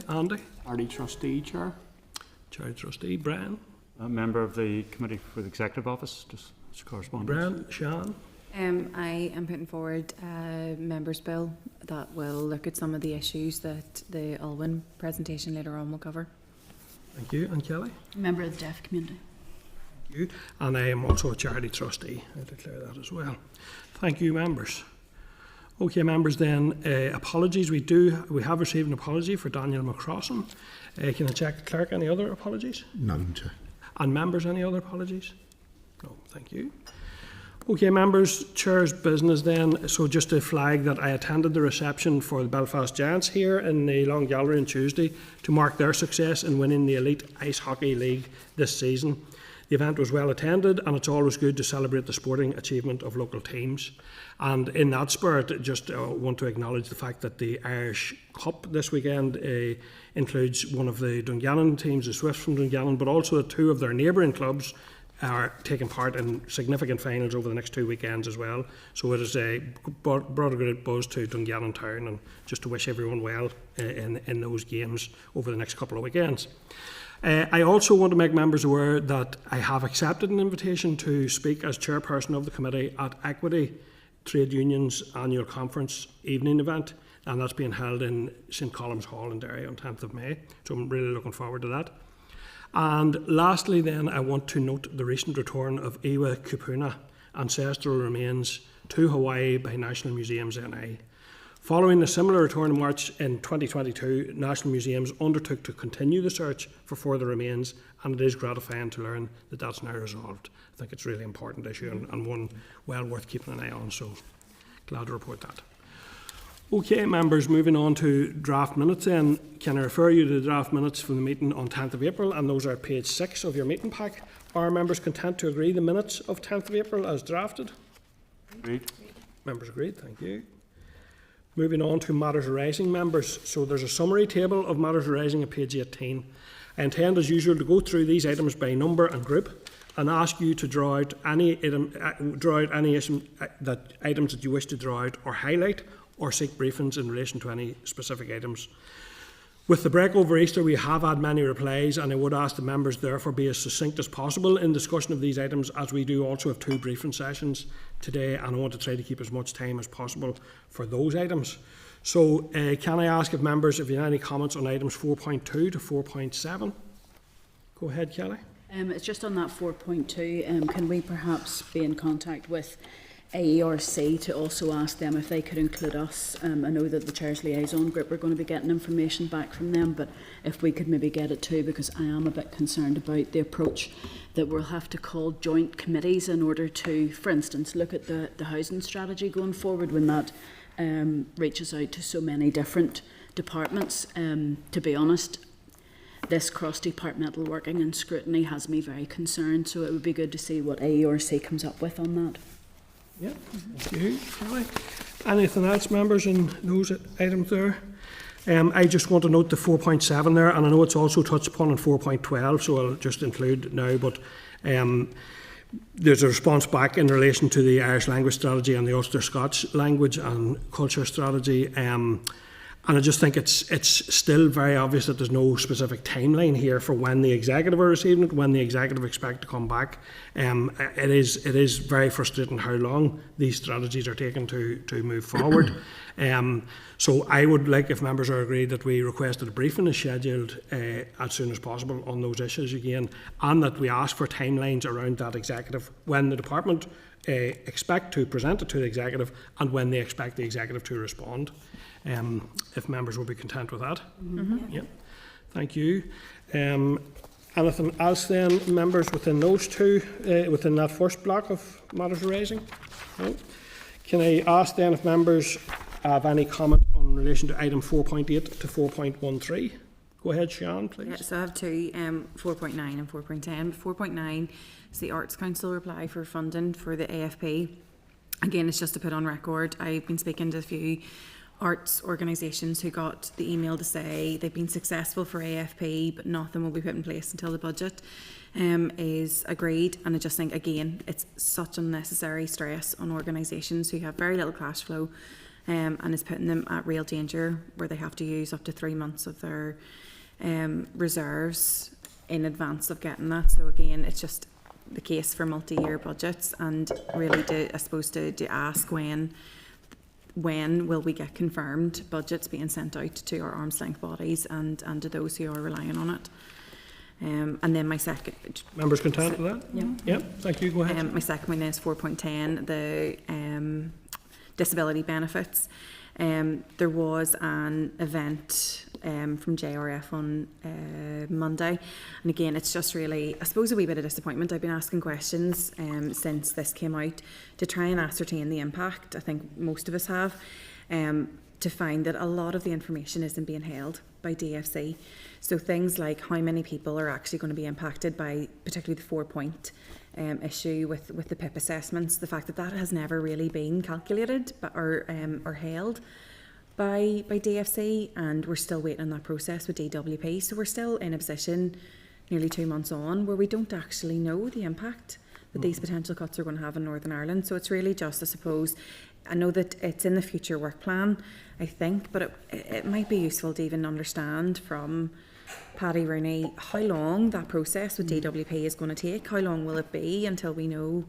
Andy? Party Trustee, Chair. Charity Trustee. Brian? A member of the Committee for the Executive Office, just correspondence. Brian? Sean? I am putting forward a members' bill that will look at some of the issues that the Ulwyn presentation later on will cover. Thank you. And Kelly? Member of the Deaf Community. Thank you. And I am also a Charity Trustee. I declare that as well. Thank you, members. Okay, members, then, apologies. We have received an apology for Daniel McCrossan. Can I check, Clerk, any other apologies? None, Chair. And members, any other apologies? No, thank you. Okay, members, Chair's business then. So just to flag that I attended the reception for the Belfast Giants here in the Long Gallery on Tuesday to mark their success in winning the Elite Ice Hockey League this season. The event was well attended, and it's always good to celebrate the sporting achievement of local teams. And in that spirit, just want to acknowledge the fact that the Irish Cup this weekend includes one of the Dungannon teams, the Swifts from Dungannon, but also two of their neighbouring clubs are taking part in significant finals over the next 2 weekends as well. So it has brought a great buzz to Dungannon Town, and just to wish everyone well in those games over the next couple of weekends. I also want to make members aware that I have accepted an invitation to speak as chairperson of the committee at Equity Trade Union's annual conference evening event, and that's being held in St Colum's Hall in Derry on 10th of May. So I'm really looking forward to that. And lastly then, I want to note the recent return of Iwa Kupuna ancestral remains to Hawaii by National Museums NI. Following a similar return in March in 2022, National Museums undertook to continue the search for further remains, and it is gratifying to learn that that's now resolved. I think it's a really important issue and one well worth keeping an eye on, so glad to report that. Okay, members, moving on to draft minutes then. Can I refer you to the draft minutes from the meeting on 10th of April, and those are page 6 of your meeting pack. Are members content to agree the minutes of 10th of April as drafted? Agreed. Members agreed, thank you. Moving on to matters arising, members. So there's a summary table of matters arising at page 18. I intend, as usual, to go through these items by number and group and ask you to draw out any items that you wish to draw out or highlight, or seek briefings in relation to any specific items. With the break over Easter, we have had many replies, and I would ask the members therefore be as succinct as possible in discussion of these items, as we do also have 2 briefing sessions today, and I want to try to keep as much time as possible for those items. So can I ask if members, if you have any comments on items 4.2 to 4.7? Go ahead, Kelly. It's just on that 4.2, can we perhaps be in contact with AERC to also ask them if they could include us? I know that the Chair's Liaison Group are going to be getting information back from them, but if we could maybe get it too, because I am a bit concerned about the approach that we'll have to call joint committees in order to, for instance, look at the housing strategy going forward when that reaches out to so many different departments. To be honest, this cross-departmental working and scrutiny has me very concerned, so it would be good to see what AERC comes up with on that. Yeah, thank you, Kelly. Anything else, members, in those items there? I just want to note the 4.7 there, and I know it's also touched upon in 4.12, so I'll just include now, but there's a response back in relation to the Irish language strategy and the Ulster-Scots language and culture strategy. And I just think it's still very obvious that there's no specific timeline here for when the executive are receiving it, when the executive expect to come back. It is very frustrating how long these strategies are taking to move forward. So I would like, if members are agreed, that we request that a briefing is scheduled as soon as possible on those issues again, and that we ask for timelines around that executive, when the department expect to present it to the executive and when they expect the executive to respond. If members will be content with that. Mm-hmm. Yeah. Thank you. Anything else then, members, within those two, within that first block of matters arising? No? Can I ask then if members have any comment in relation to item 4.8 to 4.13? Go ahead, Sean, please. Yeah, so I have 2, 4.9 and 4.10. 4.9 is the Arts Council reply for funding for the AFP. Again, it's just to put on record, I've been speaking to a few arts organisations who got the email to say they've been successful for AFP, but nothing will be put in place until the budget is agreed. And I just think, again, it's such unnecessary stress on organisations who have very little cash flow and is putting them at real danger where they have to use up to 3 months of their reserves in advance of getting that. So again, it's just the case for multi-year budgets, and really to ask when will we get confirmed budgets being sent out to our arm's length bodies and to those who are relying on it. And then my second... Members content with that? Yeah. Yeah, thank you. Go ahead. My second one then is 4.10, the disability benefits. There was an event from JRF on Monday, and again it's just really, I suppose, a wee bit of disappointment. I've been asking questions since this came out to try and ascertain the impact. I think most of us have, to find that a lot of the information isn't being held by DFC. So things like how many people are actually going to be impacted by particularly the 4-point issue with the PIP assessments, the fact that that has never really been calculated or held by DFC, and we're still waiting on that process with DWP. So we're still in a position nearly 2 months on where we don't actually know the impact that these potential cuts are going to have in Northern Ireland. So it's really just, I suppose, I know that it's in the future work plan, I think, but it might be useful to even understand from Paddy Rooney how long that process with DWP is going to take. How long will it be until we know,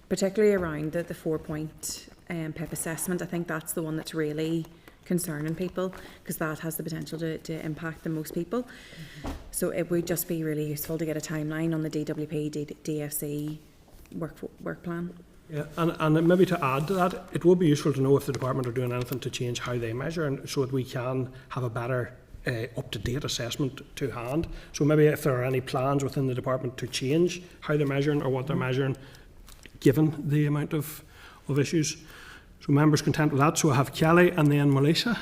particularly around the 4-point PIP assessment? I think that's the one that's really concerning people, because that has the potential to impact the most people. So it would just be really useful to get a timeline on the DWP DFC work plan. Yeah, and maybe to add to that, it would be useful to know if the department are doing anything to change how they measure, and so that we can have a better up-to-date assessment to hand. So maybe if there are any plans within the department to change how they're measuring or what they're measuring, given the amount of issues. So members content with that. So I have Kelly and then Melissa.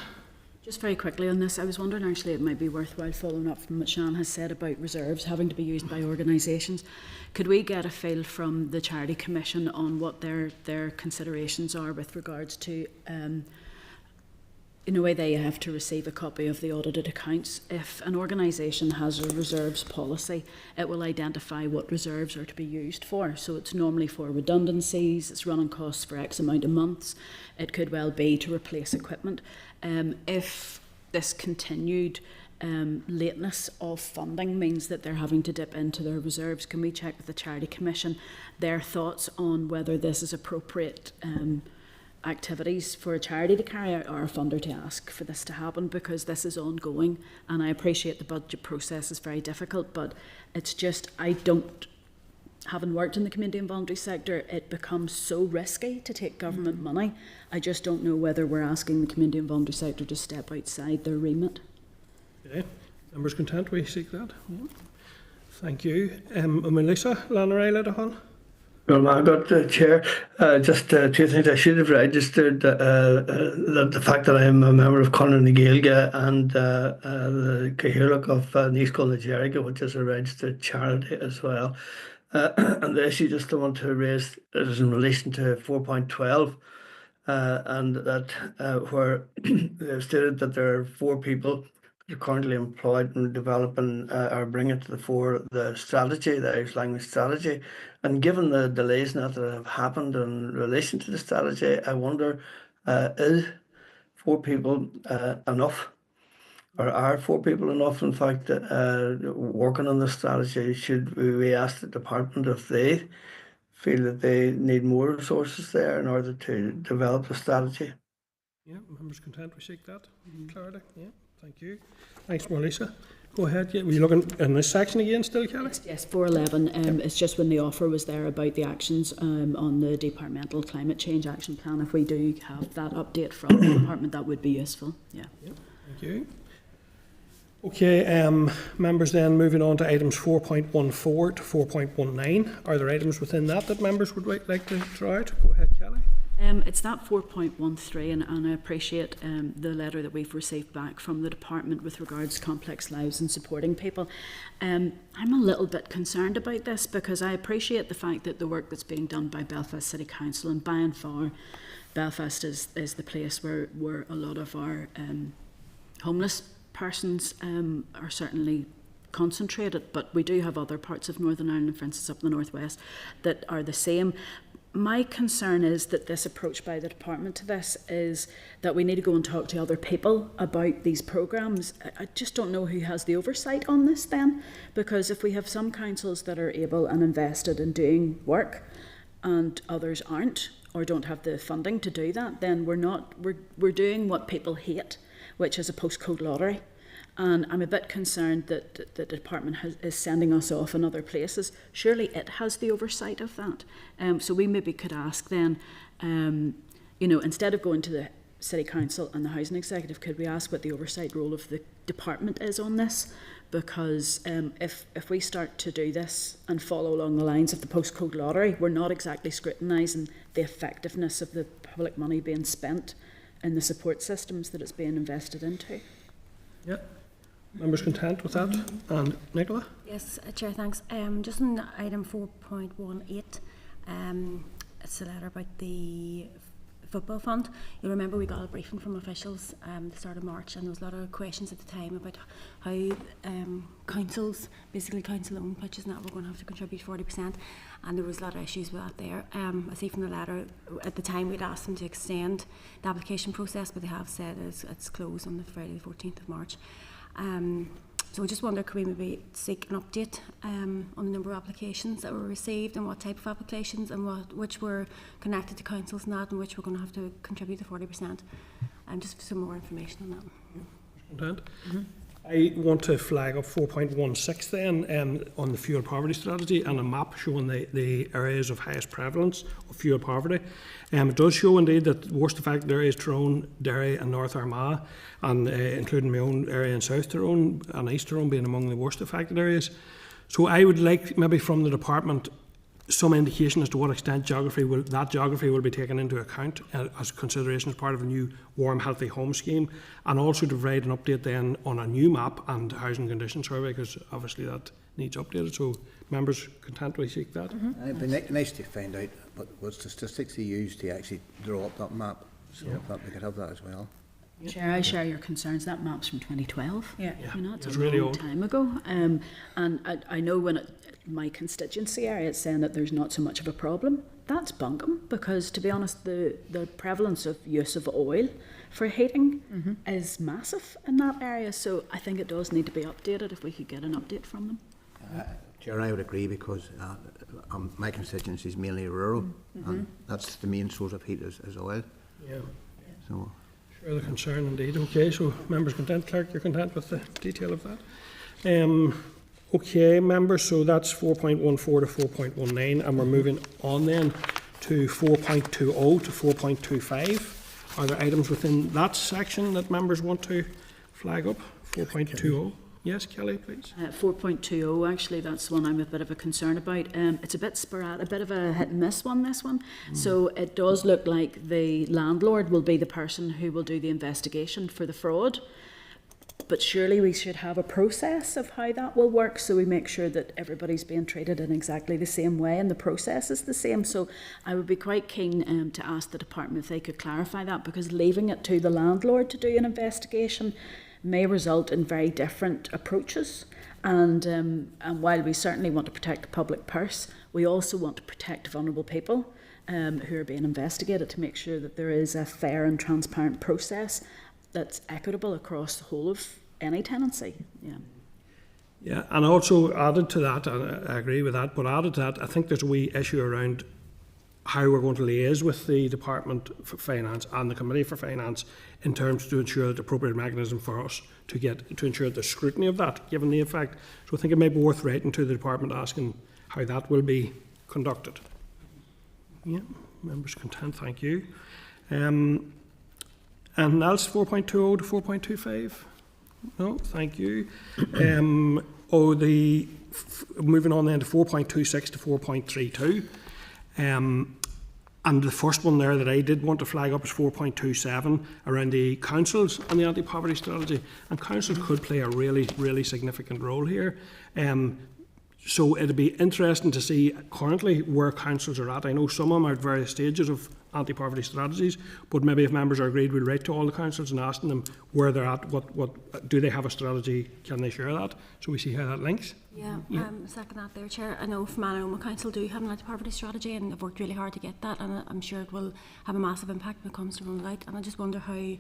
Just very quickly on this, I was wondering actually it might be worthwhile following up from what Sian has said about reserves having to be used by organisations. Could we get a feel from the Charity Commission on what their considerations are with regards to, in a way they have to receive a copy of the audited accounts? If an organisation has a reserves policy, it will identify what reserves are to be used for. So it's normally for redundancies, it's running costs for X amount of months. It could well be to replace equipment. If this continued lateness of funding means that they're having to dip into their reserves, can we check with the Charity Commission their thoughts on whether this is appropriate activities for a charity to carry out or a funder to ask for this to happen, because this is ongoing, and I appreciate the budget process is very difficult, but it's just, having worked in the community and voluntary sector, it becomes so risky to take government money. I just don't know whether we're asking the community and voluntary sector to step outside their remit. Okay. Members content, we seek that. Yeah. Thank you. Melissa, Lanneray Lidahan. Well, I got Chair. Just two things. I should have registered the fact that I am a member of Conor na Gaeilge and the Cahirlock of Níoscoil na Jericho, which is a registered charity as well. And the issue just I want to raise is in relation to 4.12, and that where they've stated that there are 4 people who are currently employed in developing or bringing to the fore the strategy, the Irish language strategy. And given the delays now that have happened in relation to the strategy, I wonder, is 4 people enough? Or are 4 people enough, in fact, working on the strategy? Should we ask the department if they feel that they need more resources there in order to develop the strategy? Yeah, members content, we seek that clarity. Yeah, thank you. Thanks, Melissa. Go ahead. Yeah, were you looking in this section again still, Kelly? Yes, 411. It's just when the offer was there about the actions on the departmental climate change action plan. If we do have that update from the department, that would be useful. Yeah. Thank you. Okay, members then moving on to items 4.14 to 4.19. Are there items within that members would like to throw out? Go ahead, Kelly. It's that 4.13, and I appreciate the letter that we've received back from the department with regards to complex lives and supporting people. I'm a little bit concerned about this, because I appreciate the fact that the work that's being done by Belfast City Council, and by and far Belfast is the place where a lot of our homeless persons are certainly concentrated, but we do have other parts of Northern Ireland, for instance up in the northwest, that are the same. My concern is that this approach by the department to this is that we need to go and talk to other people about these programmes. I just don't know who has the oversight on this then, because if we have some councils that are able and invested in doing work and others aren't or don't have the funding to do that, then we're doing what people hate, which is a postcode lottery. And I'm a bit concerned that the department is sending us off in other places. Surely it has the oversight of that. So we maybe could ask then, instead of going to the City Council and the Housing Executive, could we ask what the oversight role of the department is on this? Because if we start to do this and follow along the lines of the postcode lottery, we're not exactly scrutinising the effectiveness of the public money being spent in the support systems that it's being invested into. Yeah. Members content with that? And Nicola? Yes, Chair, thanks. Just on item 4.18, it's a letter about the football fund. You'll remember we got a briefing from officials at the start of March, and there was a lot of questions at the time about how councils, basically council-owned pitches, and that were going to have to contribute 40%, and there was a lot of issues with that there. I see from the letter, at the time we'd asked them to extend the application process, but they have said it's closed on the Friday the 14th of March. So I just wonder, could we maybe seek an update on the number of applications that were received and what type of applications and which were connected to councils and that, and which were going to have to contribute the 40%, and just some more information on that. Content? I want to flag up 4.16 then on the fuel poverty strategy and a map showing the areas of highest prevalence of fuel poverty. It does show indeed that the worst affected areas Tyrone, Derry and North Armagh, and including my own area in South Tyrone and East Tyrone being among the worst affected areas. So I would like maybe from the department some indication as to what extent geography will be taken into account as consideration as part of a new warm healthy home scheme, and also to provide an update then on a new map and housing condition survey, because obviously that needs updated. So members content we seek that? It'd be nice to find out what statistics they use to actually draw up that map, so that we could have that as well. Chair, I share your concerns. That map's from 2012. Yeah. It's It's a really long old. time ago. And I know when my constituency area, it's saying that there's not so much of a problem. That's bunkum, because to be honest, the prevalence of use of oil for heating is massive in that area. So I think it does need to be updated if we could get an update from them. Chair, I would agree, because my constituency is mainly rural, and that's the main source of heat is oil. Yeah. So. Sure, the concern indeed. Okay, so members content. Clerk, you're content with the detail of that? Okay, members, so that's 4.14 to 4.19, and we're moving on then to 4.20 to 4.25. Are there items within that section that members want to flag up? 4.20. Yes, Kelly, please. 4.20, actually, that's one I'm a bit of a concern about. It's a bit sporadic, a bit of a hit and miss one, this one. So it does look like the landlord will be the person who will do the investigation for the fraud. But surely we should have a process of how that will work, so we make sure that everybody's being treated in exactly the same way and the process is the same. So I would be quite keen to ask the department if they could clarify that, because leaving it to the landlord to do an investigation may result in very different approaches. And while we certainly want to protect the public purse, we also want to protect vulnerable people who are being investigated, to make sure that there is a fair and transparent process that's equitable across the whole of any tenancy. Yeah, and also added to that, and I agree with that, but added to that, I think there's a wee issue around how we're going to liaise with the Department for Finance and the Committee for Finance in terms to ensure that the appropriate mechanism for us to ensure the scrutiny of that, given the effect. So I think it may be worth writing to the Department asking how that will be conducted. Yeah, members content, thank you. And else 4.20 to 4.25? No, thank you. Moving on then to 4.26 to 4.32. And the first one there that I did want to flag up is 4.27 around the councils and the anti-poverty strategy. And councils could play a really, really significant role here. So it'd be interesting to see currently where councils are at. I know some of them are at various stages of anti-poverty strategies, but maybe if members are agreed, we'll write to all the councils and asking them where they're at, what do they have a strategy, can they share that, so we see how that links. Yeah, second that there, Chair. I know from Manoma Council do have an anti-poverty strategy and they've worked really hard to get that, and I'm sure it will have a massive impact when it comes to rolling it out. And I just wonder how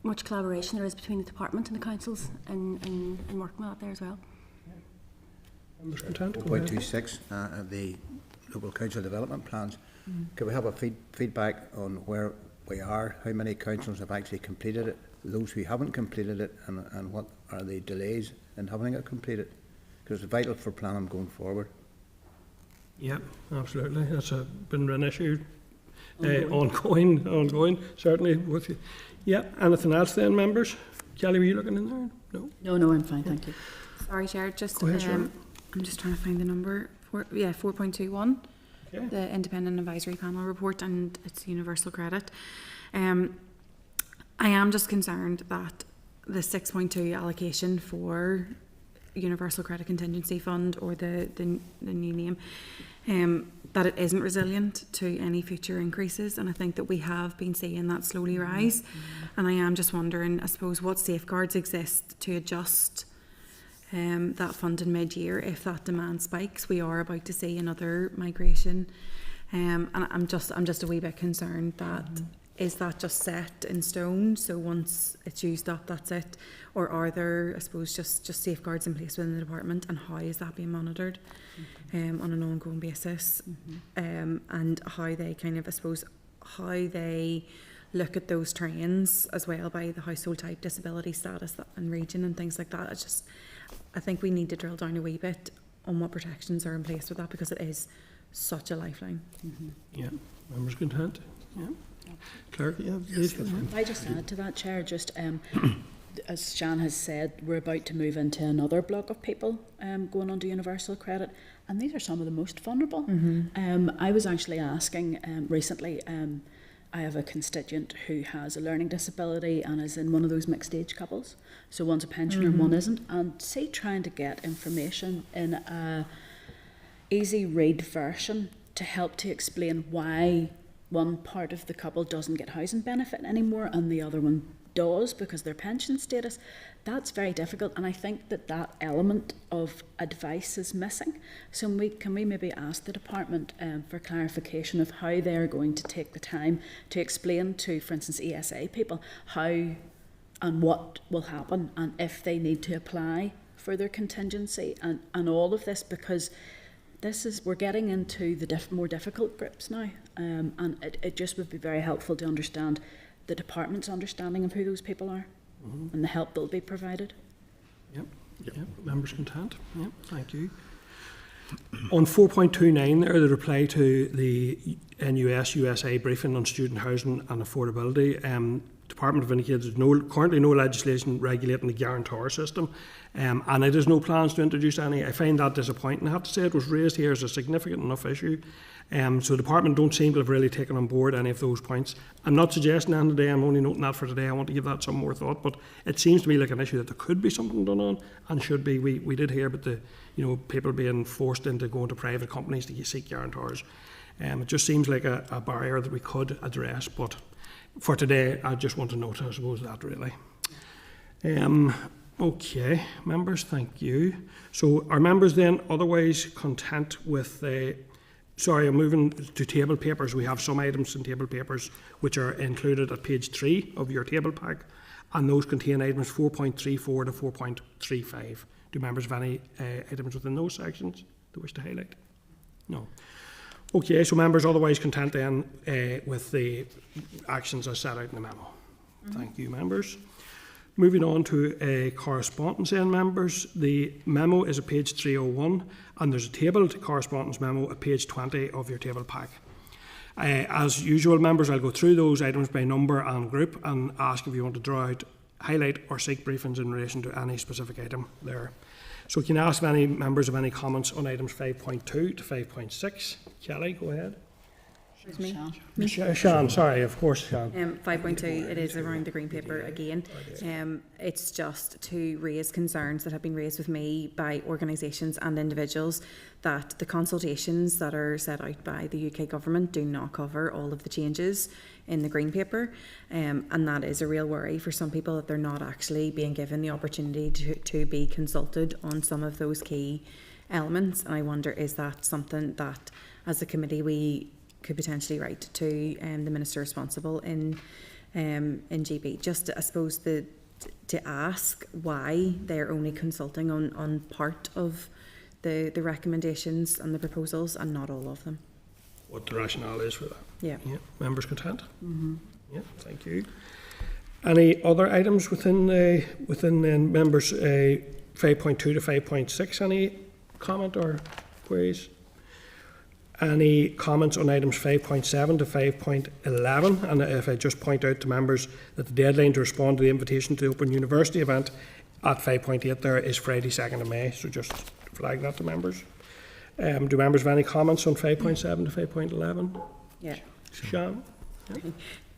much collaboration there is between the department and the councils in working with that there as well. Members content? Go ahead. 0.26, the local council development plans. Could we have a feedback on where we are, how many councils have actually completed it, those who haven't completed it, and what are the delays in having it completed? Because it's vital for planning going forward. Yeah, absolutely. That's been an issue. Ongoing, certainly with you. Yeah, anything else then, members? Kelly, were you looking in there? No? No, I'm fine, thank you. Sorry, Chair, just Go ahead, Sharon. I'm just trying to find the number. 4.21. Okay. The Independent Advisory Panel report, and it's universal credit. I am just concerned that the 6.2 allocation for Universal Credit Contingency Fund, or the new name, that it isn't resilient to any future increases, and I think that we have been seeing that slowly rise. And I am just wondering, I suppose, what safeguards exist to adjust that fund in mid-year if that demand spikes. We are about to see another migration, and I'm just a wee bit concerned that is that just set in stone, so once it's used up that's it, or are there, I suppose, just safeguards in place within the department, and how is that being monitored on an ongoing basis, and how they kind of, I suppose, how they look at those trends as well by the household type, disability status and region and things like that. I think we need to drill down a wee bit on what protections are in place with that, because it is such a lifeline. Yeah, members content? Yeah. Clerk, yeah. If I just add to that, Chair, just as Shan has said, we're about to move into another block of people going under universal credit, and these are some of the most vulnerable. I was actually asking recently, I have a constituent who has a learning disability and is in one of those mixed age couples. So one's a pensioner and one isn't. And say trying to get information in a easy read version to help to explain why one part of the couple doesn't get housing benefit anymore and the other one does because their pension status, that's very difficult, and I think that element of advice is missing. So can we maybe ask the department for clarification of how they're going to take the time to explain to, for instance, ESA people how and what will happen, and if they need to apply for their contingency and all of this, because we're getting into the more difficult groups now, and it just would be very helpful to understand the department's understanding of who those people are and the help that will be provided. Yep. Members content? Yep, thank you. On 4.29 there, the reply to the NUS-USA briefing on student housing and affordability, Department have indicated there's currently no legislation regulating the guarantor system, and it has no plans to introduce any. I find that disappointing. I have to say it was raised here as a significant enough issue. So the department don't seem to have really taken on board any of those points. I'm not suggesting that today, I'm only noting that for today. I want to give that some more thought, but it seems to me like an issue that there could be something done on, and should be. We did hear about the people being forced into going to private companies to seek guarantors. It just seems like a barrier that we could address, but for today I just want to note, I suppose, that really. Okay, members, thank you. So are members then otherwise content with the... Sorry, I'm moving to table papers. We have some items in table papers which are included at page 3 of your table pack, and those contain items 4.34 to 4.35. Do members have any items within those sections they wish to highlight? No. Okay, so members otherwise content then with the actions as set out in the memo. Thank you, members. Moving on to correspondence then, members. The memo is at page 301, and there's a tabled correspondence memo at page 20 of your table pack. As usual, members, I'll go through those items by number and group and ask if you want to draw out, highlight or seek briefings in relation to any specific item there. So can I ask if any members have any comments on items 5.2 to 5.6? Kelly, go ahead. It's me. Sean, sorry, of course, Sean. 5.2, it is around the green paper again. It's just to raise concerns that have been raised with me by organisations and individuals that the consultations that are set out by the UK government do not cover all of the changes in the green paper, and that is a real worry for some people, that they're not actually being given the opportunity to be consulted on some of those key elements. And I wonder, is that something that as a committee we could potentially write to the minister responsible in GB, just to, I suppose, to ask why they're only consulting on part of the recommendations and the proposals and not all of them. What the rationale is for that. Yeah. Members content? Yeah, thank you. Any other items within members 5.2 to 5.6? Any comment or queries? Any comments on items 5.7 to 5.11? And if I just point out to members that the deadline to respond to the invitation to the Open University event at 5.8 there is Friday 2nd of May, so just flag that to members. Do members have any comments on 5.7 to 5.11? Yeah. Sean?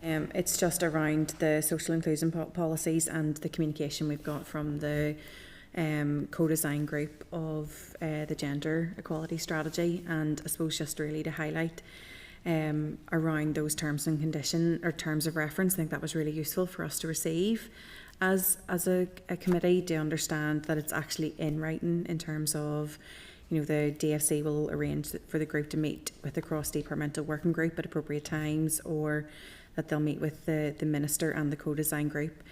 Yeah. It's just around the social inclusion policies and the communication we've got from the co-design group of the gender equality strategy, and I suppose just really to highlight around those terms and condition or terms of reference. I think that was really useful for us to receive as a committee, to understand that it's actually in writing in terms of, you know, the DFC will arrange for the group to meet with the cross-departmental working group at appropriate times, or that they'll meet with the minister and the co-design group,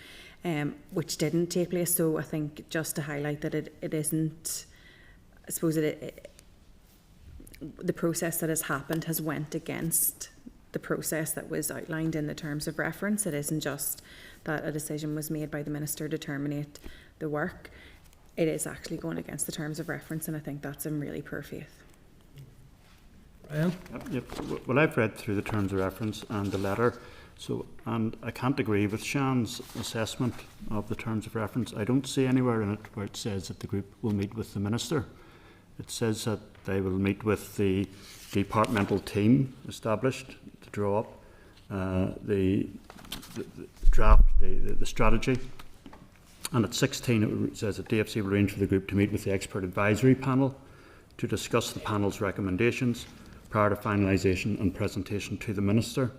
which didn't take place. So I think just to highlight that it isn't, I suppose the process that has happened has went against the process that was outlined in the terms of reference. It isn't just that a decision was made by the minister to terminate the work. It is actually going against the terms of reference, and I think that's in really poor faith. Ryan? Yep. Well, I've read through the terms of reference and the letter, and I can't agree with Sean's assessment of the terms of reference. I don't see anywhere in it where it says that the group will meet with the minister. It says that they will meet with the departmental team established to draw up the draft, the strategy. And at 16 it says that DFC will arrange for the group to meet with the expert advisory panel to discuss the panel's recommendations prior to finalisation and presentation to the minister.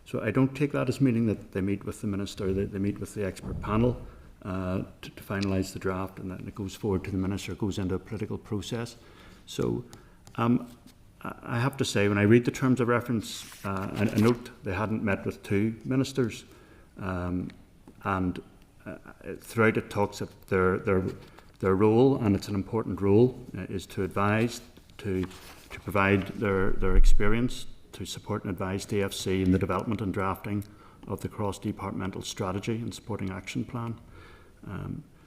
So I don't take that as meaning that they meet with the minister, they meet with the expert panel to finalise the draft, and then it goes forward to the minister, goes into a political process. So I have to say, when I read the terms of reference, I note they hadn't met with two ministers, and throughout it talks of their role, and it's an important role, is to advise, to provide their experience, to support and advise DFC in the development and drafting of the cross-departmental strategy and supporting action plan.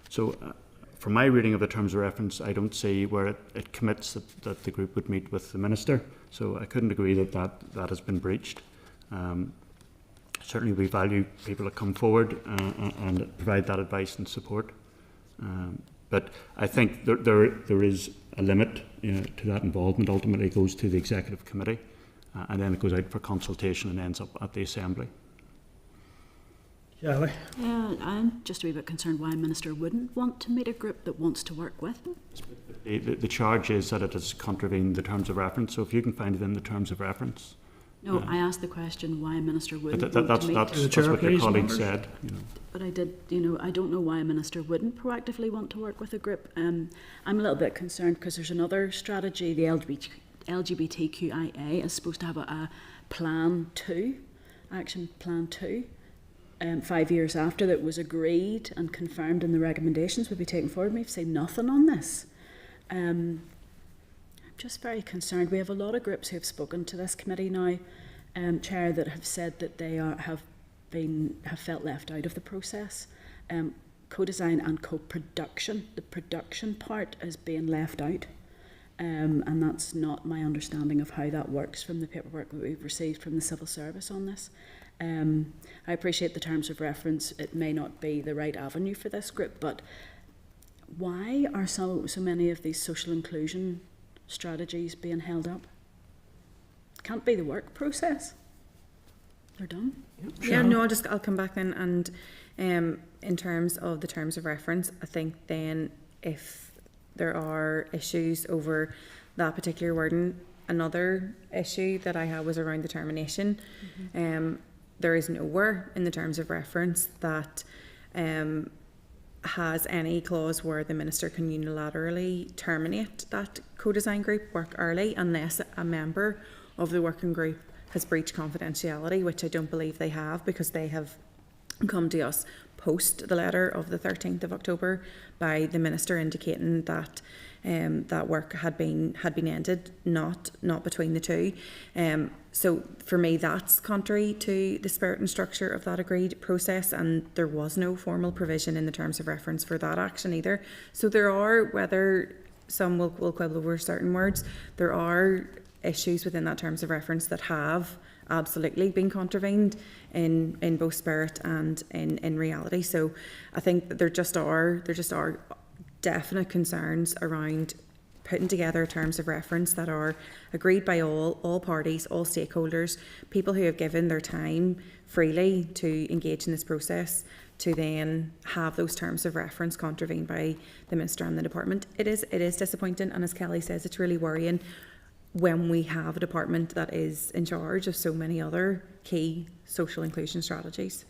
From my reading of the terms of reference, I don't see where it commits that the group would meet with the minister. So I couldn't agree that has been breached. Certainly we value people that come forward and provide that advice and support. But I think there is a limit, to that involvement. Ultimately it goes to the executive committee, and then it goes out for consultation and ends up at the assembly. Shelley? Yeah, I'm just a wee bit concerned why a minister wouldn't want to meet a group that wants to work with them. The charge is that it has contravened the terms of reference, so if you can find it in the terms of reference. No, I asked the question why a minister wouldn't want That's to meet. what your colleague said. But I did, I don't know why a minister wouldn't proactively want to work with a group. I'm a little bit concerned because there's another strategy, the LGBTQIA is supposed to have a plan 2, action plan 2. 5 years after that was agreed and confirmed in the recommendations would be taken forward. We've seen nothing on this. I'm just very concerned. We have a lot of groups who have spoken to this committee now, Chair, that have said that they have felt left out of the process. Co-design and co-production, the production part is being left out. And that's not my understanding of how that works from the paperwork that we've received from the civil service on this. I appreciate the terms of reference. It may not be the right avenue for this group, but why are so many of these social inclusion strategies being held up? can't be the work process. They're done. Yeah, no, I'll come back then, and in terms of the terms of reference, I think then if there are issues over that particular wording, another issue that I had was around the termination. There is nowhere in the terms of reference that has any clause where the minister can unilaterally terminate that co-design group work early unless a member of the working group has breached confidentiality, which I don't believe they have, because they have come to us post the letter of the 13th of October by the minister indicating that that work had been ended, not between the two. So for me, that's contrary to the spirit and structure of that agreed process, and there was no formal provision in the terms of reference for that action either. So there are, whether some will quibble over certain words, there are issues within that terms of reference that have absolutely been contravened in both spirit and in reality. So I think that there just are definite concerns around putting together terms of reference that are agreed by all parties, all stakeholders, people who have given their time freely to engage in this process, to then have those terms of reference contravened by the minister and the department. It is disappointing, and as Kelly says, it's really worrying when we have a department that is in charge of so many other key social inclusion strategies.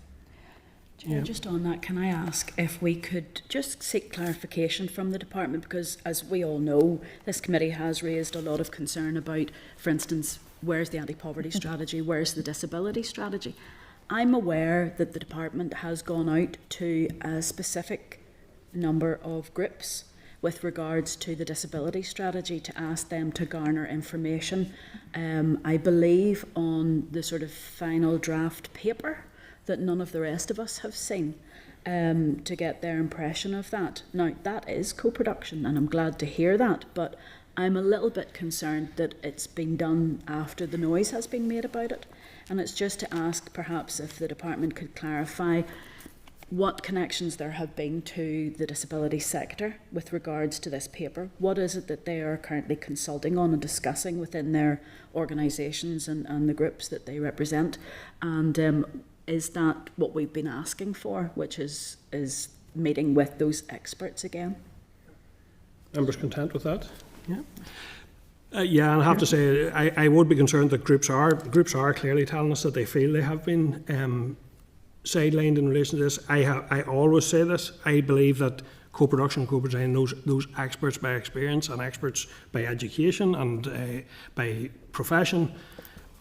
Chair, just on that, can I ask if we could just seek clarification from the department, because as we all know, this committee has raised a lot of concern about, for instance, where's the anti-poverty strategy, where's the disability strategy? I'm aware that the department has gone out to a specific number of groups with regards to the disability strategy to ask them to garner information. I believe on the sort of final draft paper that none of the rest of us have seen, to get their impression of that. Now, that is co-production, and I'm glad to hear that, but I'm a little bit concerned that it's been done after the noise has been made about it. And it's just to ask perhaps if the department could clarify what connections there have been to the disability sector with regards to this paper. What is it that they are currently consulting on and discussing within their organisations and the groups that they represent? And is that what we've been asking for, which is meeting with those experts again? Members content with that? Yeah. Yeah, and I have to say, I would be concerned that groups are clearly telling us that they feel they have been sidelined in relation to this. I always say this. I believe that co-production, co-design, those experts by experience and experts by education and by profession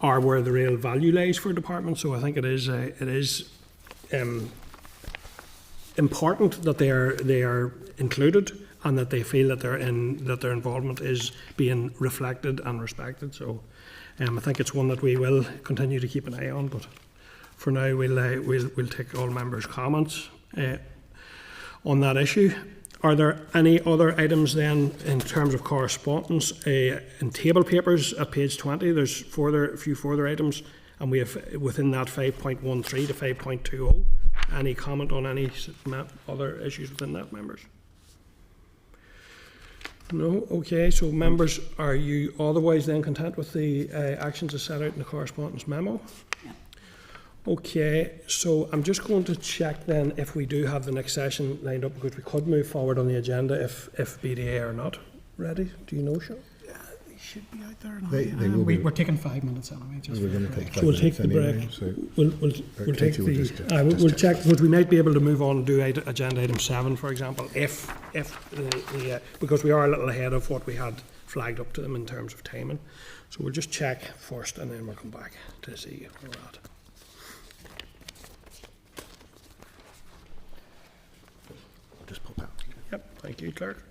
are where the real value lies for a department. So I think it is important that they are included and that they feel that their involvement is being reflected and respected. So I think it's one that we will continue to keep an eye on. But for now, we'll take all members' comments on that issue. Are there any other items then in terms of correspondence? In table papers at page 20, there's a few further items, and we have within that 5.13 to 5.20. Any comment on any other issues within that, members? No? Okay, so members, are you otherwise then content with the actions as set out in the correspondence memo? Yeah. Okay, so I'm just going to check then if we do have the next session lined up, because we could move forward on the agenda if BDA are not ready. Do you know, Sean? Yeah, they should be out there now. They will be. We're taking 5 minutes anyway. Just We're for a going to break. take So 5 we'll take minutes the anyway, break. so We'll take Katie will just we'll check. check, but we might be able to move on and do agenda item 7, for example, if because we are a little ahead of what we had flagged up to them in terms of timing. So we'll just check first, and then we'll come back to see where we're at. Just pop out. Yep, thank you, Clerk.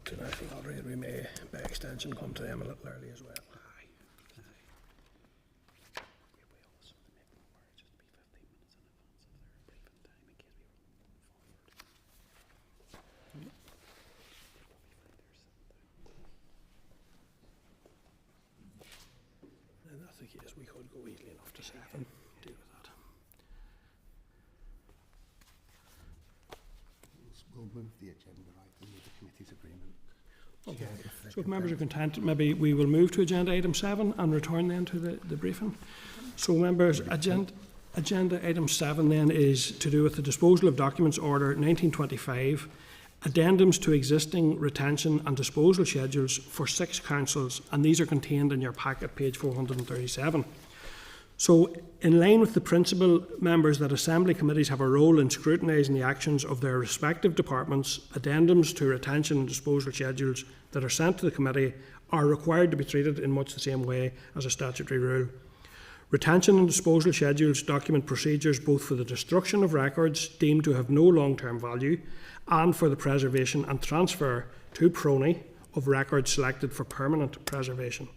To National Lottery, and we may, by extension, come to them a little early as well. the case, we could go easily enough to 7, deal with that. We'll move the agenda item with the committee's agreement. Okay. So if members are content, maybe we will move to agenda item 7 and return then to the briefing. So members, agenda item 7 then is to do with the disposal of documents order 1925, addendums to existing retention and disposal schedules for 6 councils, and these are contained in your packet, page 437. So, in line with the principle, members, that Assembly committees have a role in scrutinising the actions of their respective departments, addendums to retention and disposal schedules that are sent to the committee are required to be treated in much the same way as a statutory rule. Retention and disposal schedules document procedures both for the destruction of records deemed to have no long-term value and for the preservation and transfer to PRONI of records selected for permanent preservation.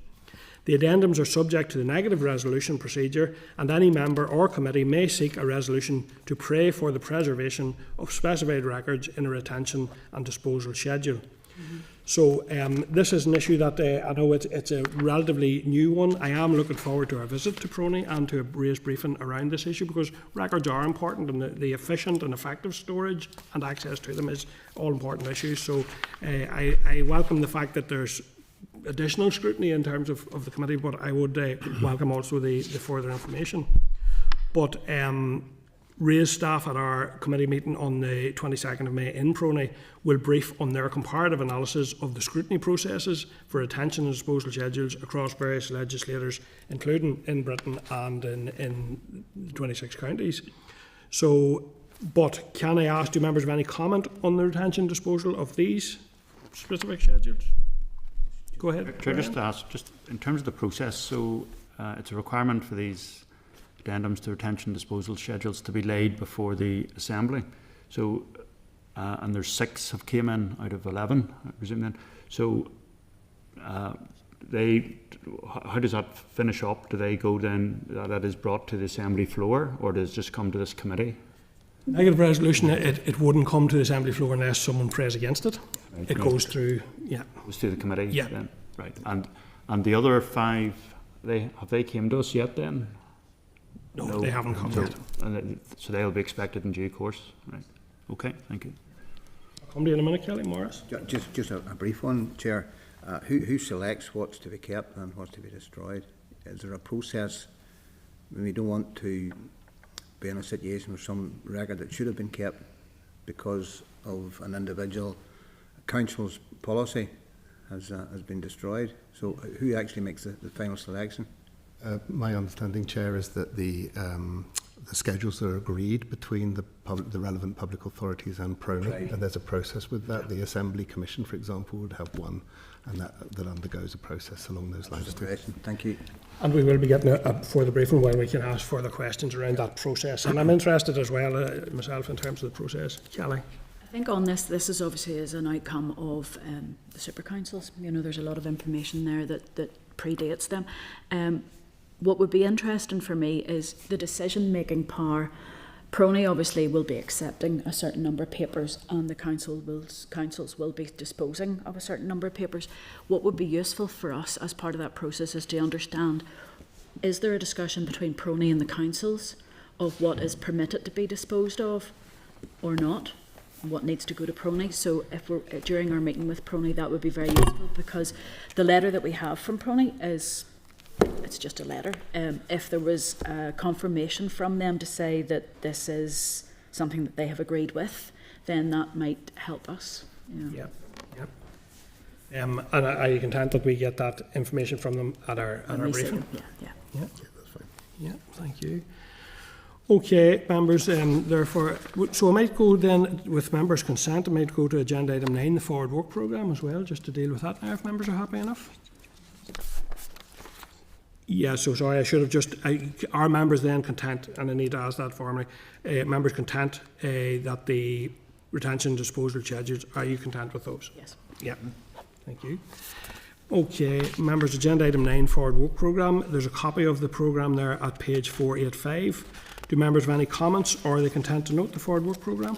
The addendums are subject to the negative resolution procedure, and any member or committee may seek a resolution to pray for the preservation of specified records in a retention and disposal schedule. So this is an issue that I know it's a relatively new one. I am looking forward to our visit to PRONI and to a raised briefing around this issue, because records are important, and the efficient and effective storage and access to them is all important issues. So I welcome the fact that there's additional scrutiny in terms of the committee, but I would welcome also the further information. But raised staff at our committee meeting on the 22nd of May in PRONI will brief on their comparative analysis of the scrutiny processes for retention and disposal schedules across various legislators, including in Britain and in 26 counties. So, but can I ask, do members have any comment on the retention and disposal of these specific schedules? Go ahead. Chair, just to ask, just in terms of the process, so it's a requirement for these addendums to retention disposal schedules to be laid before the Assembly. So, and there's 6 have came in out of 11, I presume then. So, how does that finish up? Do they go then, that is brought to the Assembly floor, or does it just come to this committee? Negative resolution, it wouldn't come to the Assembly floor unless someone prays against it. Right, it goes through, yeah. Goes to the committee? Yeah. Then? Right. And the other 5, have they came to us yet then? No, they haven't come yet. So they'll be expected in due course, right? Okay, thank you. I'll come to you in a minute, Kelly Morris. Just a brief one, Chair. Who selects what's to be kept and what's to be destroyed? Is there a process when we don't want to be in a situation with some record that should have been kept because of an individual council's policy has been destroyed? So who actually makes the final selection? My understanding, Chair, is that the schedules are agreed between the relevant public authorities and PRONI, right. And there's a process with that. The Assembly Commission, for example, would have one, and that undergoes a process along those lines too. Thank you. And we will be getting for the briefing when we can ask further questions around that process. And I'm interested as well, myself, in terms of the process. Kelly? I think on this is obviously as an outcome of the super councils. You know, there's a lot of information there that predates them. What would be interesting for me is the decision-making power. PRONI obviously will be accepting a certain number of papers, and the councils will be disposing of a certain number of papers. What would be useful for us as part of that process is to understand, is there a discussion between PRONI and the councils of what is permitted to be disposed of or not? What needs to go to PRONI? So if we're during our meeting with PRONI, that would be very useful, because the letter that we have from PRONI it's just a letter. If there was confirmation from them to say that this is something that they have agreed with, then that might help us. Yeah. And are you content that we get that information from them at our briefing? Yeah, that's fine. Yeah, thank you. Okay, members, therefore, so I might go then, with members' consent, I might go to agenda item 9, the forward work programme as well, just to deal with that now, if members are happy enough. Yeah, so sorry, I should have just, are members then content, and I need to ask that formally, members content that the retention disposal schedules, are you content with those? Yes. Yeah, thank you. Okay, members, agenda item 9, forward work programme. There's a copy of the programme there at page 485. Do members have any comments, or are they content to note the forward work programme?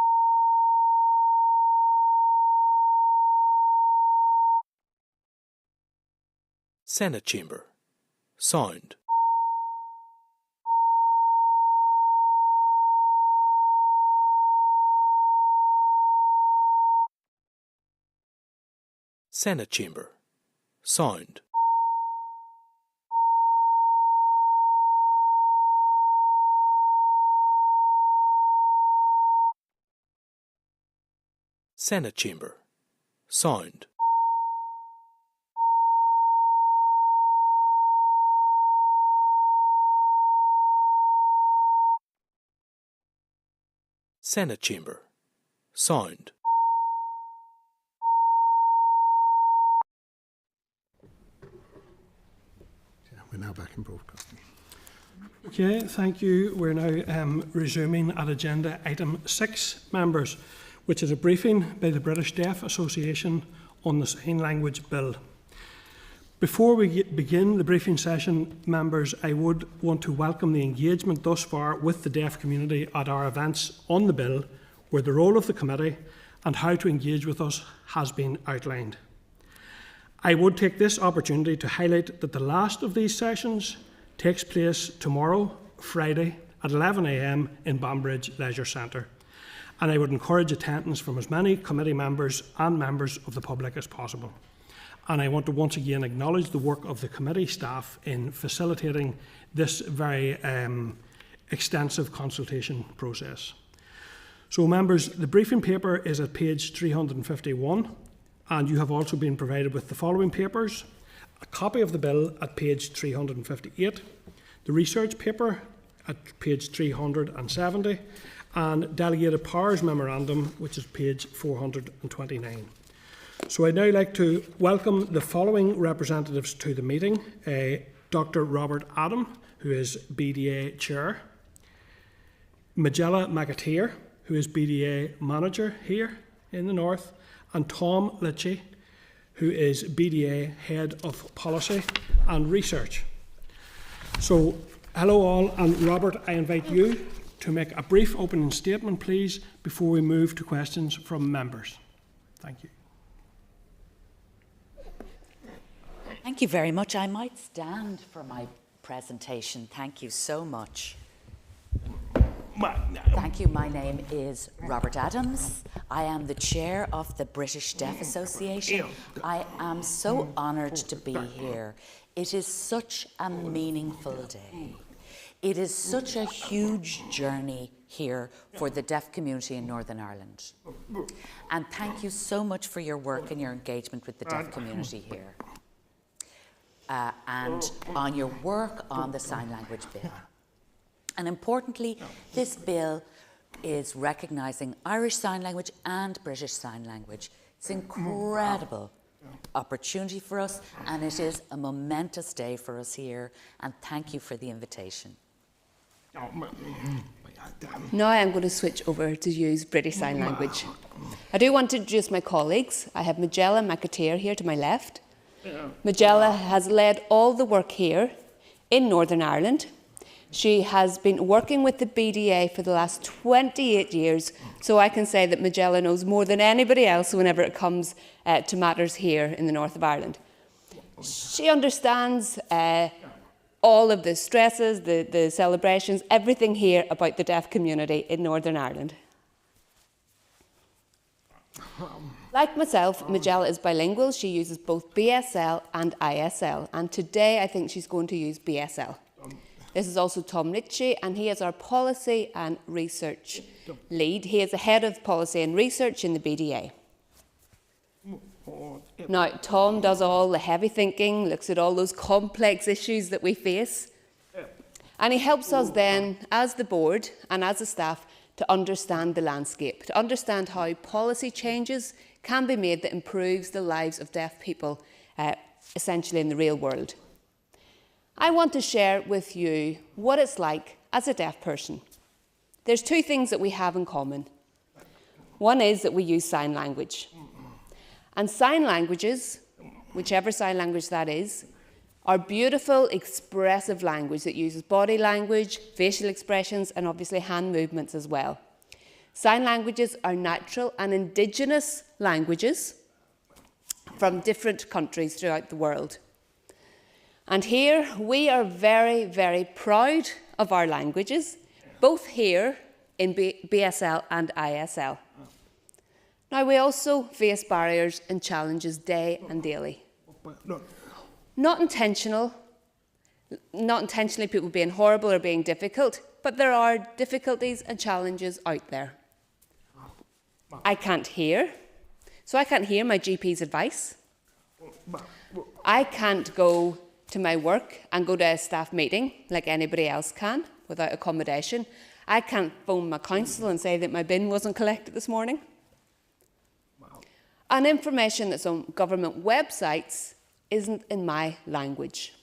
Senate Chamber. Sound. Senate Chamber. Sound. Senate Chamber. Sound. Senate Chamber. Sound. Yeah, we're now back in broadcasting. Okay, thank you. We're now resuming at agenda item 6, members, which is a briefing by the British Deaf Association on the Sign Language Bill. Before we begin the briefing session, members, I would want to welcome the engagement thus far with the deaf community at our events on the bill, where the role of the committee and how to engage with us has been outlined. I would take this opportunity to highlight that the last of these sessions takes place tomorrow, Friday, at 11 a.m. in Banbridge Leisure Centre, and I would encourage attendance from as many committee members and members of the public as possible. And I want to once again acknowledge the work of the committee staff in facilitating this very extensive consultation process. So members, the briefing paper is at page 351, and you have also been provided with the following papers: a copy of the bill at page 358, the research paper at page 370, and delegated powers memorandum, which is page 429. So I'd now like to welcome the following representatives to the meeting: Dr. Robert Adam, who is BDA Chair; Magella McAteer, who is BDA Manager here in the North; and Tom Litchie, who is BDA Head of Policy and Research. So, hello all, and Robert, I invite you to make a brief opening statement, please, before we move to questions from members. Thank you. Thank you very much. I might stand for my presentation. Thank you so much. Thank you. My name is Robert Addendums. I am the chair of the British Deaf Association. I am so honoured to be here. It is such a meaningful day. It is such a huge journey here for the deaf community in Northern Ireland. And thank you so much for your work and your engagement with the deaf community here. And on your work on the Sign Language Bill. And importantly, this bill is recognising Irish Sign Language and British Sign Language. It's an incredible opportunity for us, and it is a momentous day for us here, and thank you for the invitation. Now I'm going to switch over to use British Sign Language. I do want to introduce my colleagues. I have Magella McAteer here to my left. Magella has led all the work here in Northern Ireland. She has been working with the BDA for the last 28 years, so I can say that Magella knows more than anybody else whenever it comes to matters here in the north of Ireland. She understands all of the stresses, the celebrations, everything here about the deaf community in Northern Ireland. Like myself, Magella is bilingual. She uses both BSL and ISL, and today I think she's going to use BSL. This is also Tom Litchie, and he is our policy and research lead. He is the head of policy and research in the BDA. Now, Tom does all the heavy thinking, looks at all those complex issues that we face, and he helps us then, as the board and as the staff, to understand the landscape, to understand how policy changes can be made that improves the lives of deaf people, essentially in the real world. I want to share with you what it's like as a deaf person. There's two things that we have in common. One is that we use sign language. And sign languages, whichever sign language that is, are beautiful, expressive language that uses body language, facial expressions, and obviously hand movements as well. Sign languages are natural and indigenous languages from different countries throughout the world. And here we are very, very proud of our languages, both here in BSL and ISL. Now, we also face barriers and challenges day and daily. Not intentionally people being horrible or being difficult, but there are difficulties and challenges out there. I can't hear, so I can't hear my GP's advice. I can't go to my work and go to a staff meeting like anybody else can without accommodation. I can't phone my council and say that my bin wasn't collected this morning. And information that's on government websites isn't in my language.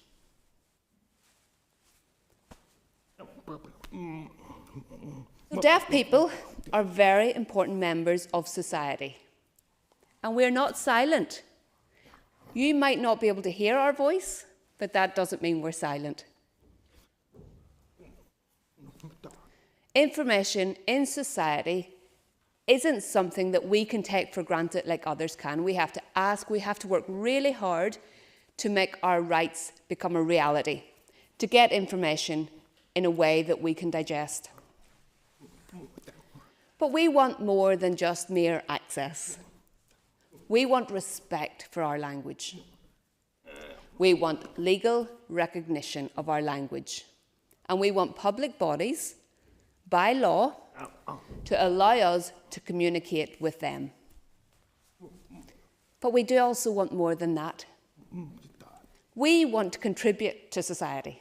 So deaf people are very important members of society. And we're not silent. You might not be able to hear our voice, but that doesn't mean we're silent. Information in society isn't something that we can take for granted like others can. We have to ask, we have to work really hard to make our rights become a reality, to get information in a way that we can digest. But we want more than just mere access. We want respect for our language. We want legal recognition of our language. And we want public bodies, by law, to allow us to communicate with them. But we do also want more than that. We want to contribute to society.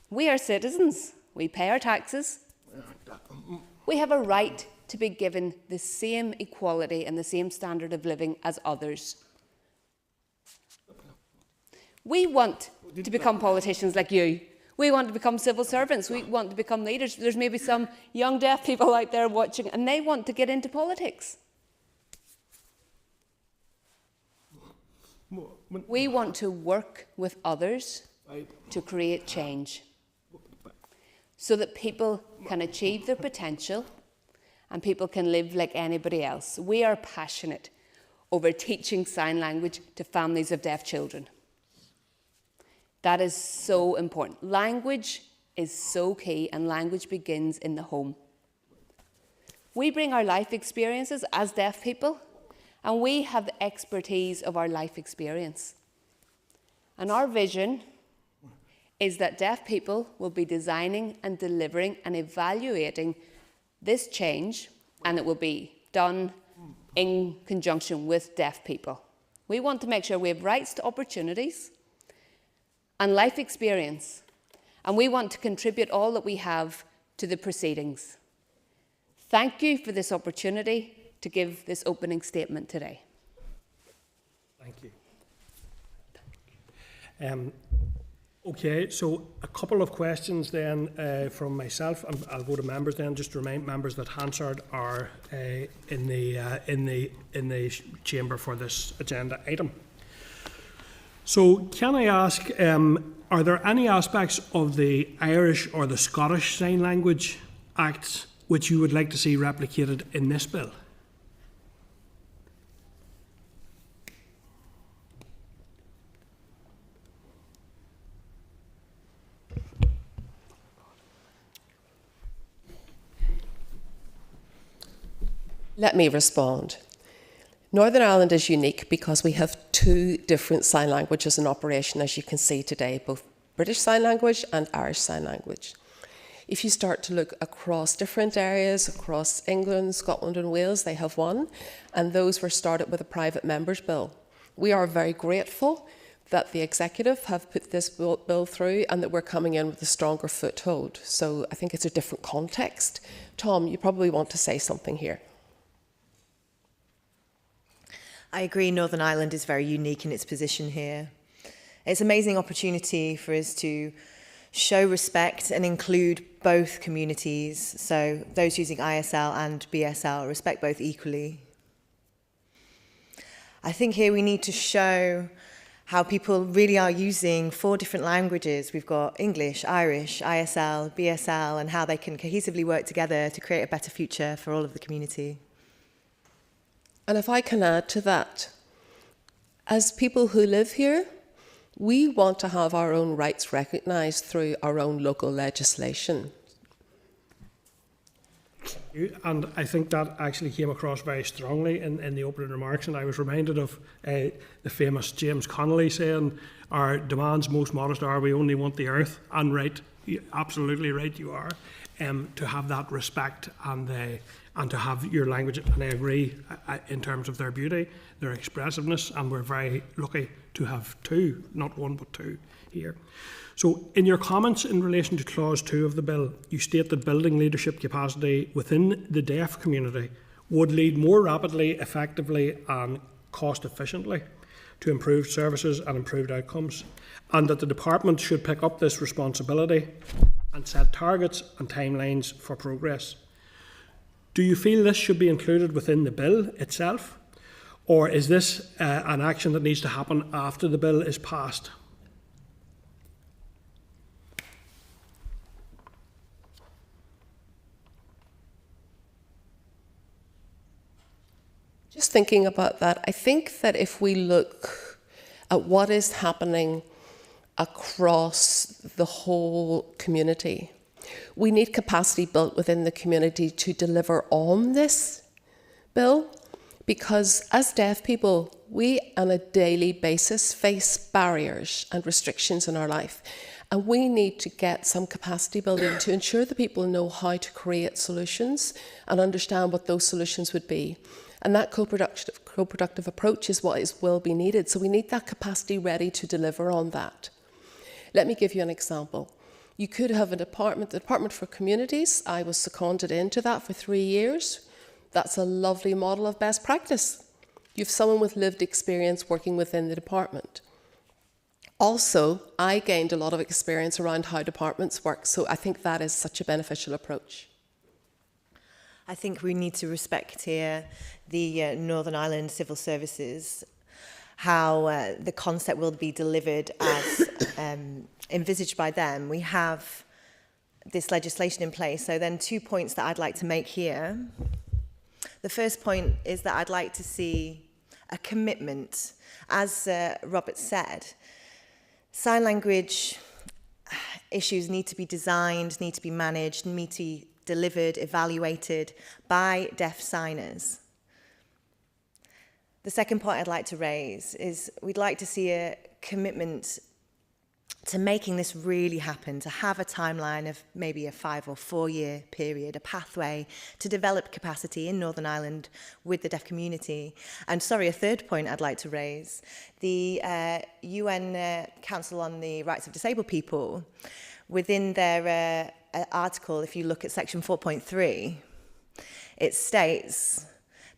We are citizens. We pay our taxes. We have a right to be given the same equality and the same standard of living as others. We want to become politicians like you. We want to become civil servants. We want to become leaders. There's maybe some young deaf people out there watching and they want to get into politics. We want to work with others to create change so that people can achieve their potential and people can live like anybody else. We are passionate over teaching sign language to families of deaf children. That is so important. Language is so key, and language begins in the home. We bring our life experiences as deaf people, and we have the expertise of our life experience. And our vision is that deaf people will be designing and delivering and evaluating this change, and it will be done in conjunction with deaf people. We want to make sure we have rights to opportunities and life experience, and we want to contribute all that we have to the proceedings. Thank you for this opportunity to give this opening statement today. Thank you. Okay, so a couple of questions then from myself, and I'll go to members then, just to remind members that Hansard are in the chamber for this agenda item. So can I ask, are there any aspects of the Irish or the Scottish Sign Language Acts which you would like to see replicated in this bill? Let me respond. Northern Ireland is unique because we have two different sign languages in operation, as you can see today, both British Sign Language and Irish Sign Language. If you start to look across different areas, across England, Scotland and Wales, they have one, and those were started with a private members' bill. We are very grateful that the executive have put this bill through and that we're coming in with a stronger foothold. So I think it's a different context. Tom, you probably want to say something here. I agree Northern Ireland is very unique in its position here. It's an amazing opportunity for us to show respect and include both communities, so those using ISL and BSL respect both equally. I think here we need to show how people really are using 4 different languages. We've got English, Irish, ISL, BSL, and how they can cohesively work together to create a better future for all of the community. And if I can add to that, as people who live here, We want to have our own rights recognised through our own local legislation. And I think that actually came across very strongly in the opening remarks, and I was reminded of the famous James Connolly saying, our demands most modest are, we only want the earth, and right, absolutely right you are, to have that respect and to have your language, and I agree in terms of their beauty, their expressiveness, and we're very lucky to have two, not one but two here. So in your comments in relation to Clause 2 of the bill, you state that building leadership capacity within the deaf community would lead more rapidly, effectively and cost efficiently to improved services and improved outcomes, and that the department should pick up this responsibility and set targets and timelines for progress. Do you feel this should be included within the bill itself, or is this an action that needs to happen after the bill is passed? Just thinking about that, I think that if we look at what is happening across the whole community, we need capacity built within the community to deliver on this bill, because as deaf people, we on a daily basis face barriers and restrictions in our life. And we need to get some capacity building to ensure that people know how to create solutions and understand what those solutions would be. And that co-productive approach is what will be needed. So we need that capacity ready to deliver on that. Let me give you an example. You could have a department, the Department for Communities. I was seconded into that for 3 years. That's a lovely model of best practice. You have someone with lived experience working within the department. Also, I gained a lot of experience around how departments work. So I think that is such a beneficial approach. I think we need to respect here the Northern Ireland Civil Services, how the concept will be delivered as envisaged by them. We have this legislation in place. So then 2 points that I'd like to make here. The first point is that I'd like to see a commitment. As Robert said, sign language issues need to be designed, need to be managed, need to be delivered, evaluated by deaf signers. The second point I'd like to raise is we'd like to see a commitment to making this really happen, to have a timeline of maybe a 5 or 4 year period, a pathway to develop capacity in Northern Ireland with the deaf community. And sorry, a third point I'd like to raise, the UN Council on the Rights of Disabled People, within their article, if you look at section 4.3, it states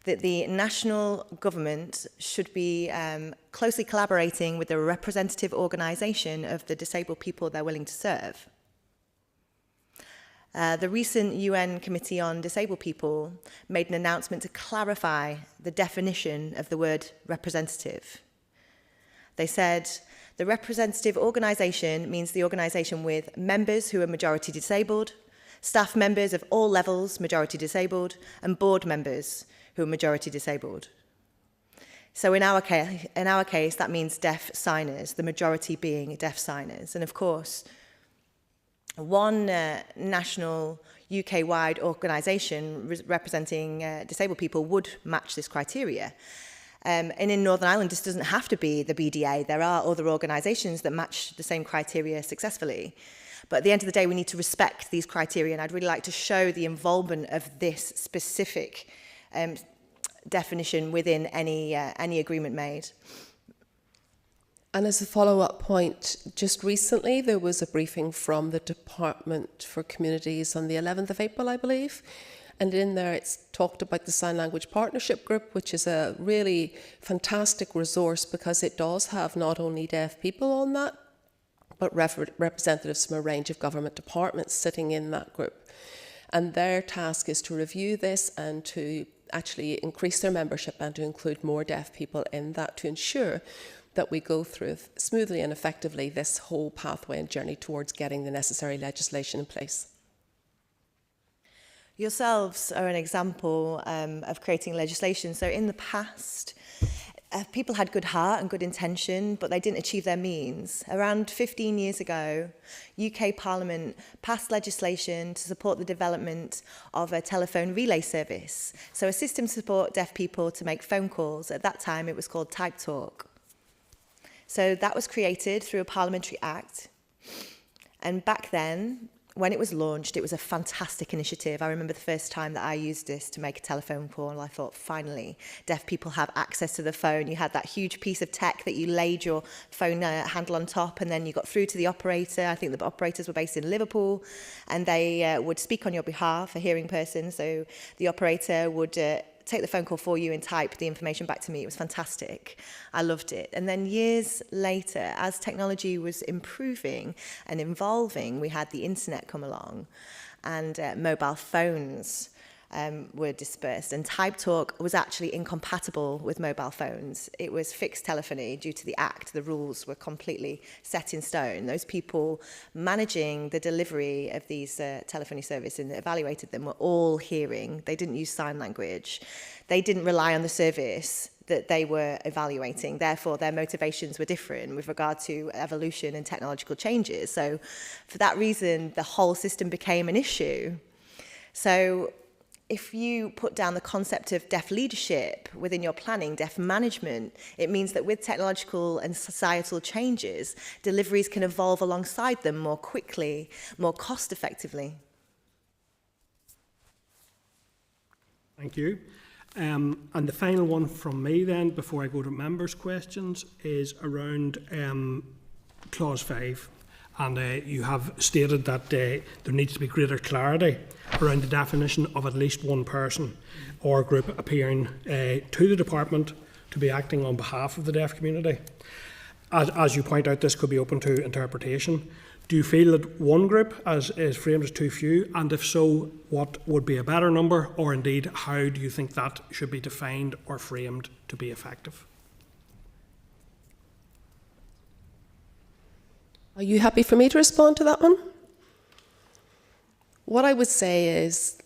that the national government should be closely collaborating with the representative organisation of the disabled people they're willing to serve. The recent UN Committee on Disabled People made an announcement to clarify the definition of the word representative. They said, the representative organisation means the organisation with members who are majority disabled, staff members of all levels majority disabled, and board members who are majority disabled. So in our case, that means deaf signers, the majority being deaf signers. And of course, one national UK-wide organisation representing disabled people would match this criteria. And in Northern Ireland, this doesn't have to be the BDA. There are other organisations that match the same criteria successfully. But at the end of the day, we need to respect these criteria, and I'd really like to show the involvement of this specific definition within any agreement made. And as a follow-up point, just recently there was a briefing from the Department for Communities on the 11th of April, I believe. And in there it's talked about the Sign Language Partnership Group, which is a really fantastic resource because it does have not only deaf people on that, but representatives from a range of government departments sitting in that group. And their task is to review this and to actually increase their membership and to include more deaf people in that to ensure that we go through smoothly and effectively this whole pathway and journey towards getting the necessary legislation in place. Yourselves are an example of creating legislation. So in the past, people had good heart and good intention, but they didn't achieve their means. Around 15 years ago, UK Parliament passed legislation to support the development of a telephone relay service. So a system to support deaf people to make phone calls. At that time, it was called Type Talk. So that was created through a parliamentary act. And back then, when it was launched, it was a fantastic initiative. I remember the first time that I used this to make a telephone call, and I thought, finally, deaf people have access to the phone. You had that huge piece of tech that you laid your phone handle on top, and then you got through to the operator. I think the operators were based in Liverpool, and they would speak on your behalf, a hearing person. So the operator would take the phone call for you and type the information back to me. It was fantastic. I loved it. And then years later, as technology was improving and evolving, we had the internet come along, and mobile phones were dispersed, and Type Talk was actually incompatible with mobile phones. It was fixed telephony due to the Act. The rules were completely set in stone. Those people managing the delivery of these telephony services and evaluated them were all hearing. They didn't use sign language. They didn't rely on the service that they were evaluating. Therefore, their motivations were different with regard to evolution and technological changes. So for that reason, the whole system became an issue. So if you put down the concept of deaf leadership within your planning, deaf management, it means that with technological and societal changes, deliveries can evolve alongside them more quickly, more cost effectively. Thank you. And the final one from me then, before I go to members' questions, is around Clause 5. And you have stated that there needs to be greater clarity around the definition of at least one person or group appearing to the department to be acting on behalf of the deaf community. As you point out, this could be open to interpretation. Do you feel that one group is framed as too few? And if so, what would be a better number? Or indeed, how do you think that should be defined or framed to be effective? Are you happy for me to respond to that one? What I would say is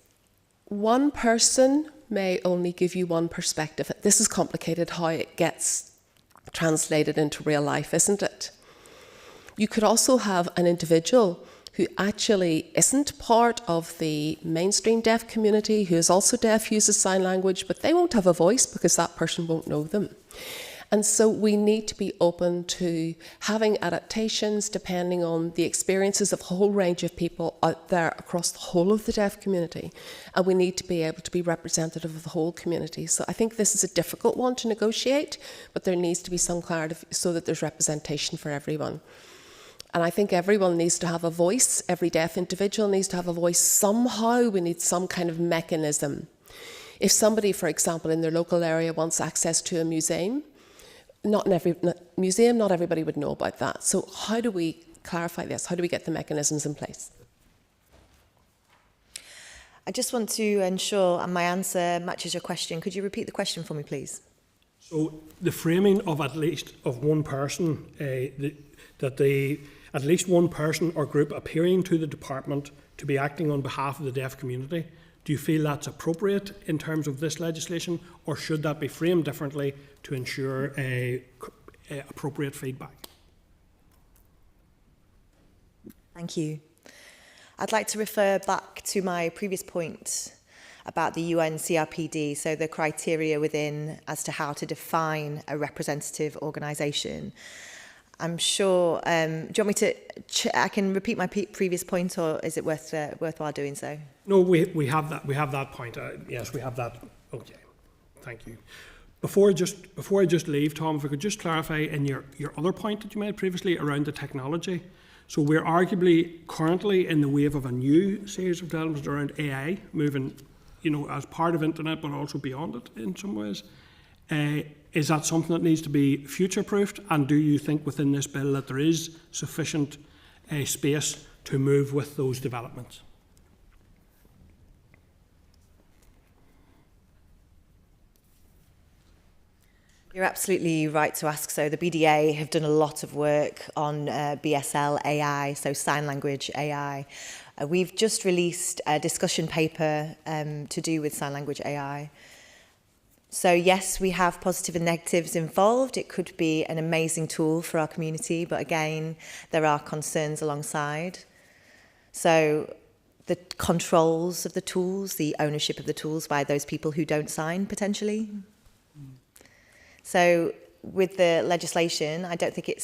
one person may only give you one perspective. This is complicated how it gets translated into real life, isn't it? You could also have an individual who actually isn't part of the mainstream deaf community, who is also deaf, uses sign language, but they won't have a voice because that person won't know them. And so we need to be open to having adaptations depending on the experiences of a whole range of people out there across the whole of the deaf community. And we need to be able to be representative of the whole community. So I think this is a difficult one to negotiate, but there needs to be some clarity so that there's representation for everyone. And I think everyone needs to have a voice. Every deaf individual needs to have a voice somehow. We need some kind of mechanism. If somebody, for example, in their local area wants access to a museum, not everybody would know about that. So how do we clarify this? How do we get the mechanisms in place? I just want to ensure my answer matches your question. Could you repeat the question for me, please? So the framing of at least of one person, at least one person or group appearing to the department to be acting on behalf of the deaf community, do you feel that's appropriate in terms of this legislation, or should that be framed differently to ensure appropriate feedback? Thank you. I'd like to refer back to my previous point about the UN CRPD, so the criteria within as to how to define a representative organisation. I'm sure, do you want me to, I can repeat my previous point, or is it worthwhile doing so? No, we have that point. Yes, we have that. Okay, thank you. Before I just leave, Tom, if I could just clarify in your other point that you made previously around the technology. So we're arguably currently in the wave of a new series of developments around AI, moving, as part of internet, but also beyond it in some ways. Is that something that needs to be future-proofed? And do you think within this bill that there is sufficient space to move with those developments? You're absolutely right to ask so. The BDA have done a lot of work on BSL AI, so sign language AI. We've just released a discussion paper to do with sign language AI. So yes, we have positive and negatives involved. It could be an amazing tool for our community, but again, there are concerns alongside. So the controls of the tools, the ownership of the tools by those people who don't sign, potentially. So with the legislation, I don't think it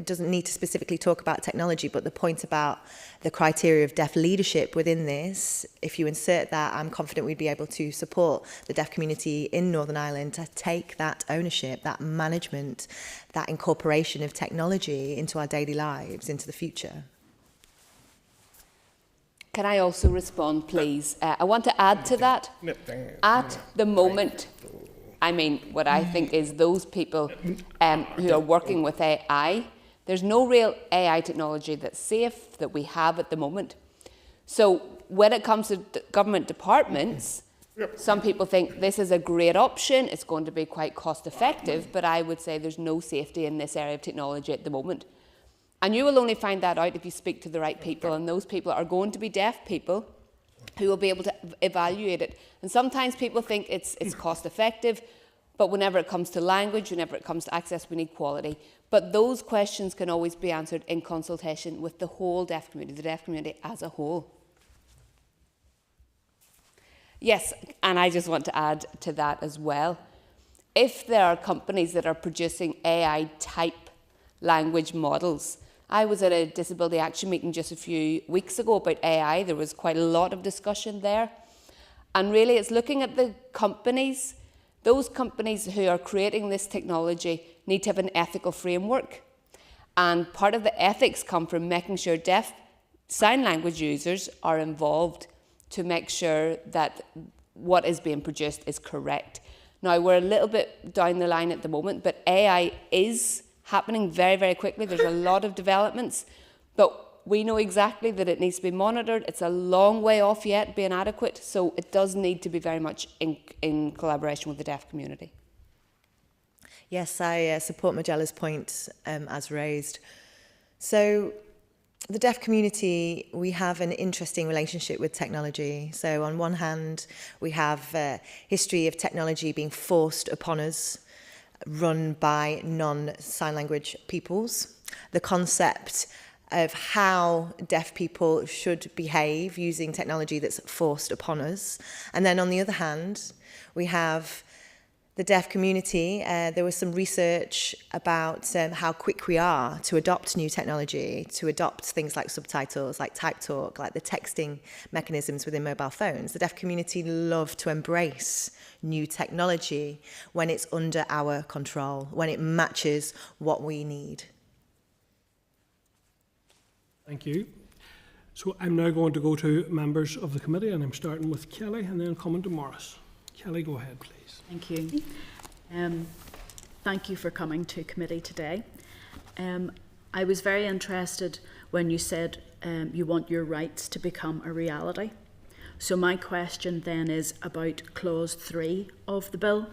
doesn't need to specifically talk about technology, but the point about the criteria of deaf leadership within this, if you insert that, I'm confident we'd be able to support the deaf community in Northern Ireland to take that ownership, that management, that incorporation of technology into our daily lives, into the future. Can I also respond, please? I want to add to that. At the moment, I mean, what I think is those people who are working with AI, there's no real AI technology that's safe that we have at the moment. So when it comes to government departments, some people think this is a great option, it's going to be quite cost effective, but I would say there's no safety in this area of technology at the moment. And you will only find that out if you speak to the right people, and those people are going to be deaf people who will be able to evaluate it. And sometimes people think it's cost effective, but whenever it comes to language, whenever it comes to access, we need quality. But those questions can always be answered in consultation with the whole deaf community, the deaf community as a whole. Yes, and I just want to add to that as well. If there are companies that are producing AI type language models, I was at a disability action meeting just a few weeks ago about AI. There was quite a lot of discussion there. And really it's looking at the companies. Those companies who are creating this technology need to have an ethical framework. And part of the ethics come from making sure deaf sign language users are involved to make sure that what is being produced is correct. Now, we're a little bit down the line at the moment, but AI is happening very, very quickly. There's a lot of developments, but we know exactly that it needs to be monitored. It's a long way off yet being adequate, so it does need to be very much in collaboration with the deaf community. Yes, I support Majella's point as raised. So the deaf community, we have an interesting relationship with technology. So on one hand, we have a history of technology being forced upon us, run by non-sign language peoples. The concept of how deaf people should behave using technology that's forced upon us. And then on the other hand, we have the deaf community. There was some research about how quick we are to adopt new technology, to adopt things like subtitles, like type talk, like the texting mechanisms within mobile phones. The deaf community love to embrace new technology when it's under our control, when it matches what we need. Thank you. So I'm now going to go to members of the committee, and I'm starting with Kelly and then coming to Morris. Kelly, go ahead, please. Thank you. Thank you for coming to committee today. I was very interested when you said you want your rights to become a reality. So my question then is about clause 3 of the bill.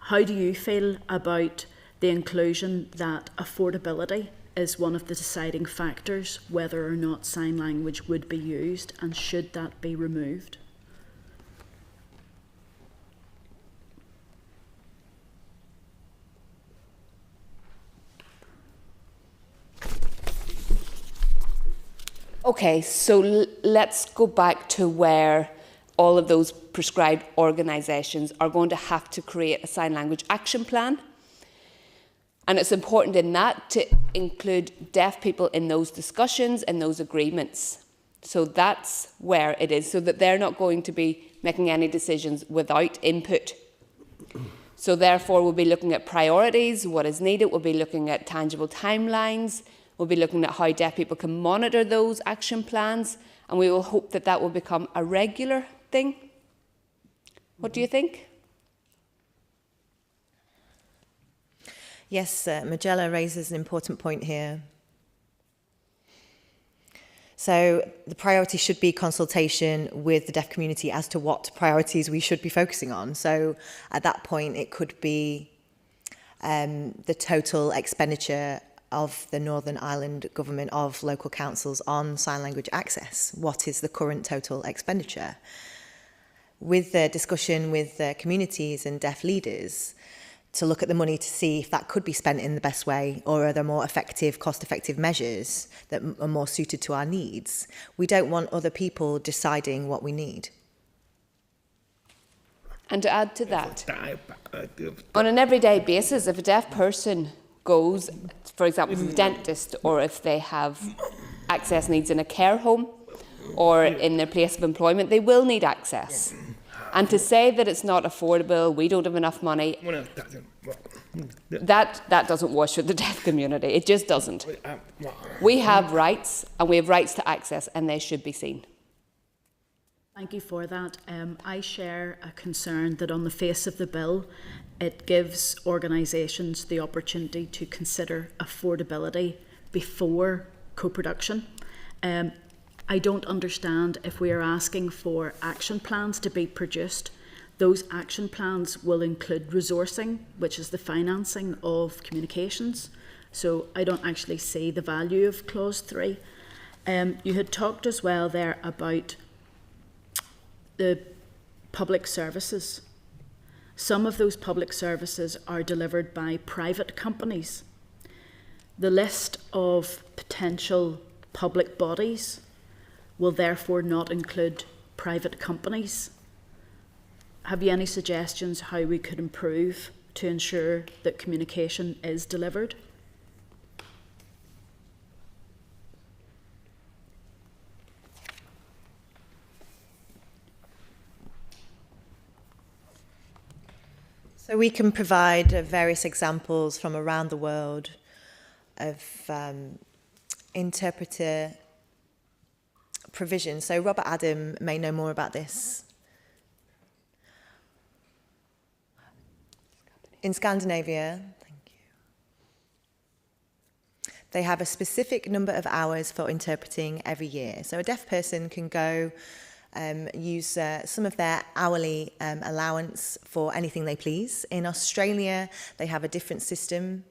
How do you feel about the inclusion that affordability is one of the deciding factors whether or not sign language would be used, and should that be removed? Okay, so let's go back to where all of those prescribed organisations are going to have to create a sign language action plan. And it's important in that to include deaf people in those discussions and those agreements. So that's where it is, so that they're not going to be making any decisions without input. So therefore, we'll be looking at priorities, what is needed, we'll be looking at tangible timelines, we'll be looking at how deaf people can monitor those action plans, and we will hope that that will become a regular thing. What do you think? Yes, Majella raises an important point here. So the priority should be consultation with the deaf community as to what priorities we should be focusing on. So at that point, it could be the total expenditure of the Northern Ireland Government, of local councils on sign language access. What is the current total expenditure? with the discussion with communities and deaf leaders to look at the money to see if that could be spent in the best way, or are there more effective, cost-effective measures that are more suited to our needs. We don't want other people deciding what we need. And to add to that, on an everyday basis, if a deaf person goes, for example, to the dentist, or if they have access needs in a care home or in their place of employment, they will need access. And to say that it's not affordable, we don't have enough money, that doesn't wash with the deaf community. It just doesn't. We have rights, and we have rights to access, and they should be seen. Thank you for that. I share a concern that on the face of the bill, it gives organisations the opportunity to consider affordability before co-production. I don't understand if we are asking for action plans to be produced. Those action plans will include resourcing, which is the financing of communications. So I don't actually see the value of clause 3. You had talked as well there about the public services. Some of those public services are delivered by private companies. The list of potential public bodies will therefore not include private companies. Have you any suggestions how we could improve to ensure that communication is delivered? So we can provide various examples from around the world of interpreter provision. So Robert Adam may know more about this. In Scandinavia, thank you, they have a specific number of hours for interpreting every year. So a deaf person can go use some of their hourly allowance for anything they please. In Australia, they have a different system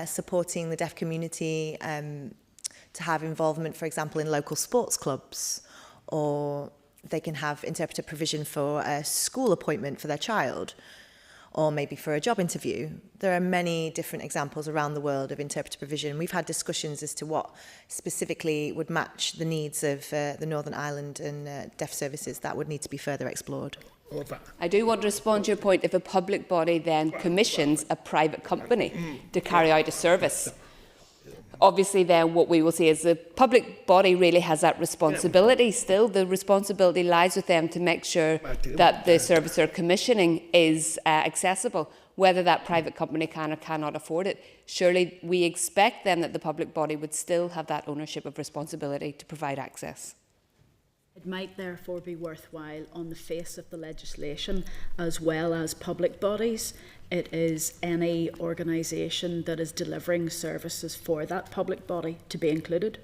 supporting the deaf community to have involvement, for example, in local sports clubs, or they can have interpreter provision for a school appointment for their child, or maybe for a job interview. There are many different examples around the world of interpreter provision. We've had discussions as to what specifically would match the needs of the Northern Ireland and deaf services. That would need to be further explored. I do want to respond to your point. If a public body then commissions a private company to carry out a service, obviously then what we will see is the public body really has that responsibility still. The responsibility lies with them to make sure that the service they're commissioning is accessible, whether that private company can or cannot afford it. Surely we expect then that the public body would still have that ownership of responsibility to provide access. It might therefore be worthwhile on the face of the legislation, as well as public bodies, it is any organisation that is delivering services for that public body to be included.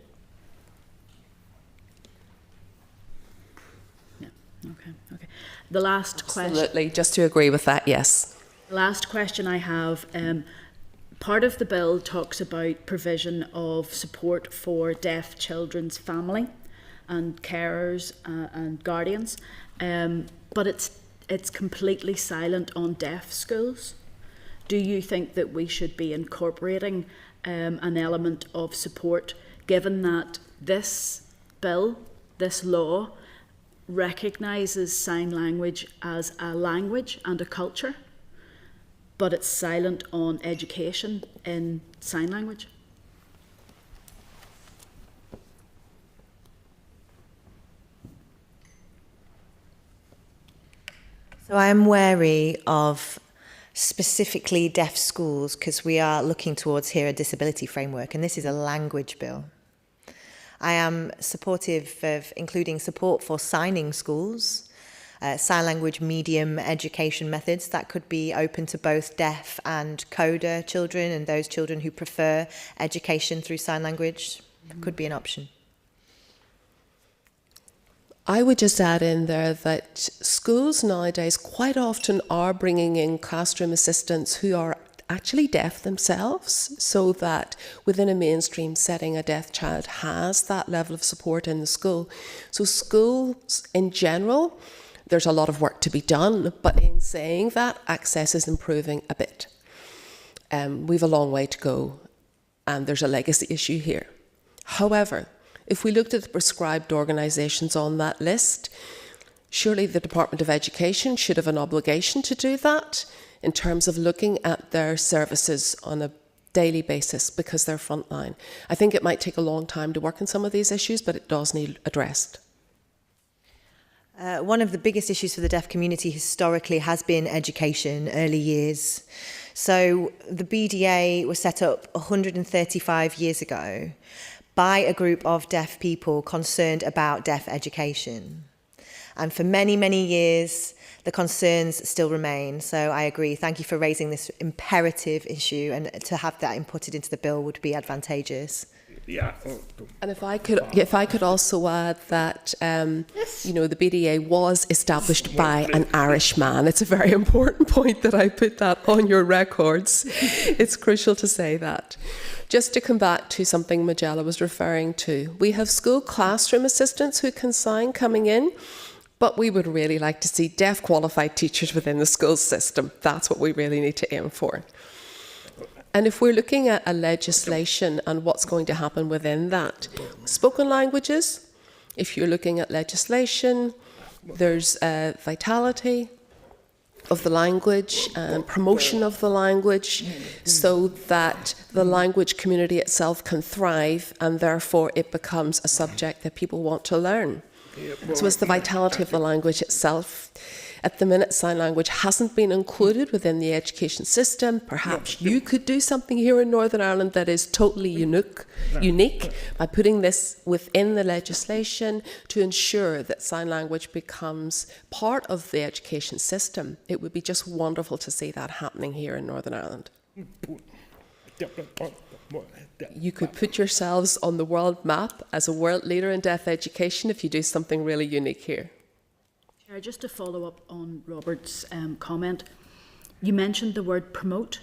Yeah, okay. The last question. Absolutely, just to agree with that, yes. The last question I have, part of the bill talks about provision of support for deaf children's family and carers and guardians, but it's completely silent on deaf schools. Do you think that we should be incorporating an element of support, given that this bill, this law, recognises sign language as a language and a culture, but it's silent on education in sign language? So I am wary of specifically deaf schools because we are looking towards here a disability framework, and this is a language bill. I am supportive of including support for signing schools, sign language medium education methods that could be open to both deaf and coder children, and those children who prefer education through sign language could be an option. I would just add in there that schools nowadays quite often are bringing in classroom assistants who are actually deaf themselves, so that within a mainstream setting a deaf child has that level of support in the school. So schools in general, there's a lot of work to be done, but in saying that, access is improving a bit. We've a long way to go, and there's a legacy issue here. However, if we looked at the prescribed organisations on that list, surely the Department of Education should have an obligation to do that in terms of looking at their services on a daily basis, because they're frontline. I think it might take a long time to work on some of these issues, but it does need addressed. One of the biggest issues for the deaf community historically has been education, early years. So the BDA was set up 135 years ago by a group of deaf people concerned about deaf education. And for many, many years, the concerns still remain. So I agree. Thank you for raising this imperative issue, and to have that inputted into the bill would be advantageous. Yeah. And if I could also add that, the BDA was established by an Irish man. It's a very important point that I put that on your records. It's crucial to say that. Just to come back to something Magella was referring to, we have school classroom assistants who can sign coming in, but we would really like to see deaf qualified teachers within the school system. That's what we really need to aim for. And if we're looking at a legislation and what's going to happen within that, spoken languages, if you're looking at legislation, there's vitality of the language and promotion of the language so that the language community itself can thrive, and therefore it becomes a subject that people want to learn. So it's the vitality of the language itself. At the minute, sign language hasn't been included within the education system. Perhaps you could do something here in Northern Ireland that is totally unique by putting this within the legislation to ensure that sign language becomes part of the education system. It would be just wonderful to see that happening here in Northern Ireland. You could put yourselves on the world map as a world leader in deaf education if you do something really unique here. Just to follow up on Robert's comment, you mentioned the word promote.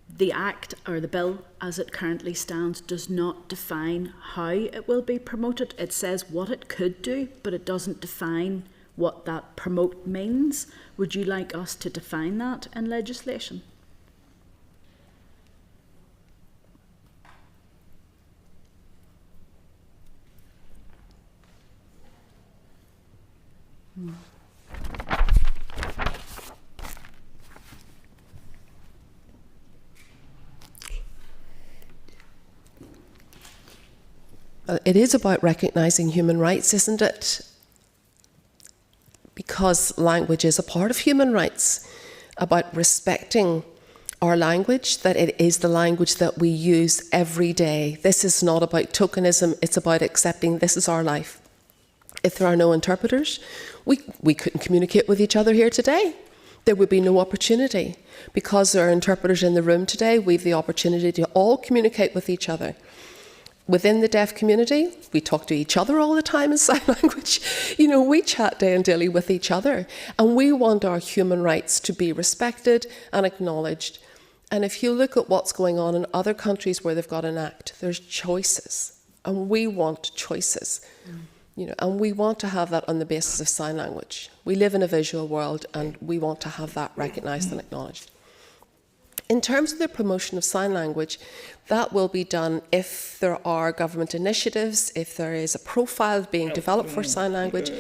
The Act, or the bill as it currently stands, does not define how it will be promoted. It says what it could do, but it doesn't define what that promote means. Would you like us to define that in legislation? It is about recognising human rights, isn't it? Because language is a part of human rights, about respecting our language, that it is the language that we use every day. This is not about tokenism, it's about accepting this is our life. If there are no interpreters, we couldn't communicate with each other here today. There would be no opportunity. Because there are interpreters in the room today, we have the opportunity to all communicate with each other. Within the deaf community, we talk to each other all the time in sign language. We chat day and daily with each other, and we want our human rights to be respected and acknowledged. And if you look at what's going on in other countries where they've got an act, there's choices, and we want choices. And we want to have that on the basis of sign language. We live in a visual world, and we want to have that recognised and acknowledged. In terms of the promotion of sign language, that will be done if there are government initiatives, if there is a profile being developed for sign language,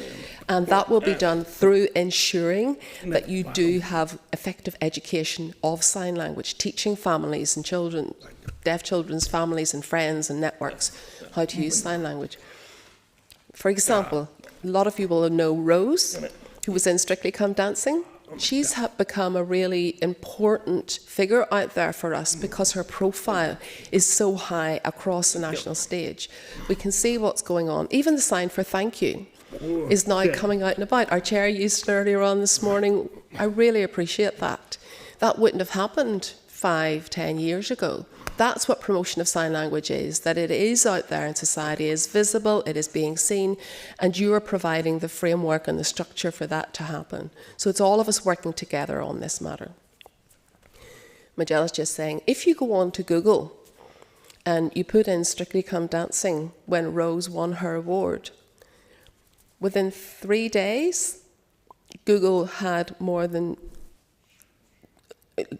and that will be done through ensuring that you do have effective education of sign language, teaching families and children, deaf children's families and friends and networks how to use sign language. For example, a lot of you will know Rose, who was in Strictly Come Dancing. She's become a really important figure out there for us because her profile is so high across the national stage. We can see what's going on. Even the sign for thank you is now coming out and about. Our chair used it earlier on this morning. I really appreciate that. That wouldn't have happened 5-10 years ago. That's what promotion of sign language is, that it is out there in society, it is visible, it is being seen, and you are providing the framework and the structure for that to happen. So it's all of us working together on this matter. Magella's just saying, if you go on to Google and you put in Strictly Come Dancing when Rose won her award, within 3 days, Google had more than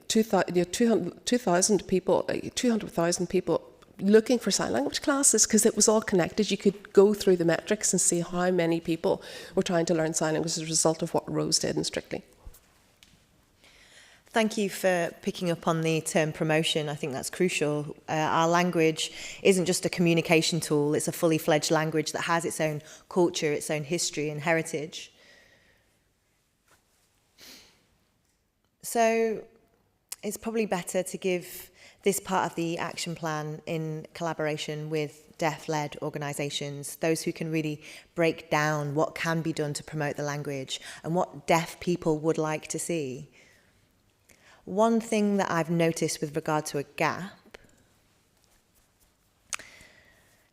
200,000 people, 200,000 people looking for sign language classes because it was all connected. You could go through the metrics and see how many people were trying to learn sign language as a result of what Rose did in Strictly. Thank you for picking up on the term promotion. I think that's crucial. Our language isn't just a communication tool, it's a fully fledged language that has its own culture, its own history and heritage. So it's probably better to give this part of the action plan in collaboration with deaf-led organisations, those who can really break down what can be done to promote the language and what deaf people would like to see. One thing that I've noticed with regard to a gap,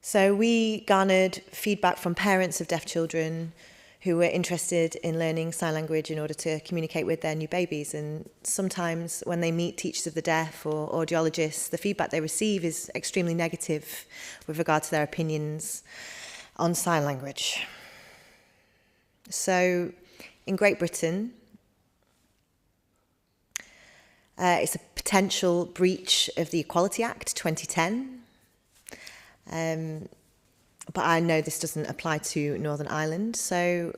so we garnered feedback from parents of deaf children who were interested in learning sign language in order to communicate with their new babies. And sometimes when they meet teachers of the deaf or audiologists, the feedback they receive is extremely negative with regard to their opinions on sign language. So in Great Britain, it's a potential breach of the Equality Act 2010. But I know this doesn't apply to Northern Ireland, so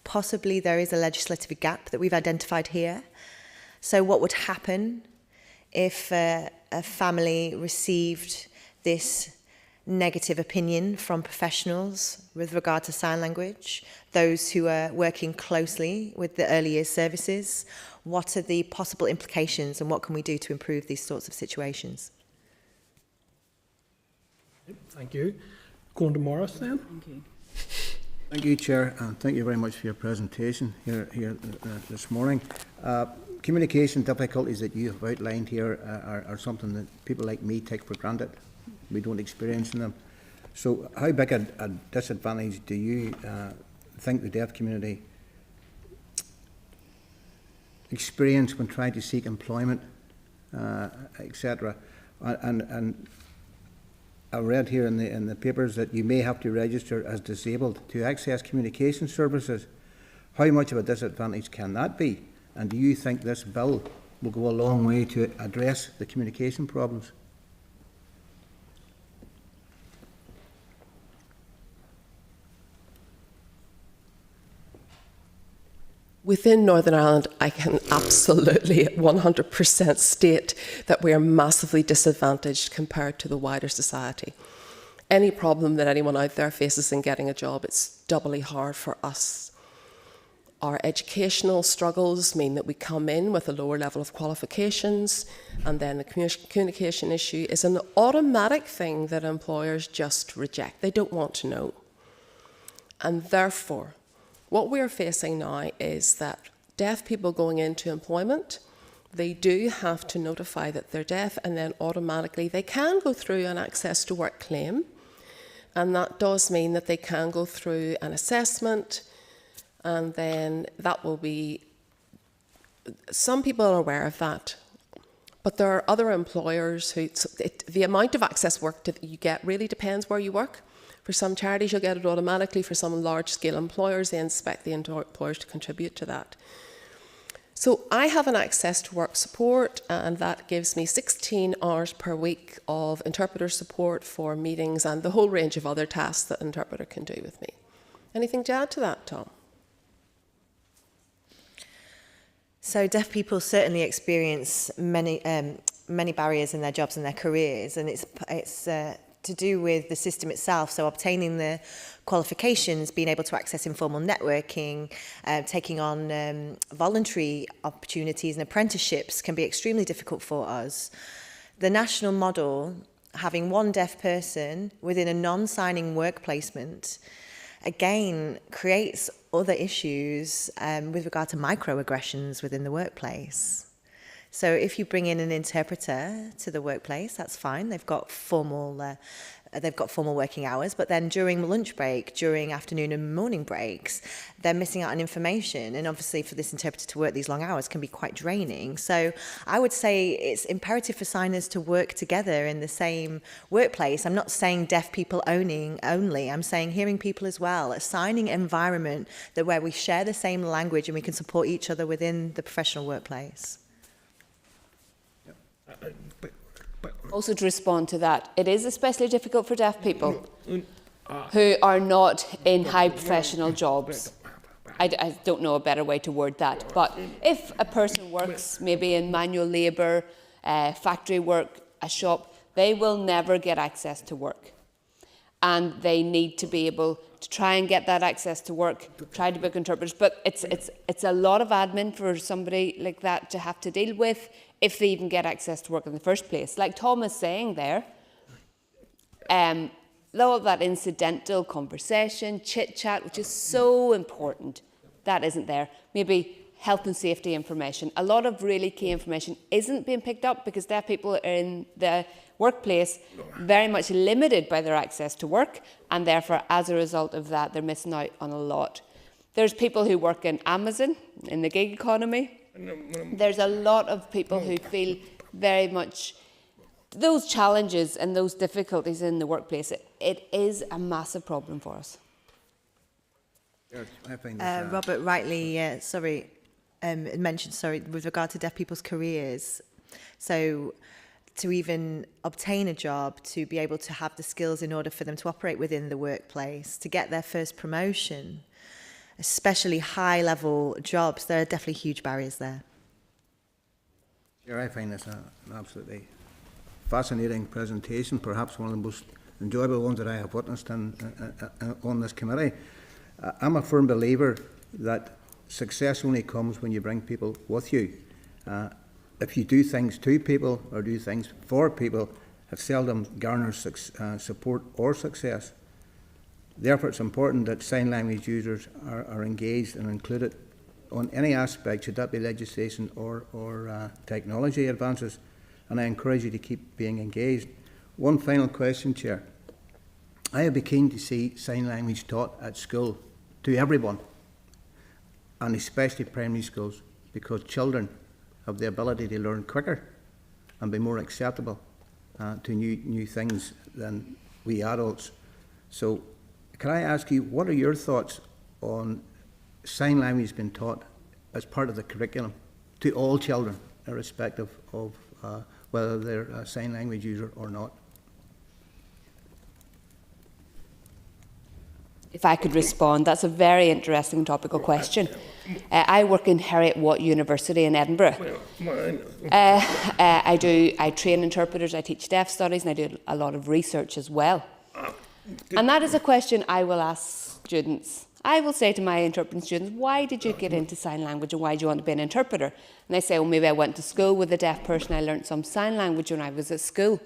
possibly there is a legislative gap that we've identified here. So what would happen if a family received this negative opinion from professionals with regard to sign language, those who are working closely with the early years services? What are the possible implications and what can we do to improve these sorts of situations? Thank you. Going to Morris then. Thank you. Thank you, Chair, and thank you very much for your presentation here this morning. Communication difficulties that you have outlined here are something that people like me take for granted. We don't experience them. So how big a disadvantage do you think the deaf community experience when trying to seek employment, etc.? And I read here in the papers that you may have to register as disabled to access communication services. How much of a disadvantage can that be? And do you think this bill will go a long way to address the communication problems? Within Northern Ireland, I can absolutely 100% state that we are massively disadvantaged compared to the wider society. Any problem that anyone out there faces in getting a job, it's doubly hard for us. Our educational struggles mean that we come in with a lower level of qualifications, and then the communication issue is an automatic thing that employers just reject. They don't want to know. And therefore, what we're facing now is that deaf people going into employment, they do have to notify that they're deaf, and then automatically they can go through an access to work claim. And that does mean that they can go through an assessment, and then that will be, some people are aware of that, but there are other employers who, the amount of access work that you get really depends where you work. For some charities, you'll get it automatically. For some large-scale employers, they expect the employers to contribute to that. So I have an access to work support, and that gives me 16 hours per week of interpreter support for meetings and the whole range of other tasks that an interpreter can do with me. Anything to add to that, Tom? So deaf people certainly experience many barriers in their jobs and their careers, and it's to do with the system itself. So obtaining the qualifications, being able to access informal networking, taking on voluntary opportunities and apprenticeships can be extremely difficult for us. The national model, having one deaf person within a non-signing work placement, again creates other issues with regard to microaggressions within the workplace. So if you bring in an interpreter to the workplace, that's fine. They've got formal they've got formal working hours, but then during lunch break, during afternoon and morning breaks, they're missing out on information. And obviously for this interpreter to work these long hours can be quite draining. So I would say it's imperative for signers to work together in the same workplace. I'm not saying deaf people only, I'm saying hearing people as well. A signing environment where we share the same language and we can support each other within the professional workplace. Also, to respond to that, it is especially difficult for deaf people who are not in high professional jobs. I don't know a better way to word that, but if a person works maybe in manual labour, factory work, a shop, they will never get access to work. And they need to be able to try and get that access to work, try to book interpreters. But it's a lot of admin for somebody like that to have to deal with if they even get access to work in the first place. Like Tom is saying there, all of that incidental conversation, chit-chat, which is so important, that isn't there. Maybe health and safety information. A lot of really key information isn't being picked up because deaf people are in the workplace very much limited by their access to work, and therefore as a result of that they're missing out on a lot. There's people who work in Amazon, in the gig economy. There's a lot of people who feel very much those challenges and those difficulties in the workplace. It is a massive problem for us. Robert rightly mentioned, with regard to deaf people's careers. So to even obtain a job, to be able to have the skills in order for them to operate within the workplace, to get their first promotion, especially high-level jobs, there are definitely huge barriers there. Yeah, I find this an absolutely fascinating presentation, perhaps one of the most enjoyable ones that I have witnessed on this committee. I'm a firm believer that success only comes when you bring people with you. If you do things to people or do things for people, it seldom garners support or success. Therefore, it's important that sign language users are engaged and included on any aspect, should that be legislation or technology advances, and I encourage you to keep being engaged. One final question, Chair. I would be keen to see sign language taught at school to everyone, and especially primary schools, because children have the ability to learn quicker and be more acceptable to new things than we adults. So can I ask you, what are your thoughts on sign language being taught as part of the curriculum to all children, irrespective of whether they're a sign language user or not? If I could respond, that's a very interesting topical question. I work in Heriot Watt University in Edinburgh. I train interpreters, I teach deaf studies, and I do a lot of research as well. And that is a question I will ask students. I will say to my interpreting students, why did you get into sign language and why do you want to be an interpreter? And they say, well, maybe I went to school with a deaf person, I learned some sign language when I was at school.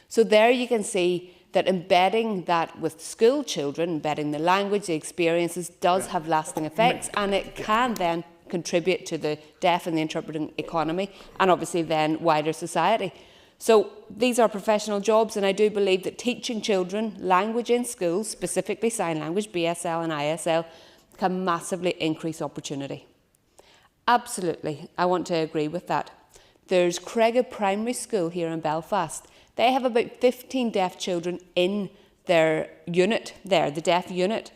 So there you can see that embedding that with school children, embedding the language, the experiences, does have lasting effects, and it can then contribute to the deaf and the interpreting economy, and obviously then wider society. So these are professional jobs, and I do believe that teaching children language in schools, specifically sign language, BSL and ISL, can massively increase opportunity. Absolutely, I want to agree with that. There's Craighead Primary School here in Belfast. They have about 15 deaf children in their unit there, the deaf unit.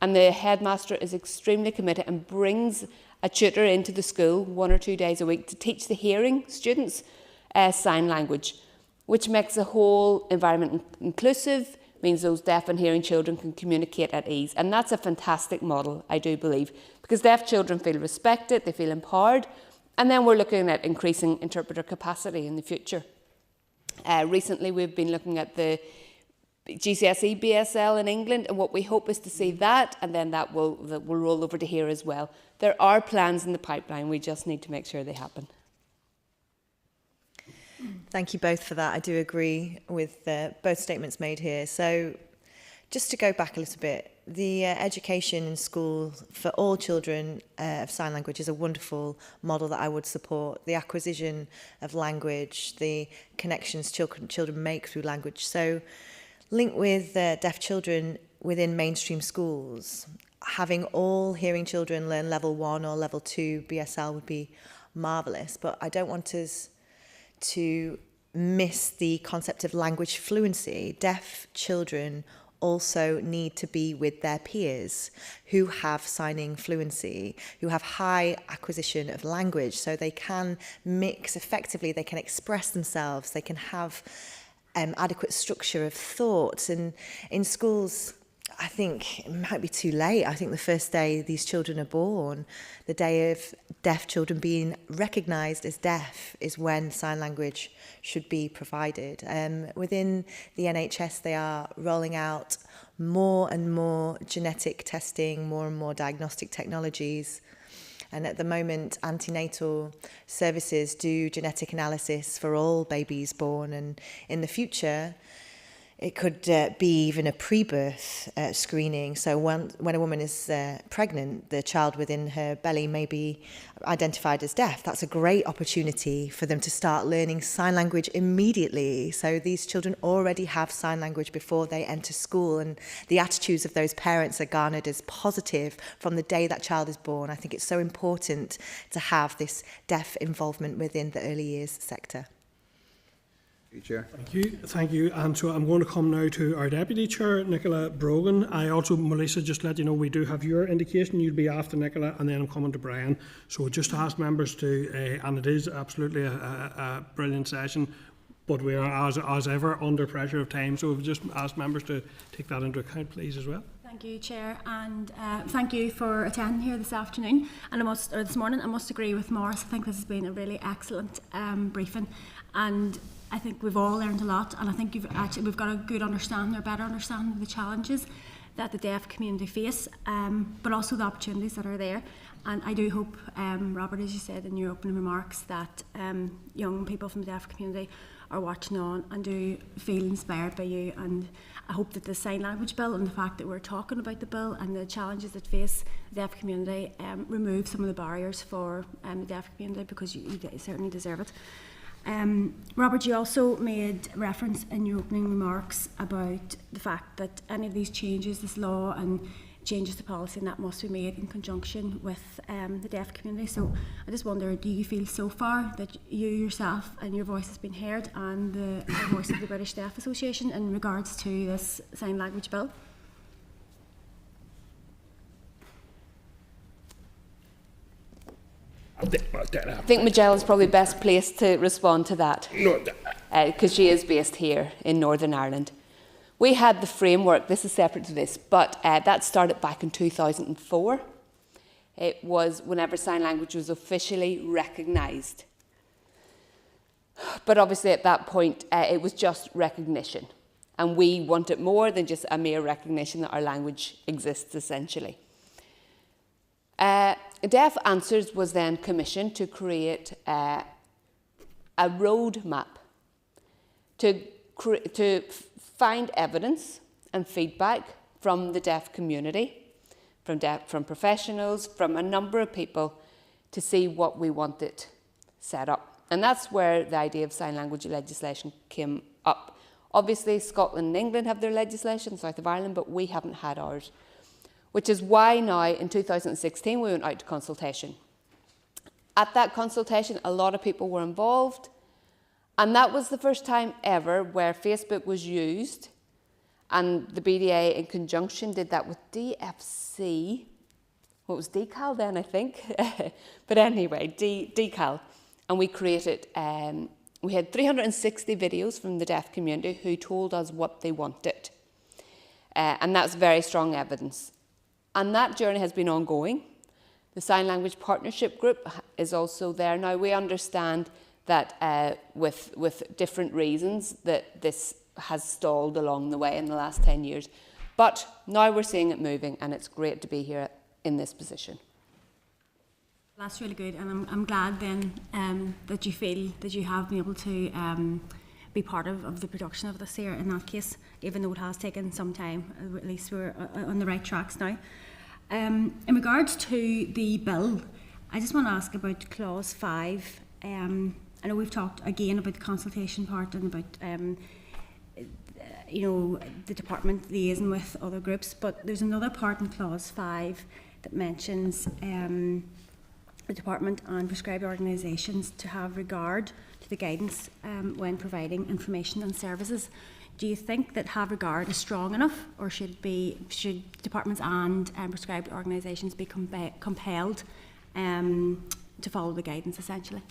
And the headmaster is extremely committed and brings a tutor into the school 1 or 2 days a week to teach the hearing students sign language, which makes the whole environment inclusive, means those deaf and hearing children can communicate at ease. And that's a fantastic model, I do believe, because deaf children feel respected, they feel empowered, and then we're looking at increasing interpreter capacity in the future. Recently, we've been looking at the GCSE BSL in England, and what we hope is to see that, and then that will roll over to here as well. There are plans in the pipeline, we just need to make sure they happen. Thank you both for that. I do agree with both statements made here. So just to go back a little bit, the education in school for all children of sign language is a wonderful model that I would support. The acquisition of language, the connections children make through language. So linked with deaf children within mainstream schools. Having all hearing children learn level 1 or level 2 BSL would be marvellous, but I don't want us to miss the concept of language fluency. Deaf children also need to be with their peers who have signing fluency, who have high acquisition of language, so they can mix effectively, they can express themselves, they can have adequate structure of thought. And in schools, I think it might be too late. I think the first day these children are born, the day of deaf children being recognised as deaf, is when sign language should be provided. Within the NHS, they are rolling out more and more genetic testing, more and more diagnostic technologies. And at the moment, antenatal services do genetic analysis for all babies born. And in the future, it could be even a pre-birth screening. So when a woman is pregnant, the child within her belly may be identified as deaf. That's a great opportunity for them to start learning sign language immediately. So these children already have sign language before they enter school, and the attitudes of those parents are garnered as positive from the day that child is born. I think it's so important to have this deaf involvement within the early years sector. Chair. Thank you. And so I'm going to come now to our Deputy Chair, Nicola Brogan. I also, Melissa, just let you know, we do have your indication. You'll be after Nicola, and then I'm coming to Brian. So just ask members to, and it is absolutely a brilliant session, but we are, as ever, under pressure of time. So we've just asked members to take that into account, please, as well. Thank you, Chair, and thank you for attending here this afternoon. And this morning, I must agree with Morris. I think this has been a really excellent briefing, and I think we've all learned a lot, and I think we've got a good understanding, or better understanding of the challenges that the deaf community face, but also the opportunities that are there. And I do hope, Robert, as you said in your opening remarks, that young people from the deaf community are watching on and do feel inspired by you. And I hope that the sign language bill, and the fact that we're talking about the bill and the challenges that face the deaf community, remove some of the barriers for the deaf community, because you certainly deserve it. Robert, you also made reference in your opening remarks about the fact that any of these changes, this law and changes to policy, and that must be made in conjunction with the deaf community. So I just wonder, do you feel so far that you yourself and your voice has been heard, and the voice of the British Deaf Association, in regards to this sign language bill? I think Majella is probably best placed to respond to that, because she is based here in Northern Ireland. We had the framework, this is separate to this, but that started back in 2004. It was whenever sign language was officially recognised. But obviously at that point, it was just recognition. And we wanted more than just a mere recognition that our language exists, essentially. Deaf Answers was then commissioned to create a roadmap to find evidence and feedback from the deaf community, from professionals, from a number of people, to see what we wanted set up. And that's where the idea of sign language legislation came up. Obviously, Scotland and England have their legislation, South of Ireland, but we haven't had ours. Which is why now, in 2016, we went out to consultation. At that consultation, a lot of people were involved, and that was the first time ever where Facebook was used, and the BDA in conjunction did that with DFC. What was Decal then, I think? But anyway, Decal. And we created, we had 360 videos from the deaf community who told us what they wanted. And that's very strong evidence. And that journey has been ongoing. The Sign Language Partnership Group is also there. Now, we understand that with different reasons that this has stalled along the way in the last 10 years. But now we're seeing it moving, and it's great to be here in this position. That's really good, and I'm glad then that you feel that you have been able to be part of the production of this here in that case, even though it has taken some time. At least we're on the right tracks now. In regards to the bill, I just want to ask about clause 5. I know we've talked again about the consultation part and about the department liaising with other groups, but there's another part in clause 5 that mentions the department and prescribed organisations to have regard to the guidance when providing information and services. Do you think that have regard is strong enough, or should departments and prescribed organisations be compelled to follow the guidance essentially?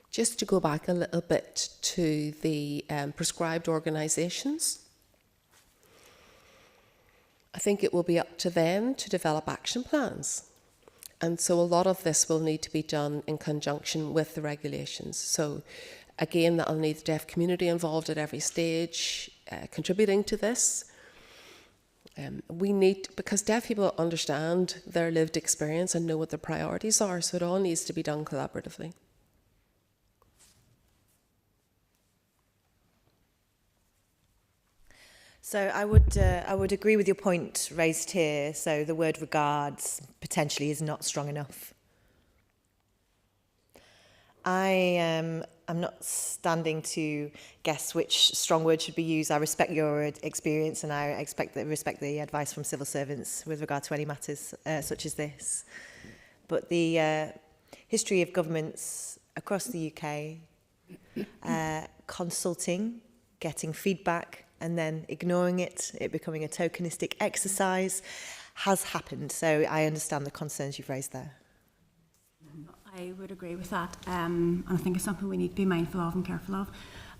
Just to go back a little bit to the prescribed organisations, I think it will be up to them to develop action plans. And so a lot of this will need to be done in conjunction with the regulations. So again, that'll need the deaf community involved at every stage, contributing to this. We need, because deaf people understand their lived experience and know what their priorities are, so it all needs to be done collaboratively. So I would agree with your point raised here. So the word regards potentially is not strong enough. I'm not standing to guess which strong word should be used. I respect your experience, and I respect the advice from civil servants with regard to any matters such as this. But the history of governments across the UK consulting, getting feedback, and then ignoring it becoming a tokenistic exercise has happened. So I understand the concerns you've raised there. I would agree with that, and I think it's something we need to be mindful of and careful of.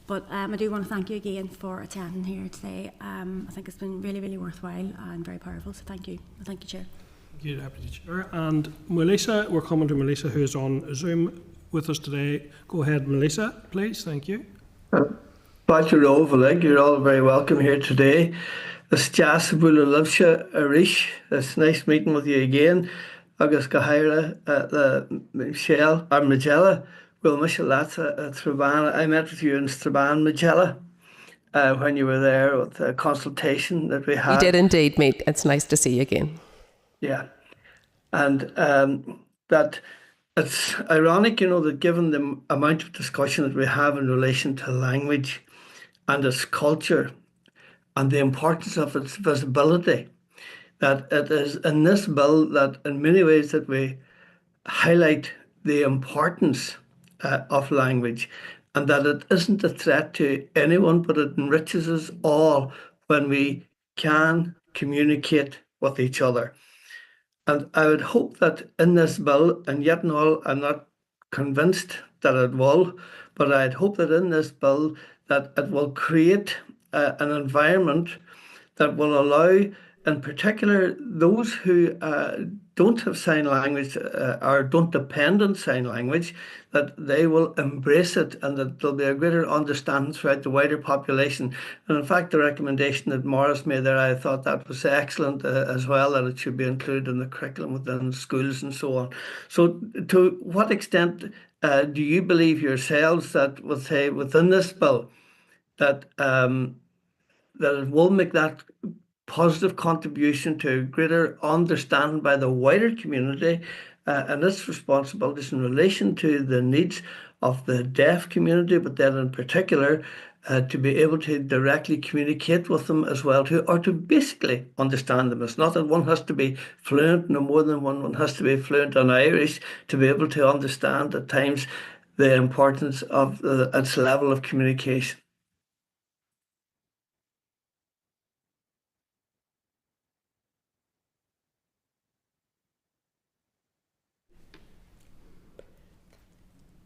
But I do want to thank you again for attending here today. I think it's been really, really worthwhile and very powerful, so thank you. Thank you, Chair. Thank you, Deputy Chair. And Melissa, we're coming to Melissa, who is on Zoom with us today. Go ahead, Melissa, please. Thank you. You're all very welcome here today. It's nice meeting with you again. Agus Gahaira, Michelle, or Magella, well, Michelle, Strabane. I met with you in Strabane, Magella, when you were there with the consultation that we had. You did indeed meet. It's nice to see you again. Yeah. And that it's ironic, that given the amount of discussion that we have in relation to language and its culture and the importance of its visibility, that it is in this bill that in many ways that we highlight the importance of language, and that it isn't a threat to anyone, but it enriches us all when we can communicate with each other. And I would hope that in this bill, and yet and all, I'm not convinced that it will, but I'd hope that in this bill that it will create an environment that will allow, in particular, those who don't have sign language or don't depend on sign language, that they will embrace it and that there'll be a greater understanding throughout the wider population. And in fact, the recommendation that Morris made there, I thought that was excellent as well, that it should be included in the curriculum within schools and so on. So to what extent do you believe yourselves that, within this bill, that it will make that positive contribution to greater understanding by the wider community and its responsibilities in relation to the needs of the deaf community, but then in particular to be able to directly communicate with them as well, or to basically understand them. It's not that one has to be fluent, no more than one has to be fluent in Irish to be able to understand at times the importance of its level of communication.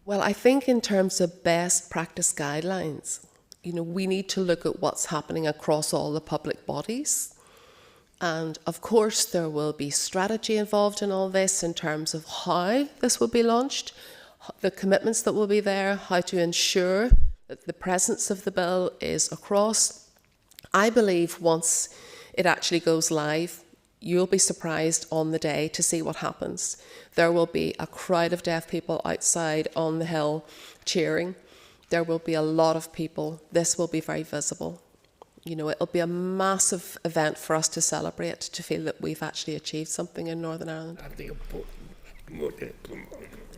Well, I think in terms of best practice guidelines, we need to look at what's happening across all the public bodies. And of course, there will be strategy involved in all this in terms of how this will be launched, the commitments that will be there, how to ensure that the presence of the bill is across. I believe once it actually goes live, you'll be surprised on the day to see what happens. There will be a crowd of deaf people outside on the hill cheering. There will be a lot of people. This will be very visible. You know, it'll be a massive event for us to celebrate, to feel that we've actually achieved something in Northern Ireland.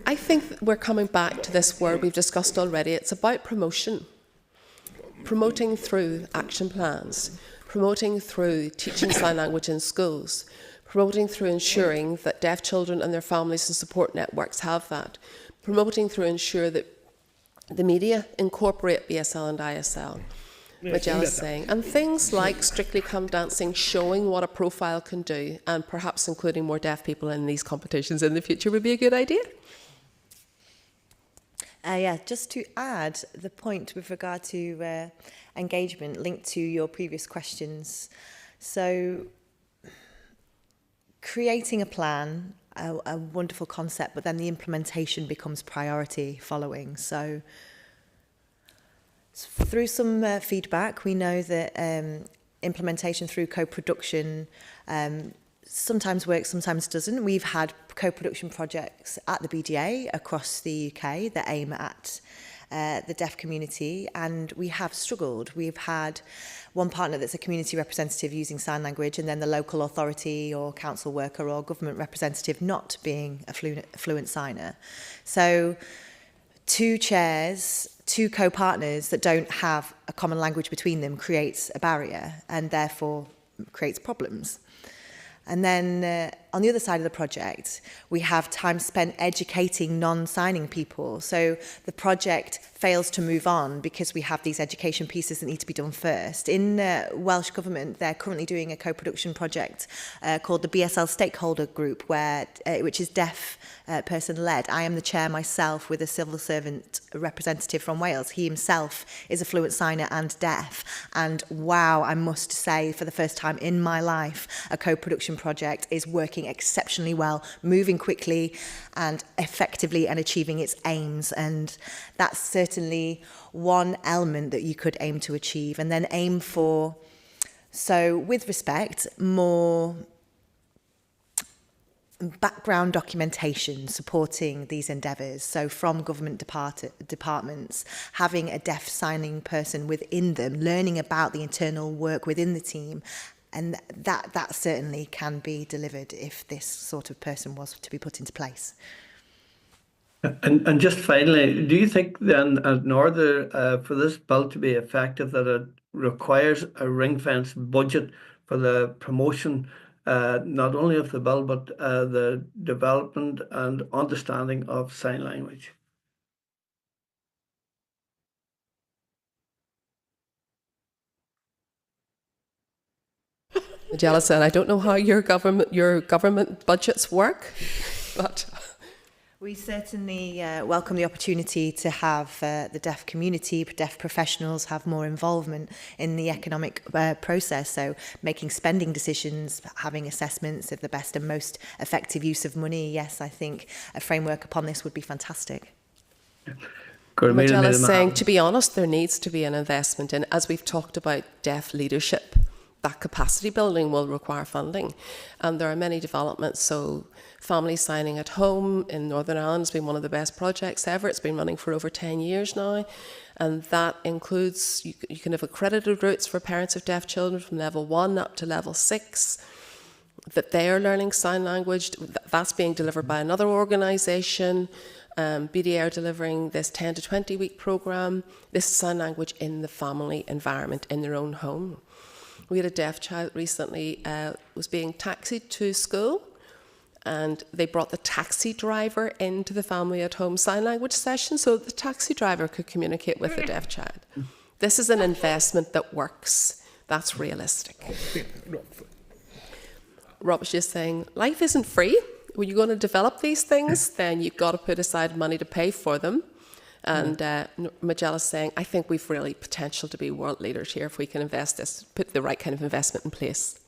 I think we're coming back to this word we've discussed already. It's about promotion. Promoting through action plans, promoting through teaching sign language in schools, promoting through ensuring that deaf children and their families and support networks have that, promoting through ensure that the media incorporate BSL and ISL, Majella's saying, and things like Strictly Come Dancing showing what a profile can do, and perhaps including more deaf people in these competitions in the future would be a good idea. Yeah, just to add the point with regard to engagement linked to your previous questions. So creating a plan, a wonderful concept, but then the implementation becomes priority following. So through some feedback, we know that implementation through co-production sometimes works, sometimes doesn't. We've had co-production projects at the BDA across the UK that aim at the deaf community, and we have struggled. We've had one partner that's a community representative using sign language, and then the local authority or council worker or government representative not being a fluent signer. So two chairs, two co-partners that don't have a common language between them creates a barrier and therefore creates problems. And then on the other side of the project, we have time spent educating non-signing people. So the project fails to move on because we have these education pieces that need to be done first. In Welsh Government, they're currently doing a co-production project called the BSL Stakeholder Group, which is deaf person-led. I am the chair myself with a civil servant representative from Wales. He himself is a fluent signer and deaf. And wow, I must say, for the first time in my life, a co-production project is working exceptionally well, moving quickly and effectively and achieving its aims. And that's certainly one element that you could aim to achieve, and then aim for, so with respect, more background documentation supporting these endeavours. So from government departments, having a deaf signing person within them, learning about the internal work within the team, and that certainly can be delivered if this sort of person was to be put into place. And just finally, do you think then, in order for this bill to be effective, that it requires a ring-fenced budget for the promotion, not only of the bill, but the development and understanding of sign language? Majella said, I don't know how your government budgets work, but we certainly welcome the opportunity to have the deaf community, deaf professionals have more involvement in the economic process. So making spending decisions, having assessments of the best and most effective use of money. Yes, I think a framework upon this would be fantastic. Majella's saying, to be honest, there needs to be an investment in, as we've talked about, deaf leadership. That capacity building will require funding, and there are many developments. So family signing at home in Northern Ireland has been one of the best projects ever. It's been running for over 10 years now, and that includes, you can have accredited routes for parents of deaf children from level 1 up to level 6, that they are learning sign language. That's being delivered by another organisation. BDA are delivering this 10 to 20 week programme. This is sign language in the family environment, in their own home. We had a deaf child recently was being taxied to school, and they brought the taxi driver into the family at home sign language session so that the taxi driver could communicate with the deaf child. This is an investment that works. That's realistic. Rob was just saying, life isn't free. When you're going to develop these things, then you've got to put aside money to pay for them. And Majella's saying, I think we've really potential to be world leaders here if we can invest this, put the right kind of investment in place.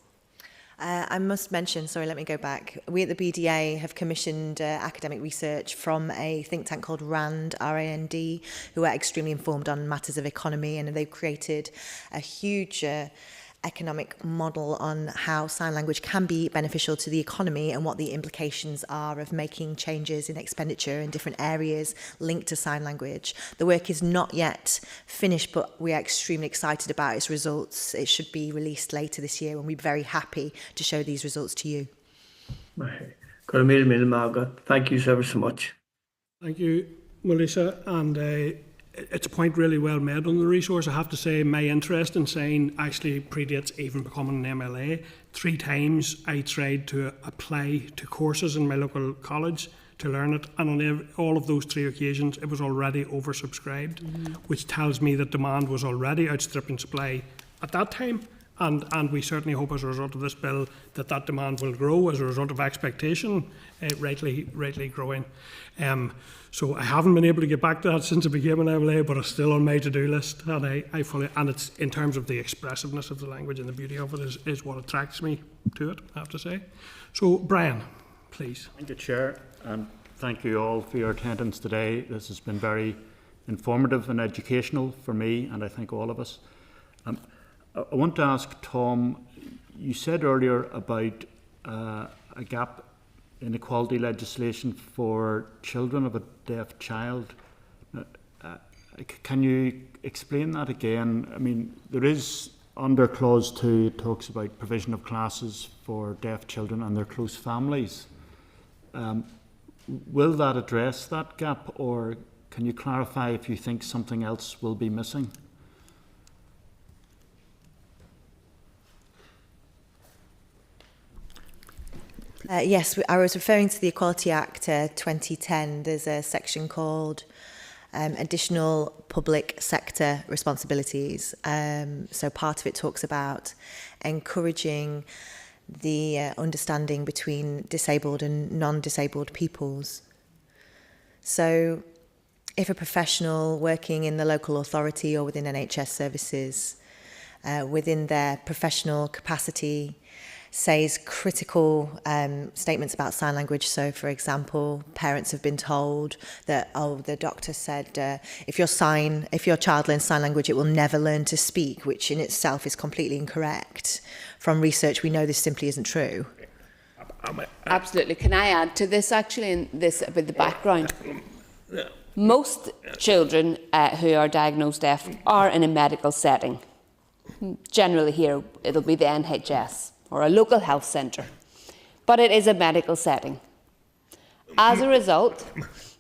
I must mention, sorry, let me go back. We at the BDA have commissioned academic research from a think tank called RAND, R-A-N-D, who are extremely informed on matters of economy, and they've created a huge economic model on how sign language can be beneficial to the economy and what the implications are of making changes in expenditure in different areas linked to sign language. The work is not yet finished, but we are extremely excited about its results. It should be released later this year, and we're very happy to show these results to you. Thank you so much. Thank you, Melissa. And it's a point really well made on the resource. I have to say my interest in sign actually predates even becoming an MLA. 3 times I tried to apply to courses in my local college to learn it, and on all of those 3 occasions it was already oversubscribed, which tells me that demand was already outstripping supply at that time. And we certainly hope as a result of this bill that demand will grow as a result of expectation, rightly growing. So I haven't been able to get back to that since I became an MLA, but it's still on my to-do list, and I fully, and it's in terms of the expressiveness of the language and the beauty of it is what attracts me to it, I have to say. So Brian, please. Thank you, Chair, and thank you all for your attendance today. This has been very informative and educational for me, and I think all of us. I want to ask Tom, you said earlier about a gap in equality legislation for children of a deaf child. Can you explain that again? I mean, there is, under Clause 2, it talks about provision of classes for deaf children and their close families. Will that address that gap, or can you clarify if you think something else will be missing? Yes, I was referring to the Equality Act 2010. There's a section called Additional Public Sector Responsibilities. So part of it talks about encouraging the understanding between disabled and non-disabled peoples. So if a professional working in the local authority or within NHS services, within their professional capacity, says critical statements about sign language. So, for example, parents have been told that, oh, the doctor said if your child learns sign language, it will never learn to speak, which in itself is completely incorrect. From research, we know this simply isn't true. Absolutely. Can I add to this, actually, in this with the background? Most children who are diagnosed deaf are in a medical setting. Generally here, it'll be the NHS or a local health centre. But it is a medical setting. As a result,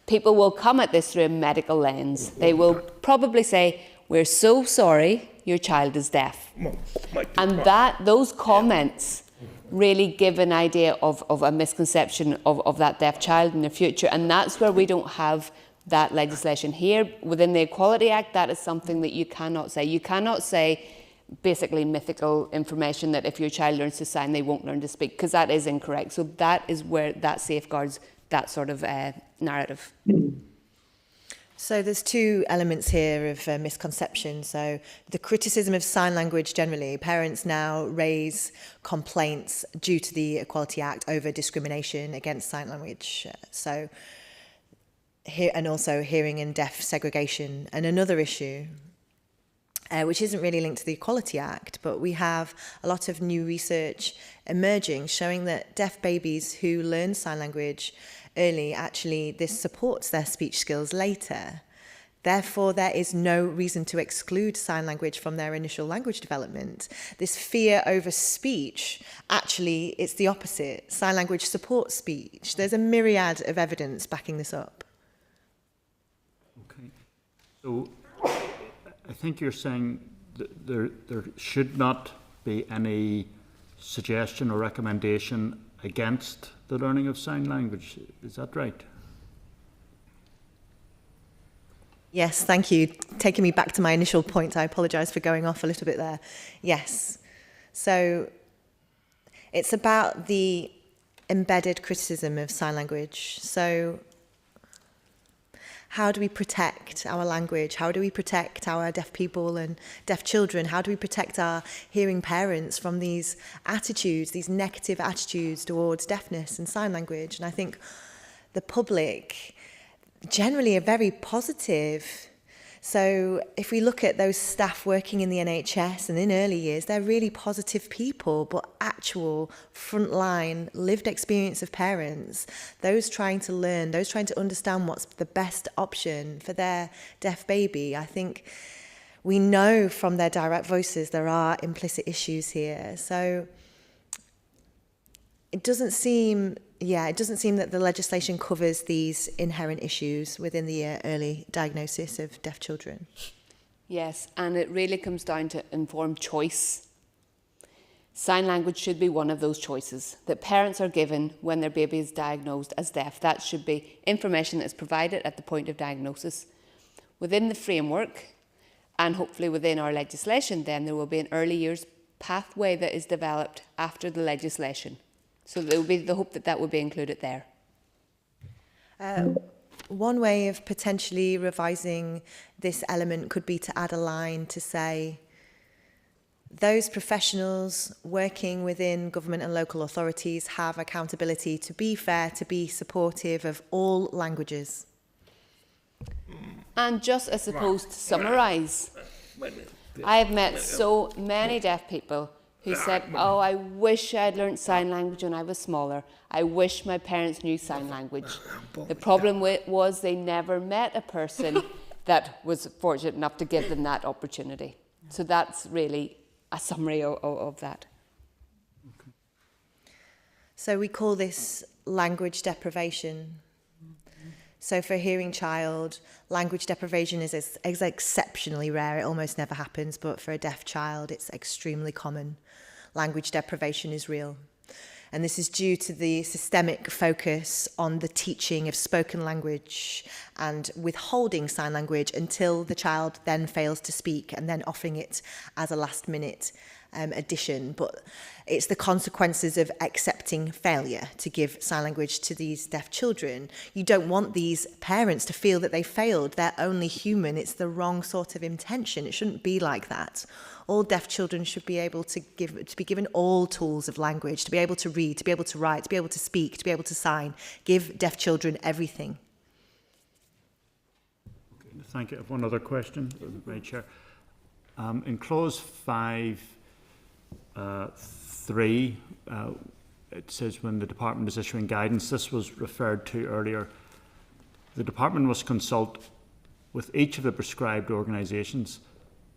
people will come at this through a medical lens. They will probably say, "We're so sorry, your child is deaf." And those comments really give an idea of a misconception of that deaf child in the future. And that's where we don't have that legislation here. Within the Equality Act, that is something that you cannot say. You cannot say basically mythical information that if your child learns to sign, they won't learn to speak, because that is incorrect. So that is where that safeguards that sort of narrative. So there's 2 elements here of misconception. So the criticism of sign language generally, parents now raise complaints due to the Equality Act over discrimination against sign language. So here, and also hearing and deaf segregation. And another issue, which isn't really linked to the Equality Act, but we have a lot of new research emerging showing that deaf babies who learn sign language early, actually this supports their speech skills later. Therefore, there is no reason to exclude sign language from their initial language development. This fear over speech, actually, it's the opposite. Sign language supports speech. There's a myriad of evidence backing this up. Okay. So I think you're saying that there should not be any suggestion or recommendation against the learning of sign language. Is that right? Yes, thank you. Taking me back to my initial point, I apologise for going off a little bit there. Yes. So it's about the embedded criticism of sign language. So how do we protect our language? How do we protect our deaf people and deaf children? How do we protect our hearing parents from these attitudes, these negative attitudes towards deafness and sign language? And I think the public generally are very positive. So if we look at those staff working in the NHS and in early years, they're really positive people, but actual frontline lived experience of parents, those trying to learn, those trying to understand what's the best option for their deaf baby, I think we know from their direct voices there are implicit issues here. So it doesn't seem that the legislation covers these inherent issues within the early diagnosis of deaf children. Yes, and it really comes down to informed choice. Sign language should be one of those choices that parents are given when their baby is diagnosed as deaf. That should be information that is provided at the point of diagnosis. Within the framework, and hopefully within our legislation, then there will be an early years pathway that is developed after the legislation. So there will be the hope that that will be included there. One way of potentially revising this element could be to add a line to say, those professionals working within government and local authorities have accountability to be fair, to be supportive of all languages. And just, I suppose, to summarise, I have met so many deaf people who said, oh, I wish I'd learnt sign language when I was smaller. I wish my parents knew sign language. The problem was they never met a person that was fortunate enough to give them that opportunity. So that's really a summary of that. Okay. So we call this language deprivation. So for a hearing child, language deprivation is exceptionally rare. It almost never happens, but for a deaf child, it's extremely common. Language deprivation is real. And this is due to the systemic focus on the teaching of spoken language and withholding sign language until the child then fails to speak and then offering it as a last-minute addition. But it's the consequences of accepting failure to give sign language to these deaf children. You don't want these parents to feel that they failed. They're only human. It's the wrong sort of intention. It shouldn't be like that. All deaf children should be able to be given all tools of language, to be able to read, to be able to write, to be able to speak, to be able to sign. Give deaf children everything. Okay, thank you. I have one other question, Madam Chair. In clause 5.3, it says when the department is issuing guidance, this was referred to earlier, the department must consult with each of the prescribed organisations,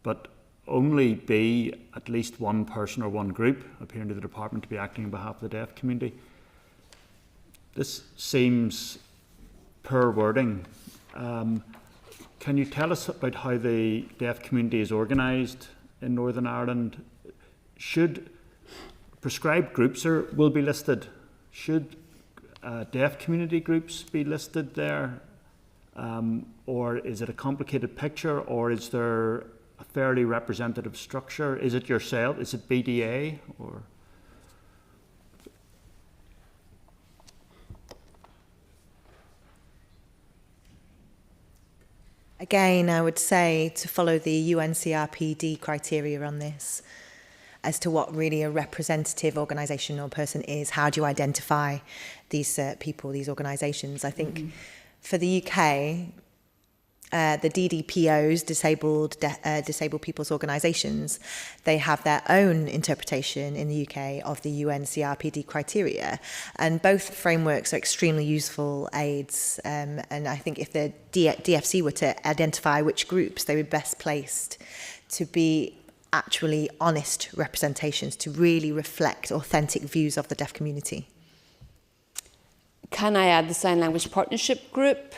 but only be at least one person or one group appearing to the department to be acting on behalf of the deaf community. This seems poor wording. Can you tell us about how the deaf community is organised in Northern Ireland? Should prescribed groups will be listed? Should deaf community groups be listed there? Or is it a complicated picture, or is there a fairly representative structure? Is it yourself? Is it BDA? Or again, I would say to follow the UNCRPD criteria on this as to what really a representative organisation or person is. How do you identify these people, these organisations? I think for the UK, the DDPOs, disabled people's organisations, they have their own interpretation in the UK of the UNCRPD criteria, and both frameworks are extremely useful aids, and I think if the DFC were to identify which groups they were best placed to be actually honest representations, to really reflect authentic views of the deaf community. Can I add the Sign Language Partnership Group?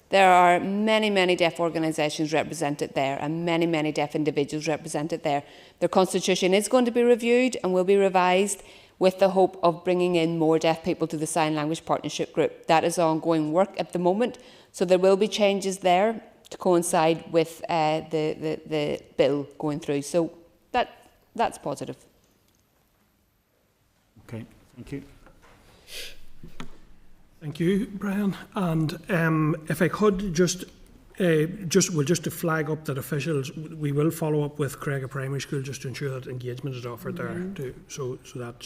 There are many, many deaf organisations represented there and many, many deaf individuals represented there. Their constitution is going to be reviewed and will be revised with the hope of bringing in more deaf people to the Sign Language Partnership Group. That is ongoing work at the moment, so there will be changes there to coincide with the bill going through. So that's positive. okay, thank you. Thank you, Brian. And if I could just to flag up that officials, we will follow up with Craig Primary School just to ensure that engagement is offered there. So that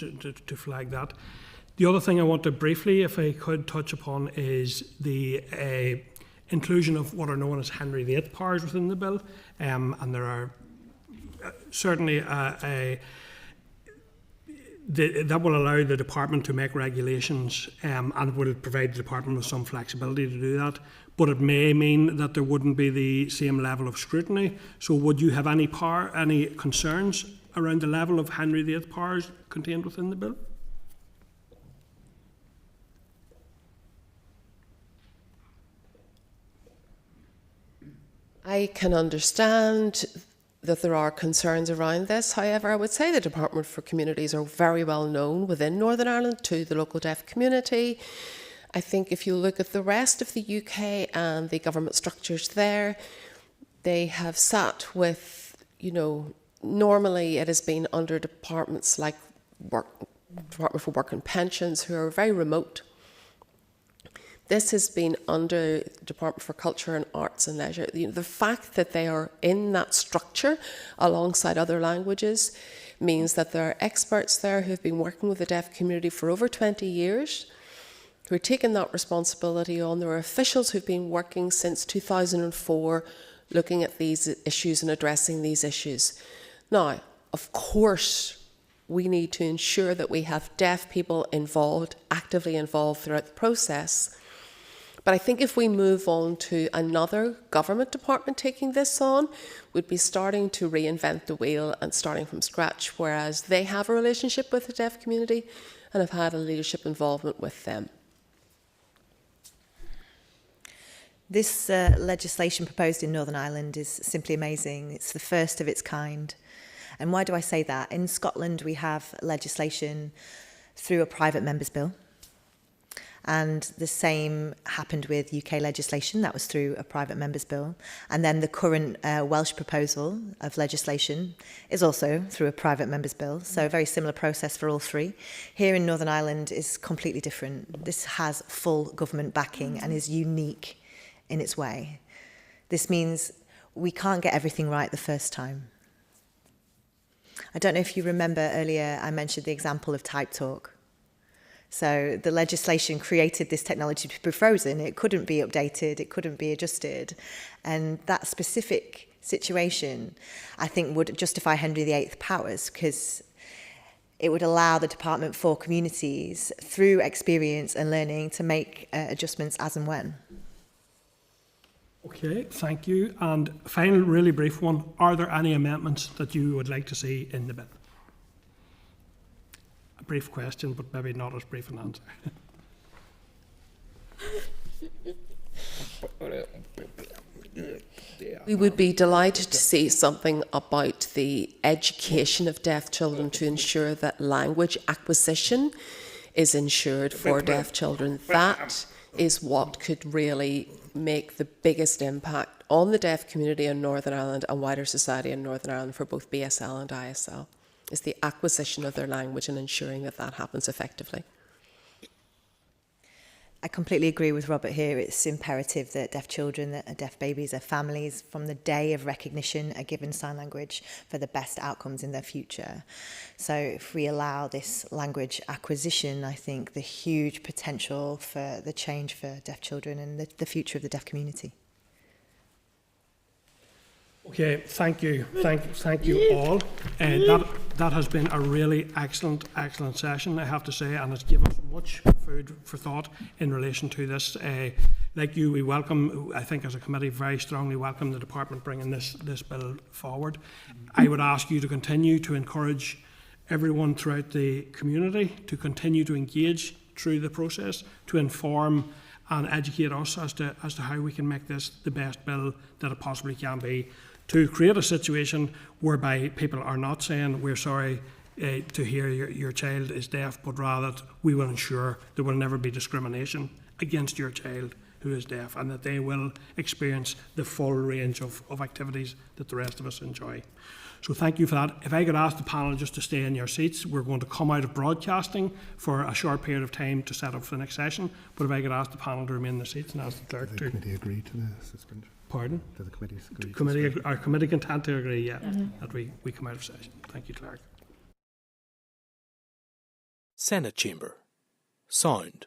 to flag that. The other thing I want to briefly, if I could, touch upon is the inclusion of what are known as Henry VIII powers within the bill, and there are certainly that will allow the department to make regulations and will provide the department with some flexibility to do that. But it may mean that there wouldn't be the same level of scrutiny. So would you have any concerns around the level of Henry VIII powers contained within the bill? I can understand that there are concerns around this. However, I would say the Department for Communities are very well known within Northern Ireland to the local deaf community. I think if you look at the rest of the UK and the government structures there, they have sat with, normally it has been under departments like Department for Work and Pensions, who are very remote. This has been under the Department for Culture and Arts and Leisure. The fact that they are in that structure alongside other languages means that there are experts there who have been working with the deaf community for over 20 years, who are taking that responsibility on. There are officials who've been working since 2004 looking at these issues and addressing these issues. Now, of course, we need to ensure that we have deaf people involved, actively involved throughout the process. But I think if we move on to another government department taking this on, we'd be starting to reinvent the wheel and starting from scratch, whereas they have a relationship with the deaf community and have had a leadership involvement with them. This legislation proposed in Northern Ireland is simply amazing. It's the first of its kind. And why do I say that? In Scotland, we have legislation through a private member's bill. And the same happened with UK legislation. That was through a private member's bill. And then the current Welsh proposal of legislation is also through a private member's bill. So a very similar process for all three. Here in Northern Ireland is completely different. This has full government backing and is unique in its way. This means we can't get everything right the first time. I don't know if you remember earlier I mentioned the example of type talk. So the legislation created this technology to be frozen. It couldn't be updated. It couldn't be adjusted. And that specific situation, I think, would justify Henry VIII powers, because it would allow the Department for Communities, through experience and learning, to make adjustments as and when. Okay, thank you. And final, really brief one. Are there any amendments that you would like to see in the bill? A brief question, but maybe not as brief an answer. We would be delighted to see something about the education of deaf children to ensure that language acquisition is ensured for deaf children. That is what could really make the biggest impact on the deaf community in Northern Ireland and wider society in Northern Ireland for both BSL and ISL. Is the acquisition of their language and ensuring that that happens effectively. I completely agree with Robert here. It's imperative that deaf children, that deaf babies, their families, from the day of recognition, are given sign language for the best outcomes in their future. So if we allow this language acquisition, I think the huge potential for the change for deaf children and the future of the deaf community. Okay, thank you. Thank you all. That has been a really excellent session, I have to say, and it's given us much food for thought in relation to this. Like you, we welcome, I think as a committee, very strongly welcome the department bringing this bill forward. I would ask you to continue to encourage everyone throughout the community to continue to engage through the process, to inform and educate us as to how we can make this the best bill that it possibly can be, to create a situation whereby people are not saying we're sorry to hear your child is deaf, but rather that we will ensure there will never be discrimination against your child who is deaf, and that they will experience the full range of activities that the rest of us enjoy. So thank you for that. If I could ask the panel just to stay in your seats, we're going to come out of broadcasting for a short period of time to set up for the next session. But if I could ask the panel to remain in their seats and ask the clerk to... The committee agree to the suspension? Pardon? Do the committees agree? Our committee can tend to agree, yeah, that we come out of session. Thank you, clerk. Senate Chamber. Sound.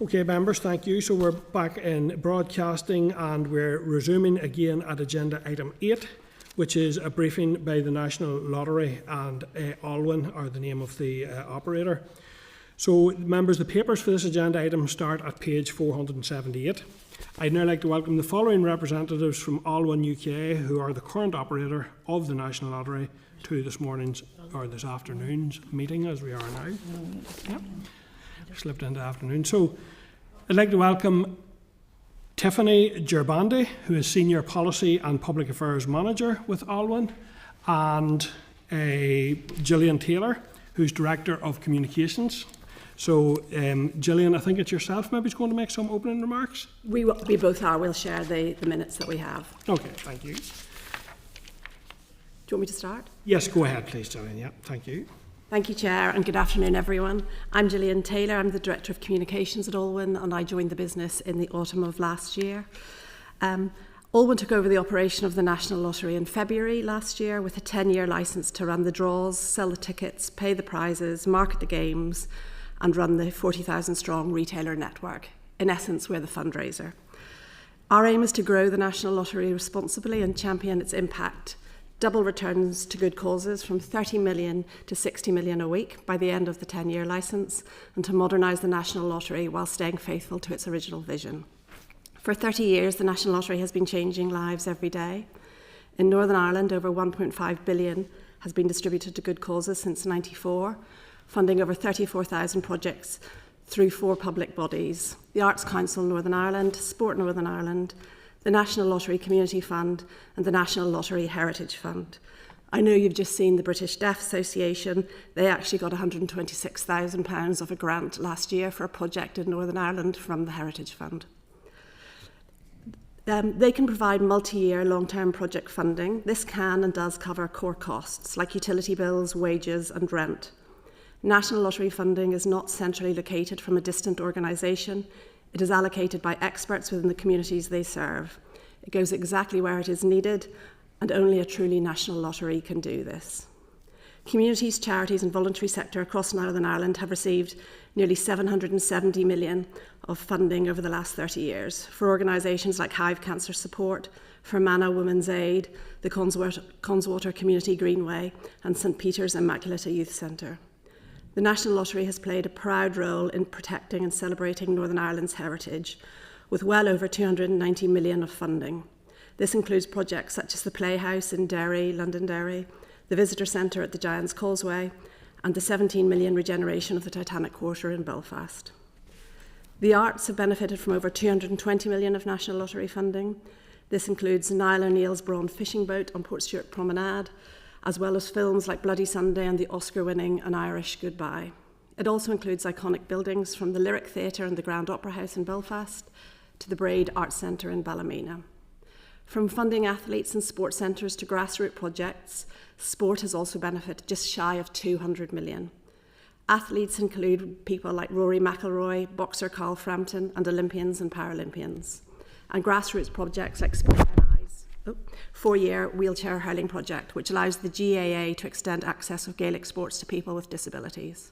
Okay, members, thank you. So we're back in broadcasting and we're resuming again at agenda item 8, which is a briefing by the National Lottery, and Alwyn are the name of the operator. So, members, the papers for this agenda item start at page 478. I'd now like to welcome the following representatives from Alwyn UK, who are the current operator of the National Lottery, to this morning's or this afternoon's meeting, as we are now. Yep. Slipped into afternoon. So, I'd like to welcome Tiffany Gerbandi, who is Senior Policy and Public Affairs Manager with Alwyn, and Gillian Taylor, who's Director of Communications. So, Gillian, I think it's yourself maybe is going to make some opening remarks? We both are. We'll share the minutes that we have. Okay, thank you. Do you want me to start? Yes, go ahead, please, Gillian. Yeah, thank you. Thank you, Chair, and good afternoon, everyone. I'm Gillian Taylor. I'm the Director of Communications at Alwyn, and I joined the business in the autumn of last year. Alwyn took over the operation of the National Lottery in February last year with a 10-year licence to run the draws, sell the tickets, pay the prizes, market the games, and run the 40,000-strong retailer network. In essence, we're the fundraiser. Our aim is to grow the National Lottery responsibly and champion its impact. Double returns to good causes from 30 million to 60 million a week by the end of the 10-year licence, and to modernise the National Lottery while staying faithful to its original vision. For 30 years, the National Lottery has been changing lives every day. In Northern Ireland, over 1.5 billion has been distributed to good causes since '94, funding over 34,000 projects through 4 public bodies: the Arts Council Northern Ireland, Sport Northern Ireland, the National Lottery Community Fund, and the National Lottery Heritage Fund. I know you've just seen the British Deaf Association. They actually got £126,000 of a grant last year for a project in Northern Ireland from the Heritage Fund. They can provide multi-year long-term project funding. This can and does cover core costs like utility bills, wages and rent. National Lottery funding is not centrally located from a distant organisation. It is allocated by experts within the communities they serve. It goes exactly where it is needed, and only a truly national lottery can do this. Communities, charities and voluntary sector across Northern Ireland have received nearly 770 million of funding over the last 30 years for organisations like Hive Cancer Support, Fermanagh Women's Aid, the Conswater Community Greenway and St Peter's Immaculata Youth Centre. The National Lottery has played a proud role in protecting and celebrating Northern Ireland's heritage, with well over 290 million of funding. This includes projects such as the Playhouse in Derry, Londonderry, the Visitor Centre at the Giant's Causeway, and the 17 million regeneration of the Titanic Quarter in Belfast. The arts have benefited from over 220 million of National Lottery funding. This includes Niall O'Neill's Brawn fishing boat on Portstewart Promenade, as well as films like Bloody Sunday and the Oscar-winning An Irish Goodbye. It also includes iconic buildings from the Lyric Theatre and the Grand Opera House in Belfast to the Braid Arts Centre in Ballymena. From funding athletes and sports centres to grassroots projects, sport has also benefited just shy of 200 million. Athletes include people like Rory McIlroy, boxer Carl Frampton, and Olympians and Paralympians. And grassroots projects like Sport NI's 4-year wheelchair hurling project, which allows the GAA to extend access of Gaelic sports to people with disabilities.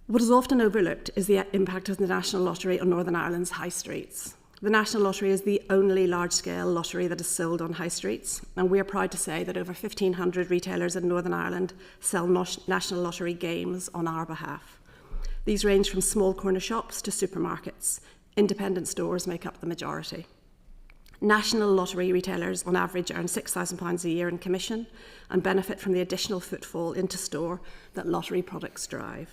What is often overlooked is the impact of the National Lottery on Northern Ireland's high streets. The National Lottery is the only large-scale lottery that is sold on high streets, and we are proud to say that over 1,500 retailers in Northern Ireland sell National Lottery games on our behalf. These range from small corner shops to supermarkets. Independent stores make up the majority. National Lottery retailers on average earn £6,000 a year in commission and benefit from the additional footfall into store that lottery products drive.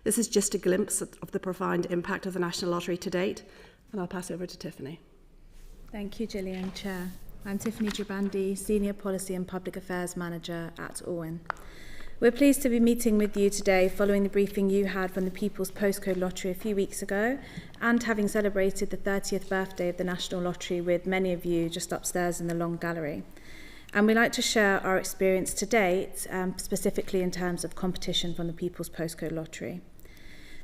This is just a glimpse of the profound impact of the National Lottery to date, and I'll pass over to Tiffany. Thank you, Gillian, Chair. I'm Tiffany Gerbandi, Senior Policy and Public Affairs Manager at Owen. We're pleased to be meeting with you today following the briefing you had from the People's Postcode Lottery a few weeks ago, and having celebrated the 30th birthday of the National Lottery with many of you just upstairs in the long gallery. And we'd like to share our experience to date, specifically in terms of competition from the People's Postcode Lottery.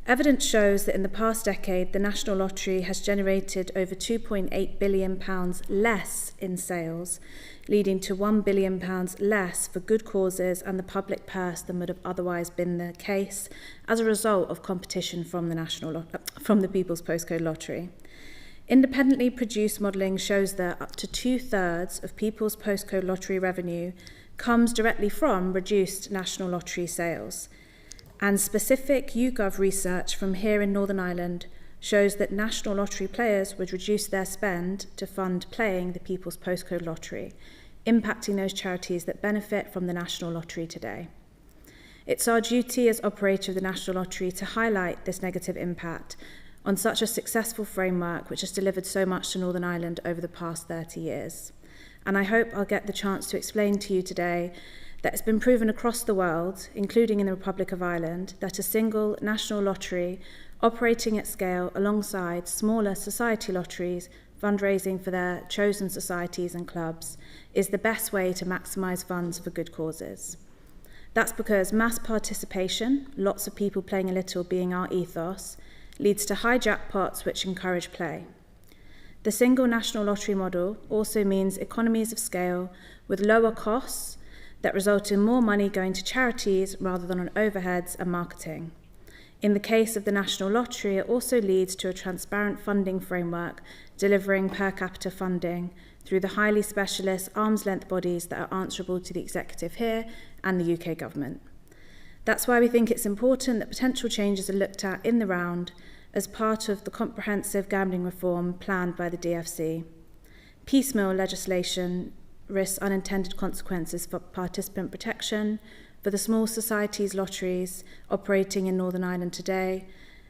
Evidence shows that in the past decade, the National Lottery has generated over £2.8 billion less in sales, leading to £1 billion less for good causes and the public purse than would have otherwise been the case as a result of competition from the People's Postcode Lottery. Independently produced modelling shows that up to 2/3 of People's Postcode Lottery revenue comes directly from reduced National Lottery sales. And specific YouGov research from here in Northern Ireland shows that National Lottery players would reduce their spend to fund playing the People's Postcode Lottery, impacting those charities that benefit from the National Lottery today. It's our duty as operator of the National Lottery to highlight this negative impact on such a successful framework which has delivered so much to Northern Ireland over the past 30 years. And I hope I'll get the chance to explain to you today that it's been proven across the world, including in the Republic of Ireland, that a single national lottery operating at scale alongside smaller society lotteries fundraising for their chosen societies and clubs is the best way to maximise funds for good causes. That's because mass participation, lots of people playing a little being our ethos, leads to high jackpots which encourage play. The single national lottery model also means economies of scale with lower costs that result in more money going to charities rather than on overheads and marketing. In the case of the National Lottery, it also leads to a transparent funding framework delivering per capita funding through the highly specialist arm's-length bodies that are answerable to the executive here and the UK government. That's why we think it's important that potential changes are looked at in the round as part of the comprehensive gambling reform planned by the DFC. Piecemeal legislation risks unintended consequences for participant protection, for the small societies lotteries operating in Northern Ireland today,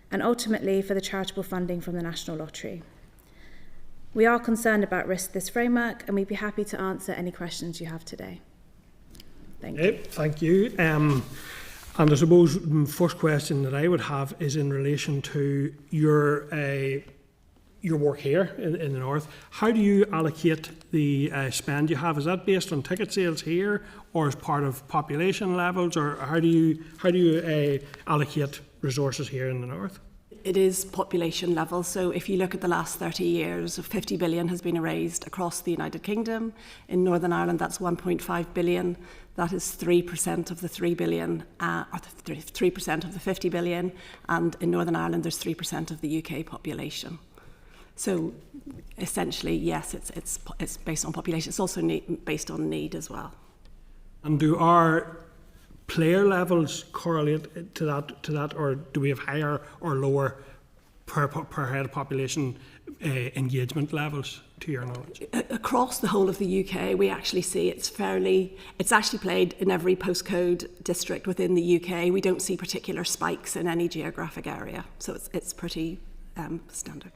and ultimately for the charitable funding from the National Lottery. We are concerned about risks to this framework, and we'd be happy to answer any questions you have today. Thank you. Thank you. And I suppose the first question that I would have is in relation to your work here in the north. How do you allocate the spend you have? Is that based on ticket sales here, or as part of population levels, or how do you allocate resources here in the north? It is population level. So if you look at the last 30 years, 50 billion has been raised across the United Kingdom. In Northern Ireland, that's 1.5 billion. That is 3% of the 3 billion, or 3% of the 50 billion. And in Northern Ireland, there's 3% of the UK population. So essentially, yes, it's based on population. It's also based on need as well. And do our player levels correlate to that, or do we have higher or lower per head of population engagement levels, to your knowledge? Across the whole of the UK, we actually see it's actually played in every postcode district within the UK. We don't see particular spikes in any geographic area, so it's pretty standard.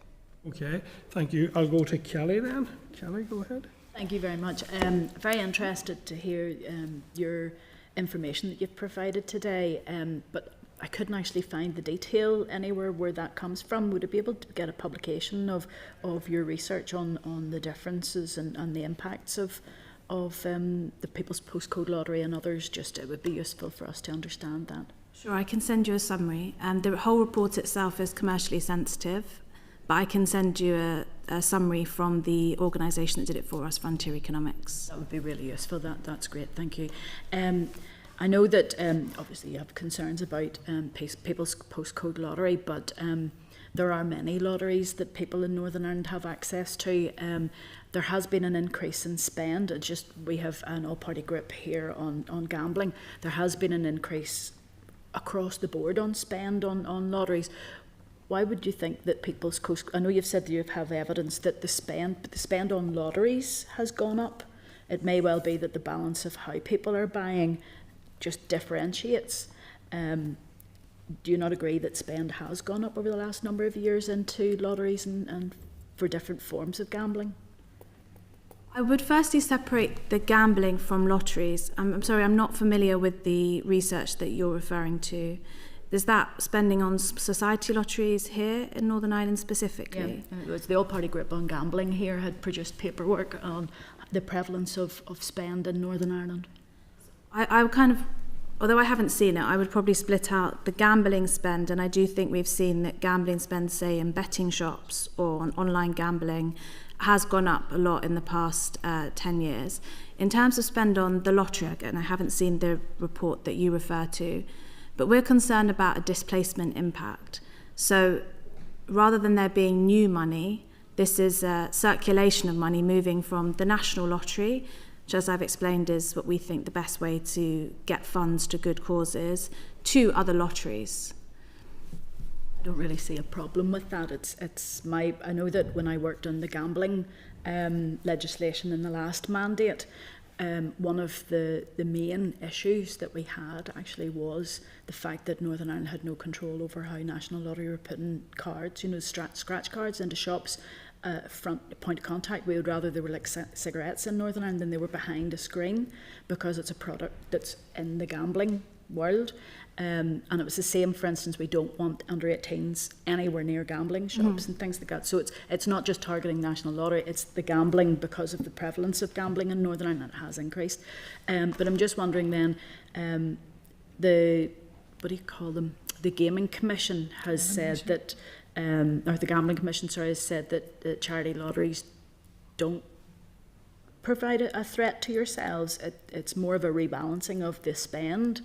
Okay, thank you. I'll go to Kelly then. Kelly, go ahead. Thank you very much. Very interested to hear your information that you've provided today, but I couldn't actually find the detail anywhere where that comes from. Would it be able to get a publication of your research on the differences and the impacts of the People's Postcode Lottery and others? Just it would be useful for us to understand that. Sure, I can send you a summary. The whole report itself is commercially sensitive, but I can send you a summary from the organisation that did it for us, Frontier Economics. That would be really useful. That's great. Thank you. I know that obviously you have concerns about People's Postcode Lottery, but there are many lotteries that people in Northern Ireland have access to. There has been an increase in spend. We have an all-party group here on gambling. There has been an increase across the board on spend on lotteries. Why would you think that People's Postcode? I know you've said that you have evidence that the spend on lotteries has gone up. It may well be that the balance of how people are buying just differentiates. Do you not agree that spend has gone up over the last number of years into lotteries and for different forms of gambling? I would firstly separate the gambling from lotteries. I'm sorry, I'm not familiar with the research that you're referring to. Is that spending on society lotteries here in Northern Ireland specifically? Yeah, it was the all-party group on gambling here had produced paperwork on the prevalence of spend in Northern Ireland. I kind of although I haven't seen it, I would probably split out the gambling spend, and I do think we've seen that gambling spend, say, in betting shops or on online gambling, has gone up a lot in the past 10 years. In terms of spend on the lottery, again, I haven't seen the report that you refer to, but we're concerned about a displacement impact. So rather than there being new money, this is a circulation of money moving from the national lottery, which, as I've explained, is what we think the best way to get funds to good causes, to other lotteries. I don't really see a problem with that. I know that when I worked on the gambling legislation in the last mandate, one of the main issues that we had actually was the fact that Northern Ireland had no control over how National Lottery were putting cards, scratch cards into shops. Front point of contact. We would rather they were like cigarettes in Northern Ireland than they were behind a screen, because it's a product that's in the gambling world. And it was the same, for instance, we don't want under 18s anywhere near gambling shops and things like that. So it's not just targeting National Lottery, it's the gambling, because of the prevalence of gambling in Northern Ireland, that has increased. But I'm just wondering then, the Gaming Commission has said that or the Gambling Commission, has said that charity lotteries don't provide a threat to yourselves. It's more of a rebalancing of the spend.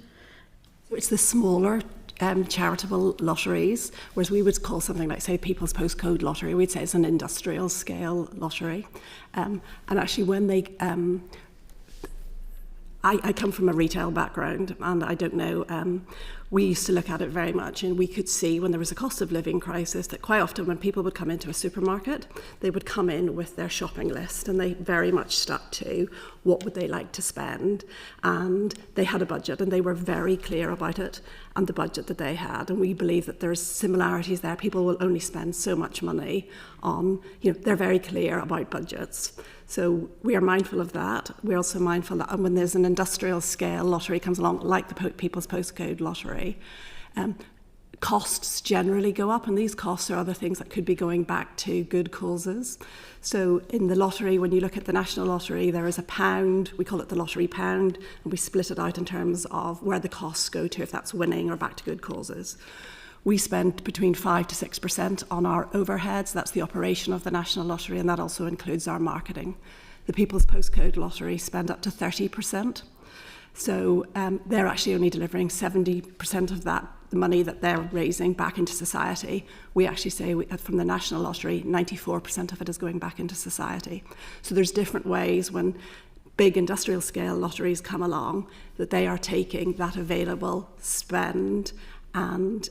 It's the smaller charitable lotteries, whereas we would call something like, say, People's Postcode Lottery, we'd say it's an industrial scale lottery. And actually when they... I come from a retail background, and I don't know, we used to look at it very much, and we could see when there was a cost of living crisis that quite often when people would come into a supermarket, they would come in with their shopping list, and they very much stuck to what would they like to spend, and they had a budget, and they were very clear about it and the budget that they had. And we believe that there's similarities there. People will only spend so much money on, they're very clear about budgets. So we are mindful of that. We're also mindful that when there's an industrial scale lottery comes along, like the People's Postcode Lottery, costs generally go up, and these costs are other things that could be going back to good causes. So in the lottery, when you look at the National Lottery, there is a pound, we call it the lottery pound, and we split it out in terms of where the costs go to, if that's winning or back to good causes. We spend between 5 to 6% on our overheads. That's the operation of the National Lottery, and that also includes our marketing. The People's Postcode Lottery spend up to 30%. So they're actually only delivering 70% of that, the money that they're raising, back into society. We actually say from the National Lottery, 94% of it is going back into society. So there's different ways when big industrial scale lotteries come along that they are taking that available spend, and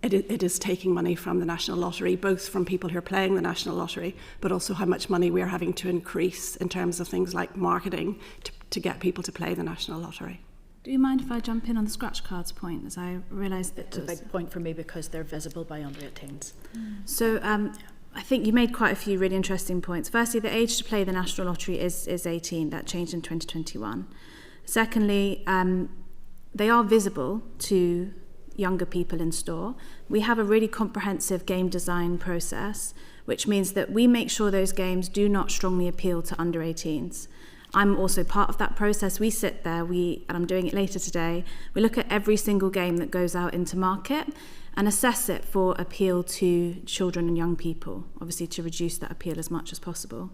it is taking money from the National Lottery, both from people who are playing the National Lottery, but also how much money we are having to increase in terms of things like marketing to get people to play the National Lottery. Do you mind if I jump in on the scratch cards point, as I realise that it's a big point for me because they're visible by under 18s. So I think you made quite a few really interesting points. Firstly, the age to play the National Lottery is 18. That changed in 2021. Secondly, they are visible to younger people in store. We have a really comprehensive game design process, which means that we make sure those games do not strongly appeal to under 18s. I'm also part of that process. We sit there, and I'm doing it later today, we look at every single game that goes out into market and assess it for appeal to children and young people, obviously to reduce that appeal as much as possible.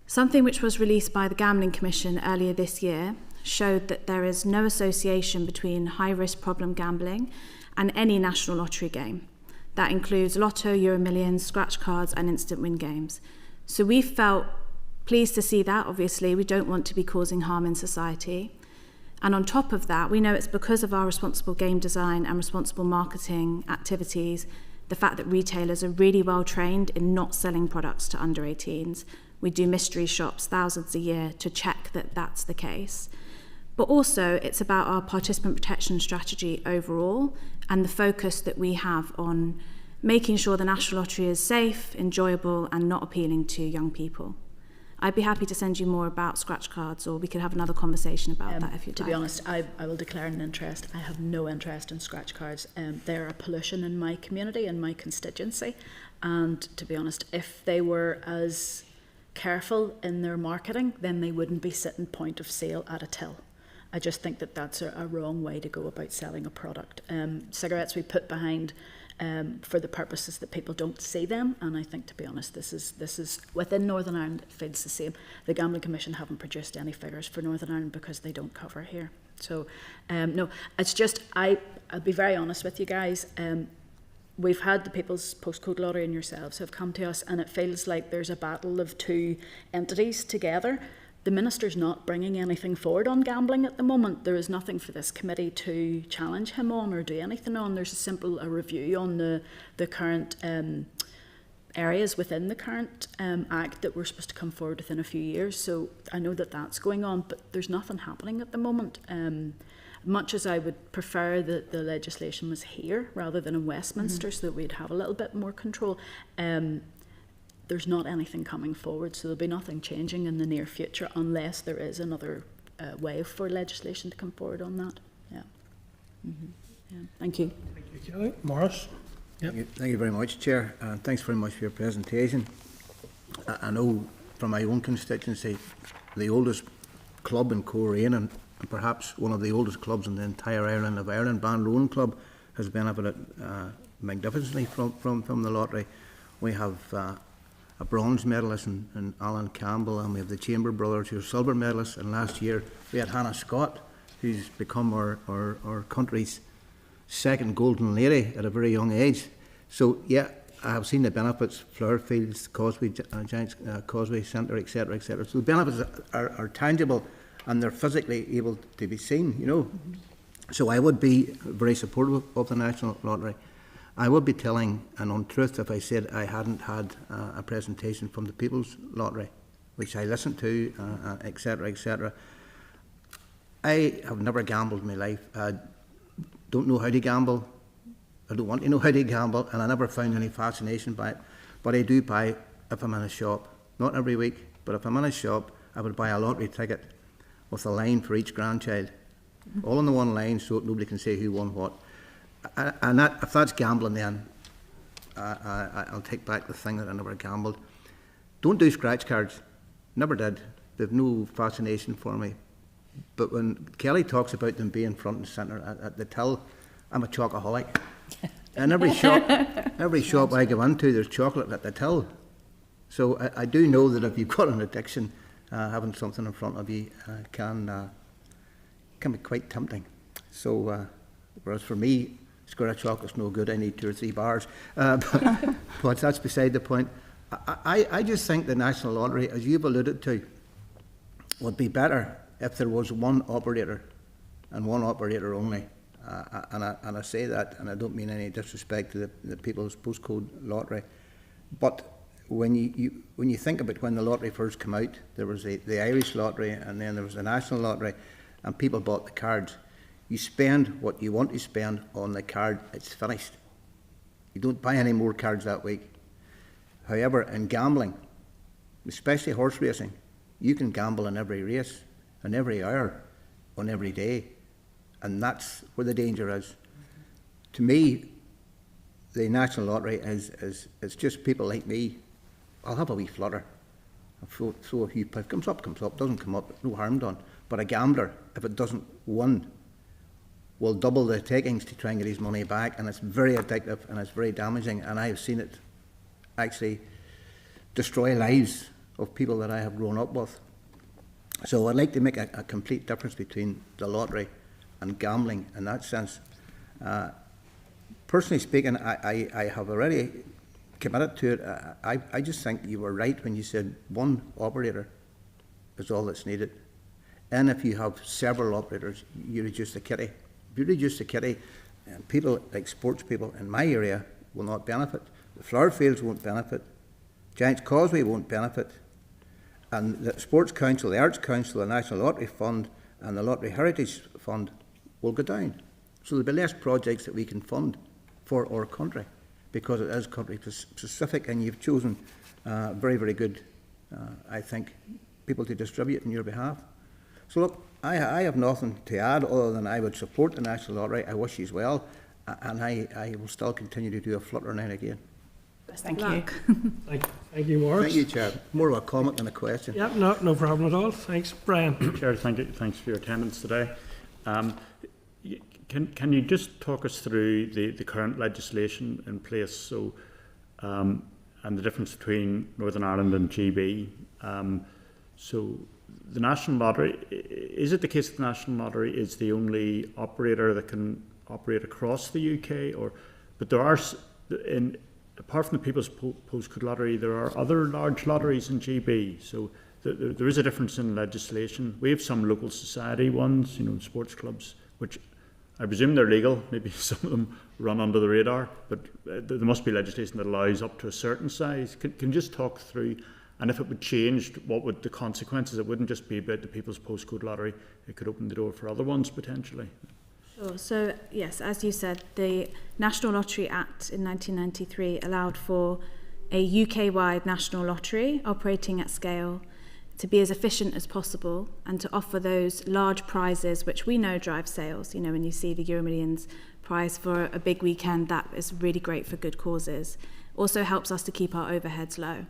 Something which was released by the Gambling Commission earlier this year showed that there is no association between high-risk problem gambling and any National Lottery game. That includes Lotto, Euro Millions, scratch cards and instant win games. So we felt pleased to see that. Obviously, we don't want to be causing harm in society. And on top of that, we know it's because of our responsible game design and responsible marketing activities, the fact that retailers are really well trained in not selling products to under 18s. We do mystery shops, thousands a year, to check that that's the case. But also, it's about our participant protection strategy overall and the focus that we have on making sure the National Lottery is safe, enjoyable, and not appealing to young people. I'd be happy to send you more about scratch cards, or we could have another conversation about that if you'd like. To be honest, I will declare an interest. I have no interest in scratch cards. They're a pollution in my community and my constituency. And to be honest, if they were as careful in their marketing, then they wouldn't be sitting point of sale at a till. I just think that that's a wrong way to go about selling a product. Cigarettes we put behind for the purposes that people don't see them, and I think, to be honest, this is within Northern Ireland. It feels the same. The Gambling Commission haven't produced any figures for Northern Ireland because they don't cover here. So no, it's just I'll be very honest with you guys. We've had the People's Postcode Lottery and yourselves have come to us, and it feels like there's a battle of two entities together. The Minister's not bringing anything forward on gambling at the moment. There is nothing for this committee to challenge him on or do anything on. There's a simple review on the current areas within the current Act that we're supposed to come forward within a few years. So I know that that's going on, but there's nothing happening at the moment. Much as I would prefer that the legislation was here rather than in Westminster, so that we'd have a little bit more control, there's not anything coming forward, so there'll be nothing changing in the near future unless there is another way for legislation to come forward on that. Yeah. Yeah. Thank you. Thank you, Kelly. Morris? Yep. Thank you very much, Chair. Thanks very much for your presentation. I know from my own constituency, the oldest club in Coleraine and perhaps one of the oldest clubs in the entire island of Ireland, Banrone Club, has benefited magnificently from the lottery. We have a bronze medalist in Alan Campbell, and we have the Chamber brothers who are silver medalists, and last year we had Hannah Scott, who's become our country's second golden lady at a very young age. So yeah, I have seen the benefits, flower fields, Causeway, Giants Causeway Centre, etc., etc. So the benefits are tangible and they're physically able to be seen, you know. So I would be very supportive of the National Lottery. I would be telling an untruth if I said I hadn't had a presentation from the People's Lottery, which I listened to, etc., etc. I have never gambled in my life. I don't know how to gamble. I don't want to know how to gamble, and I never found any fascination by it. But I do buy if I'm in a shop. Not every week, but if I'm in a shop, I would buy a lottery ticket with a line for each grandchild, all on the one line, so nobody can say who won what. And if that's gambling, then I'll take back the thing that I never gambled. Don't do scratch cards. Never did. They've no fascination for me. But when Kelly talks about them being front and centre at the till, I'm a chocoholic. And every shop I go into, there's chocolate at the till. So I do know that if you've got an addiction, having something in front of you can be quite tempting. So, whereas for me, a square of chocolate's no good. I need 2 or 3 bars. But that's beside the point. I just think the National Lottery, as you've alluded to, would be better if there was one operator and one operator only. And I say that, and I don't mean any disrespect to the People's Postcode Lottery, but when you think about when the lottery first came out, there was the Irish Lottery, and then there was the National Lottery, and people bought the cards. You spend what you want to spend on the card, it's finished. You don't buy any more cards that week. However, in gambling, especially horse racing, you can gamble in every race, in every hour, on every day, and that's where the danger is. To me, the National Lottery is just people like me. I'll have a wee flutter. I'll throw a few pips. Comes up, doesn't come up, no harm done. But a gambler, if it doesn't win, will double the takings to try and get his money back, and it's very addictive and it's very damaging, and I have seen it actually destroy lives of people that I have grown up with. So I'd like to make a complete difference between the lottery and gambling in that sense. Personally speaking, I have already committed to it. I just think you were right when you said one operator is all that's needed. And if you have several operators, you reduce the kitty. If you reduce the kitty, people like sports people in my area will not benefit. The flower fields won't benefit. Giants Causeway won't benefit. And the Sports Council, the Arts Council, the National Lottery Fund and the Lottery Heritage Fund will go down. So there'll be less projects that we can fund for our country because it is country specific, and you've chosen very, very good, I think, people to distribute on your behalf. So look, I have nothing to add other than I would support the National Lottery. I wish you well, and I will still continue to do a flutter now and again. Thank you. Thank you, Morris. Thank you, Chair. More of a comment than a question. Yep, no problem at all. Thanks, Brian. Chair, thank you. Thanks for your attendance today. Can you just talk us through the current legislation in place? So, and the difference between Northern Ireland and GB. So, the National Lottery, is it the case that the National Lottery is the only operator that can operate across the UK, but there are apart from the People's Postcode Lottery, there are other large lotteries in GB. So there is a difference in legislation. We have some local society ones, sports clubs, which I presume they're legal. Maybe some of them run under the radar, but there must be legislation that allows up to a certain size. Can you just talk through, and if it would change, what would the consequences? It wouldn't just be about the People's Postcode Lottery. It could open the door for other ones potentially. Sure. So, yes, as you said, the National Lottery Act in 1993 allowed for a UK-wide national lottery operating at scale to be as efficient as possible and to offer those large prizes which we know drive sales. When you see the Euro Millions prize for a big weekend, that is really great for good causes. Also helps us to keep our overheads low.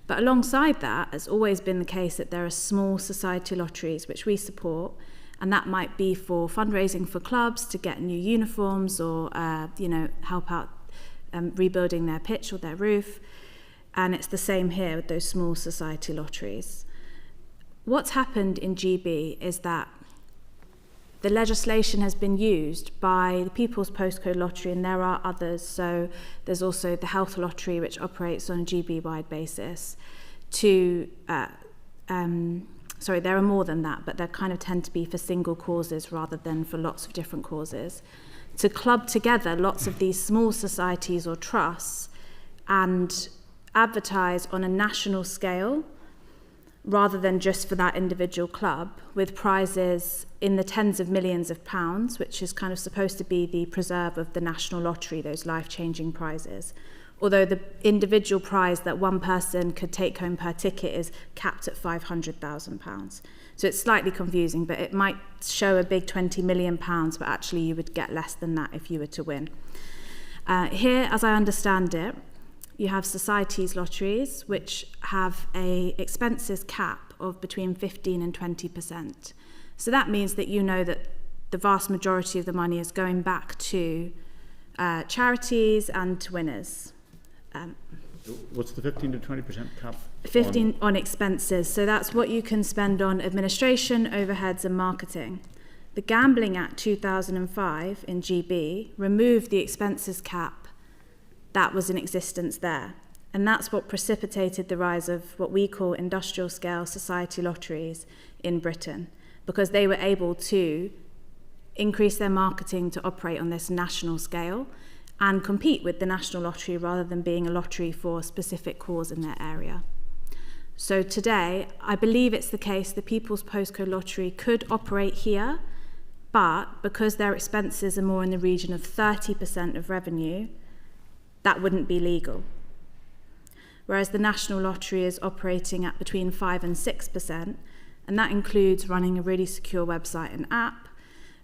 But alongside that, it's always been the case that there are small society lotteries which we support, and that might be for fundraising for clubs to get new uniforms or, help out rebuilding their pitch or their roof. And it's the same here with those small society lotteries. What's happened in GB is that the legislation has been used by the People's Postcode Lottery, and there are others. So there's also the Health Lottery, which operates on a GB-wide basis, there are more than that, but they kind of tend to be for single causes rather than for lots of different causes, to club together lots of these small societies or trusts and advertise on a national scale rather than just for that individual club, with prizes in the tens of millions of pounds, which is kind of supposed to be the preserve of the national lottery, those life-changing prizes. Although the individual prize that one person could take home per ticket is capped at £500,000. So it's slightly confusing, but it might show a big £20 million, but actually you would get less than that if you were to win. Here, as I understand it, you have societies lotteries, which have a expenses cap of between 15 and 20%. So that means that that the vast majority of the money is going back to charities and to winners. What's the 15 to 20% cap? 15 on expenses. So that's what you can spend on administration, overheads and marketing. The Gambling Act 2005 in GB removed the expenses cap that was in existence there. And that's what precipitated the rise of what we call industrial scale society lotteries in Britain, because they were able to increase their marketing to operate on this national scale and compete with the national lottery rather than being a lottery for a specific cause in their area. So today, I believe it's the case the People's Postcode Lottery could operate here, but because their expenses are more in the region of 30% of revenue, that wouldn't be legal. Whereas the National Lottery is operating at between 5 and 6%, and that includes running a really secure website and app,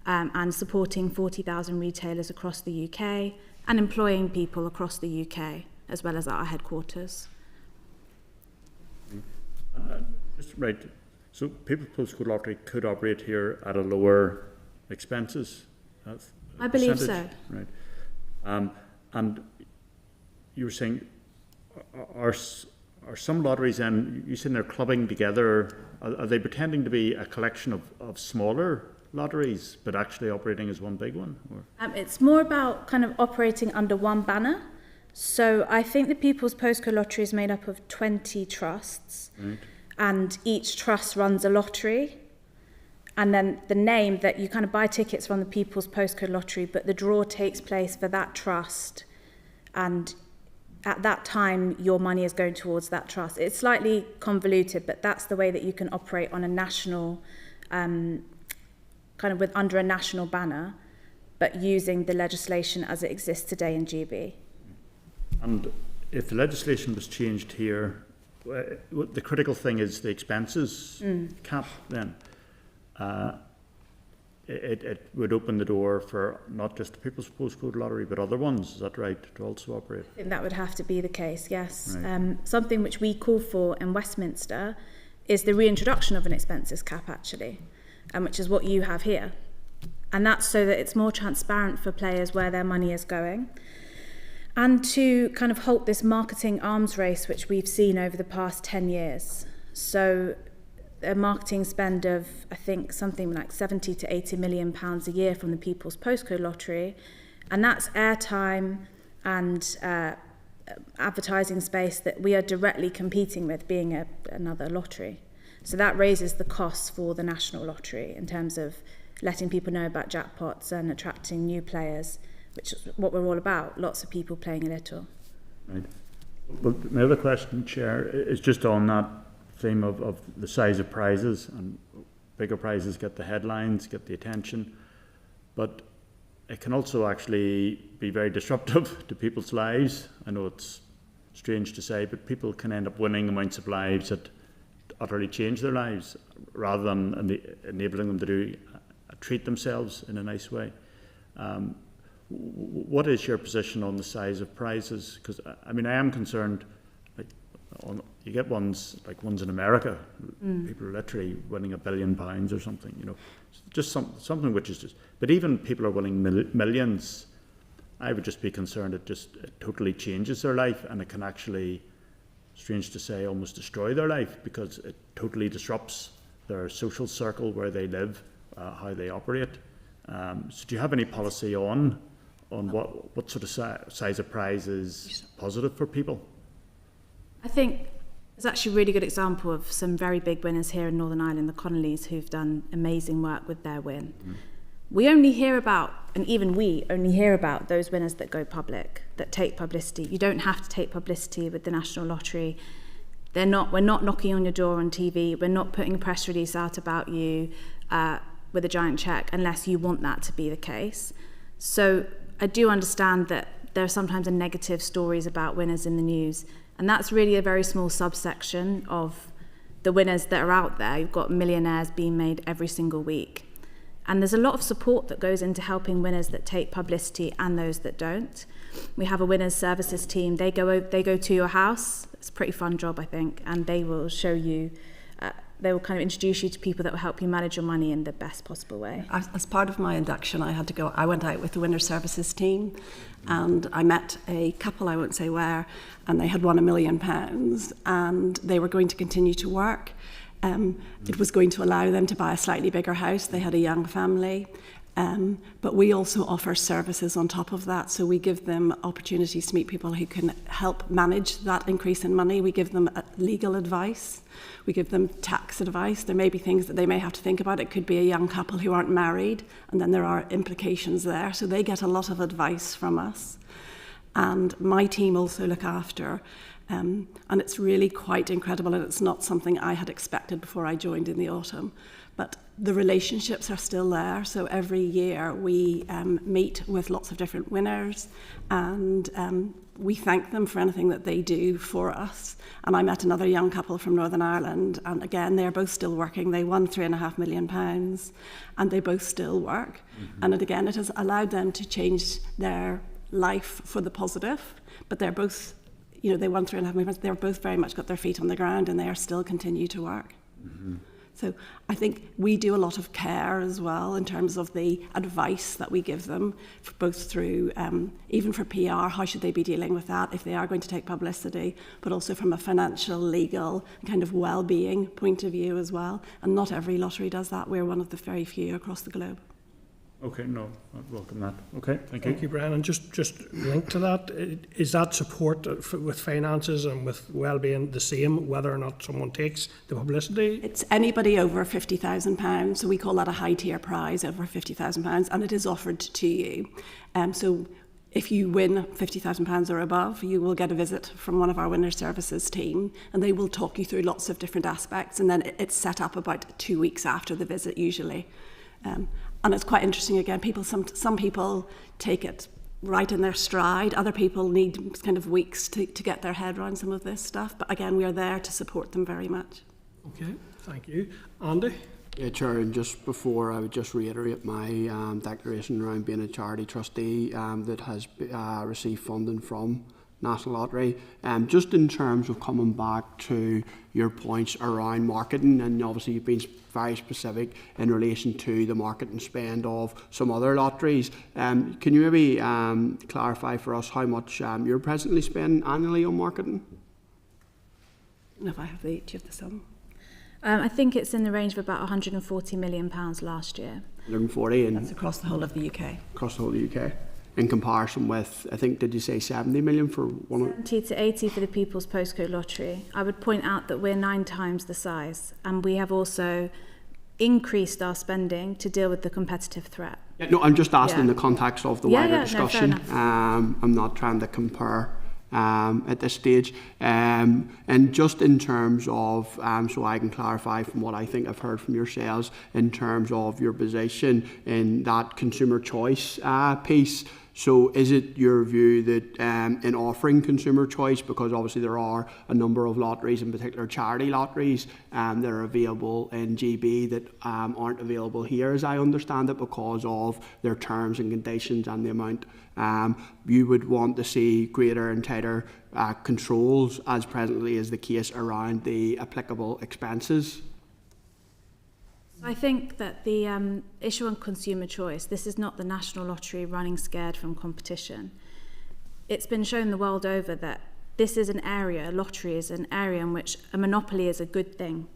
and supporting 40,000 retailers across the UK, and employing people across the UK, as well as at our headquarters. Right. So People's Postcode Lottery could operate here at a lower expenses? I believe so. Right. And you were saying, are some lotteries then, you said they're clubbing together, are they pretending to be a collection of smaller lotteries, but actually operating as one big one? Or? It's more about kind of operating under one banner. So I think the People's Postcode Lottery is made up of 20 trusts, right, and each trust runs a lottery. And then the name that you kind of buy tickets from the People's Postcode Lottery, but the draw takes place for that trust. And at that time, your money is going towards that trust. It's slightly convoluted, but that's the way that you can operate on a national, kind of under a national banner, but using the legislation as it exists today in GB. And if the legislation was changed here, the critical thing is the expenses cap then. it would open the door for not just the People's Postcode Lottery, but other ones, is that right, to also operate? I think that would have to be the case, yes. Right. Something which we call for in Westminster is the reintroduction of an expenses cap, actually, which is what you have here. And that's so that it's more transparent for players where their money is going. And to kind of halt this marketing arms race, which we've seen over the past 10 years. So a marketing spend of, I think, something like 70 to 80 million pounds a year from the People's Postcode Lottery. And that's airtime and advertising space that we are directly competing with, being another lottery. So that raises the costs for the National Lottery in terms of letting people know about jackpots and attracting new players, which is what we're all about, lots of people playing a little. Right. Well, my other question, Chair, is just on that theme of the size of prizes, and bigger prizes get the headlines, get the attention, but it can also actually be very disruptive to people's lives. I know it's strange to say, but people can end up winning amounts of lives that utterly change their lives, rather than enabling them to treat themselves in a nice way. What is your position on the size of prizes? Because I mean, I am concerned. You get ones in America. People are literally winning £1 billion or something. You know, just something which is just. But even people are winning millions. I would just be concerned it totally changes their life, and it can actually, strange to say, almost destroy their life, because it totally disrupts their social circle where they live, how they operate. So do you have any policy on what sort of size of prize is positive for people? I think there's actually a really good example of some very big winners here in Northern Ireland, the Connollys, who've done amazing work with their win. We only hear about, and even we only hear about, those winners that go public, that take publicity. You don't have to take publicity with the National Lottery. We're not knocking on your door on TV. We're not putting a press release out about you with a giant cheque unless you want that to be the case. So I do understand that there are sometimes negative stories about winners in the news, and that's really a very small subsection of the winners that are out there. You've got millionaires being made every single week. And there's a lot of support that goes into helping winners that take publicity and those that don't. We have a winners services team. They go to your house. It's a pretty fun job, I think, and they will show you, they will kind of introduce you to people that will help you manage your money in the best possible way. As part of my induction, I went out with the winners services team, and I met a couple, I won't say where, and they had won £1 million, and they were going to continue to work. It was going to allow them to buy a slightly bigger house. They had a young family. But we also offer services on top of that. So we give them opportunities to meet people who can help manage that increase in money. We give them legal advice. We give them tax advice. There may be things that they may have to think about. It could be a young couple who aren't married, and then there are implications there. So they get a lot of advice from us. And my team also look after. And it's really quite incredible, and it's not something I had expected before I joined in the autumn. But the relationships are still there. So every year we meet with lots of different winners, and we thank them for anything that they do for us. And I met another young couple from Northern Ireland, and again, they're both still working. They won £3.5 million, and they both still work. And again, it has allowed them to change their life for the positive, but they're both, you know, they won £3.5 million. They're both very much got their feet on the ground, and they are still continue to work. So I think we do a lot of care as well in terms of the advice that we give them, both through, even for PR, how should they be dealing with that if they are going to take publicity, but also from a financial, legal, kind of well-being point of view as well. And not every lottery does that. We're one of the very few across the globe. Okay, no, I'd welcome that. Okay, thank you. Thank you, Brian. And just linked to that, is that support with finances and with well-being the same whether or not someone takes the publicity? It's anybody over £50,000, so we call that a high-tier prize, over £50,000, and it is offered to you. So if you win £50,000 or above, you will get a visit from one of our winner services team, and they will talk you through lots of different aspects, and then it's set up about 2 weeks after the visit usually. And it's quite interesting, again, some people take it right in their stride. Other people need kind of weeks to get their head around some of this stuff. But again, we are there to support them very much. Okay, thank you. Andy? Yeah, Chair, and just before I would just reiterate my declaration around being a charity trustee that has received funding from National Lottery. Just in terms of coming back to your points around marketing, and obviously you've been very specific in relation to the marketing spend of some other lotteries. Can you maybe clarify for us how much you're presently spending annually on marketing? And if I have the, do you have the sum? I think it's in the range of about £140 million last year. 140, and That's across the whole of the UK. across the whole of the UK. In comparison with, I think, did you say 70 million for one? 70 to 80 for the People's Postcode Lottery. I would point out that we're 9 times the size, and we have also increased our spending to deal with the competitive threat. Yeah, no, I'm just asking in the context of the wider discussion. No, fair enough. I'm not trying to compare at this stage. And just in terms of, so I can clarify from what I think I've heard from yourselves in terms of your position in that consumer choice piece. So is it your view that in offering consumer choice, because obviously there are a number of lotteries, in particular charity lotteries, that are available in GB that aren't available here, as I understand it, because of their terms and conditions and the amount, you would want to see greater and tighter controls, as presently is the case, around the applicable expenses? I think that the issue on consumer choice, this is not the National Lottery running scared from competition. It's been shown the world over that this is an area, lottery is an area in which a monopoly is a good thing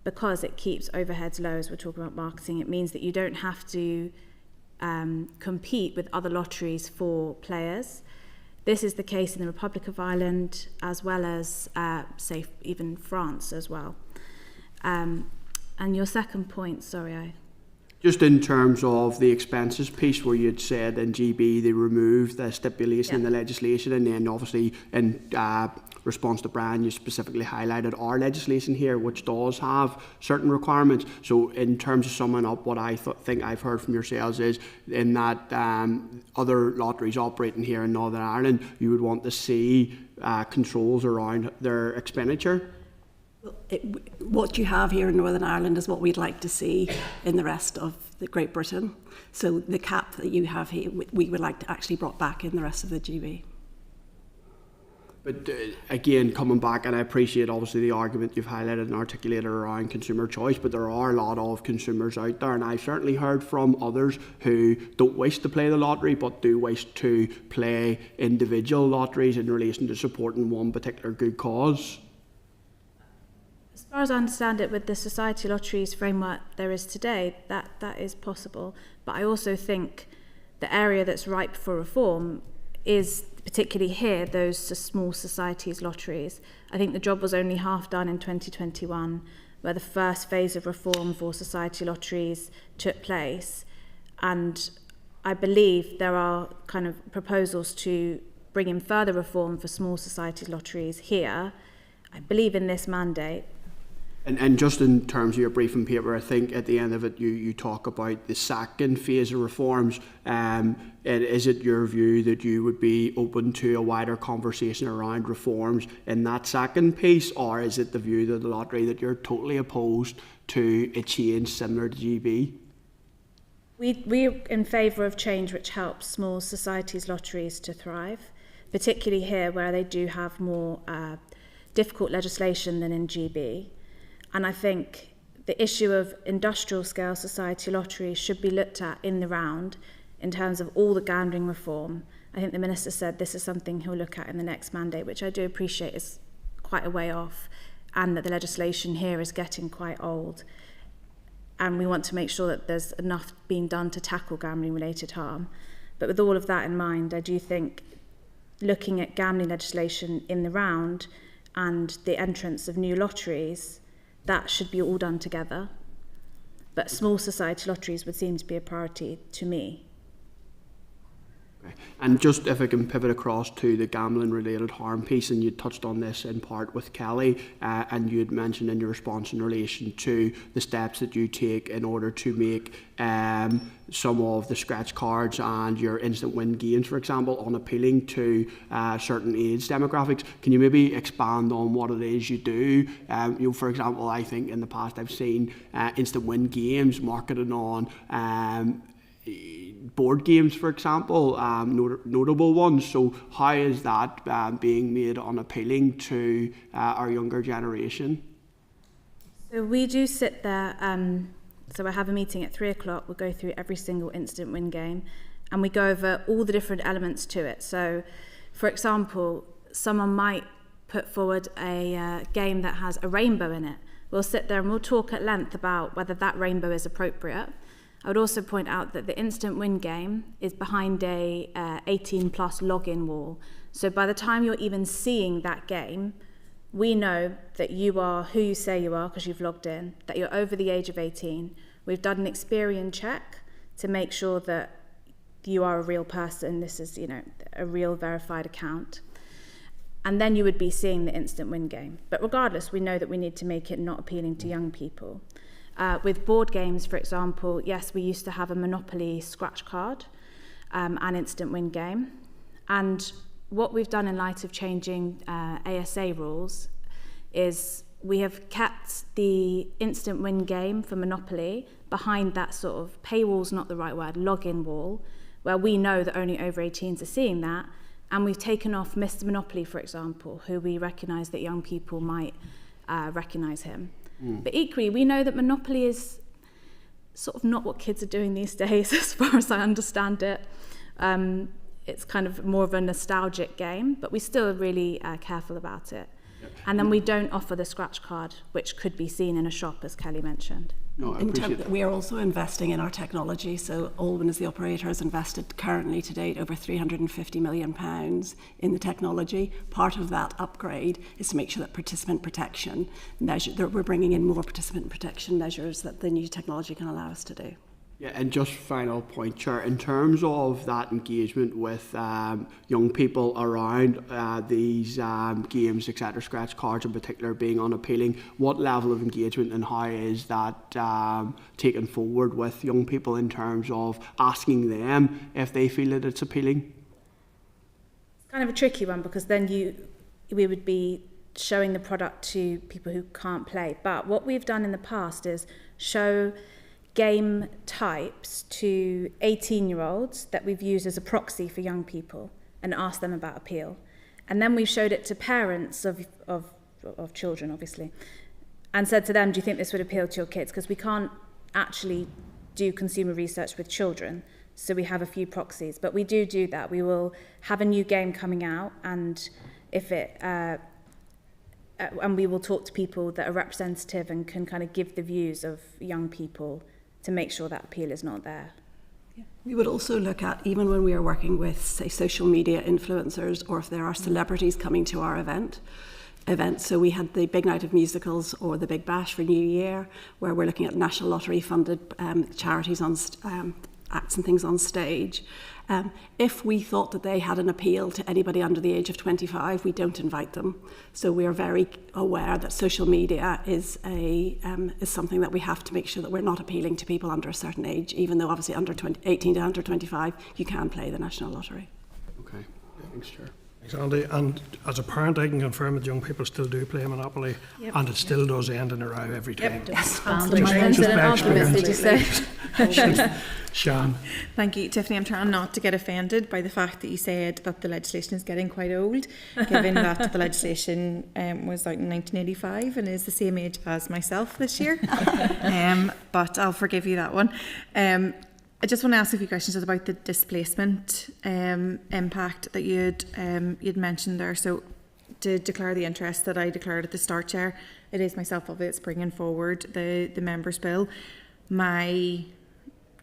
because it keeps overheads low, as we're talking about marketing. It means that you don't have to compete with other lotteries for players. This is the case in the Republic of Ireland, as well as, say, even France as well. And your second point, sorry, Just in terms of the expenses piece, where you'd said in GB they removed the stipulation in the legislation, and then obviously in response to Brian, you specifically highlighted our legislation here, which does have certain requirements. So in terms of summing up, what I think I've heard from yourselves is in that other lotteries operating here in Northern Ireland, you would want to see controls around their expenditure. What you have here in Northern Ireland is what we'd like to see in the rest of Great Britain. So the cap that you have here, we would like to actually brought back in the rest of the GB. But again, coming back, and I appreciate obviously the argument you've highlighted and articulated around consumer choice, but there are a lot of consumers out there, and I've certainly heard from others who don't wish to play the lottery, but do wish to play individual lotteries in relation to supporting one particular good cause. as far as I understand it, with the society lotteries framework there is today, that is possible. But I also think the area that's ripe for reform is, particularly here, those small societies lotteries. I think the job was only half done in 2021, where the first phase of reform for society lotteries took place. And I believe there are kind of proposals to bring in further reform for small society lotteries here. I believe in this mandate. And just in terms of your briefing paper, I think at the end of it you talk about the second phase of reforms. And is it your view that you would be open to a wider conversation around reforms in that second piece, or is it the view of the lottery that you're totally opposed to a change similar to GB? We're in favour of change which helps small societies lotteries to thrive, particularly here where they do have more difficult legislation than in GB. And I think the issue of industrial scale society lotteries should be looked at in the round in terms of all the gambling reform. I think the Minister said this is something he'll look at in the next mandate, which I do appreciate is quite a way off, and that the legislation here is getting quite old. And we want to make sure that there's enough being done to tackle gambling related harm. But with all of that in mind, I do think looking at gambling legislation in the round and the entrance of new lotteries, that should be all done together. But small society lotteries would seem to be a priority to me. And just if I can pivot across to the gambling-related harm piece, and you touched on this in part with Kelly, and you had mentioned in your response in relation to the steps that you take in order to make some of the scratch cards and your instant win games, for example, unappealing to certain age demographics. Can you maybe expand on what it is you do? For example, I think in the past I've seen instant win games marketed on board games, for example, notable ones. So how is that being made unappealing to our younger generation? So we do sit there, so I have a meeting at 3 o'clock, we'll go through every single instant win game and we go over all the different elements to it. So for example, someone might put forward a game that has a rainbow in it. We'll sit there and we'll talk at length about whether that rainbow is appropriate. I would also point out that the instant win game is behind a 18 plus login wall. So by the time you're even seeing that game, we know that you are who you say you are because you've logged in, that you're over the age of 18. We've done an Experian check to make sure that you are a real person. This is, a real verified account. And then you would be seeing the instant win game. But regardless, we know that we need to make it not appealing to young people. With board games, for example, yes, we used to have a Monopoly scratch card, an instant win game. And what we've done in light of changing ASA rules is we have kept the instant win game for Monopoly behind that sort of paywall's not the right word, login wall, where we know that only over 18s are seeing that. And we've taken off Mr. Monopoly, for example, who we recognise that young people might recognise him. But equally, we know that Monopoly is sort of not what kids are doing these days, as far as I understand it. It's kind of more of a nostalgic game, but we still are really careful about it. And then we don't offer the scratch card, which could be seen in a shop, as Kelly mentioned. No, I appreciate that. We are also investing in our technology. So Alwyn, as the operator, has invested currently to date over £350 million in the technology. Part of that upgrade is to make sure that participant protection measure, that we're bringing in more participant protection measures that the new technology can allow us to do. Yeah, and just final point, Chair, in terms of that engagement with young people around these games, etc., scratch cards in particular being unappealing, what level of engagement and how is that taken forward with young people in terms of asking them if they feel that it's appealing? It's kind of a tricky one because then we would be showing the product to people who can't play. But what we've done in the past is show game types to 18-year-olds that we've used as a proxy for young people and asked them about appeal. And then we've showed it to parents of children, obviously, and said to them, do you think this would appeal to your kids? Because we can't actually do consumer research with children, so we have a few proxies. But we do that. We will have a new game coming out, and if it and we will talk to people that are representative and can kind of give the views of young people to make sure that appeal is not there. We would also look at, even when we are working with, say, social media influencers, or if there are celebrities coming to our events. So we had the big night of musicals or the Big Bash for New Year, where we're looking at National Lottery funded charities on acts and things on stage. If we thought that they had an appeal to anybody under the age of 25, we don't invite them. So we are very aware that social media is something that we have to make sure that we're not appealing to people under a certain age, even though obviously 18 to under 25, you can play the National Lottery. Okay, thanks, Chair. Thanks, Andy. And as a parent, I can confirm that young people still do play Monopoly, and it still does end in a row every time. Yes, Sian. Thank you, Tiffany. I'm trying not to get offended by the fact that you said that the legislation is getting quite old, given that the legislation was out in 1985 and is the same age as myself this year. But I'll forgive you that one. I just want to ask a few questions about the displacement impact that you'd mentioned there. So, to declare the interest that I declared at the start, Chair, it is myself that's bringing forward the members' bill. My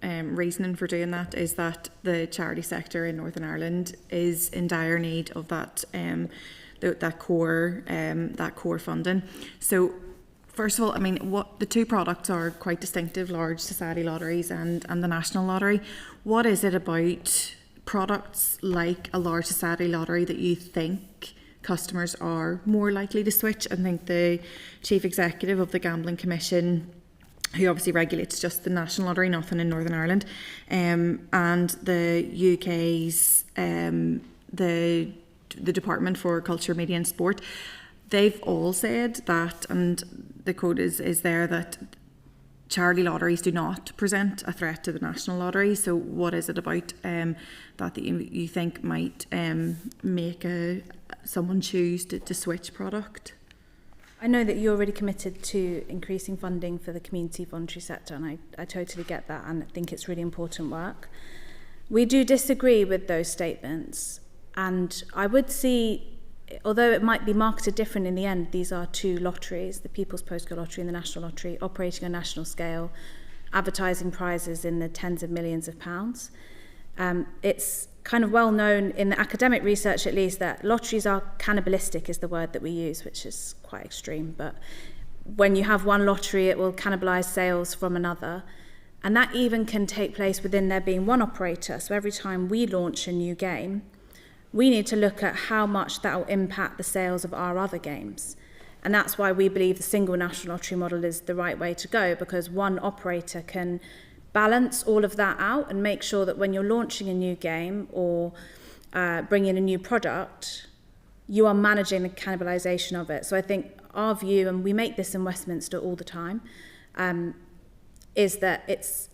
reasoning for doing that is that the charity sector in Northern Ireland is in dire need of that that core funding. So, first of all, I mean, what the two products are quite distinctive: large society lotteries and the National Lottery. What is it about products like a large society lottery that you think customers are more likely to switch? I think the Chief Executive of the Gambling Commission, who obviously regulates just the National Lottery, nothing in Northern Ireland, and the UK's the Department for Culture, Media and Sport, they've all said that, and the quote is there, that charity lotteries do not present a threat to the National Lottery. So what is it about that you think might make someone choose to switch product? I know that you're already committed to increasing funding for the community voluntary sector, and I totally get that, and I think it's really important work. We do disagree with those statements, and I would see, although it might be marketed different in the end, these are two lotteries, the People's Postcode Lottery and the National Lottery, operating on a national scale, advertising prizes in the tens of millions of pounds. It's kind of well known in the academic research, at least, that lotteries are cannibalistic is the word that we use, which is quite extreme, but when you have one lottery, it will cannibalise sales from another, and that even can take place within there being one operator. So every time we launch a new game, we need to look at how much that will impact the sales of our other games. And that's why we believe the single national lottery model is the right way to go, because one operator can balance all of that out and make sure that when you're launching a new game or bringing a new product, you are managing the cannibalisation of it. So I think our view, and we make this in Westminster all the time, is that it's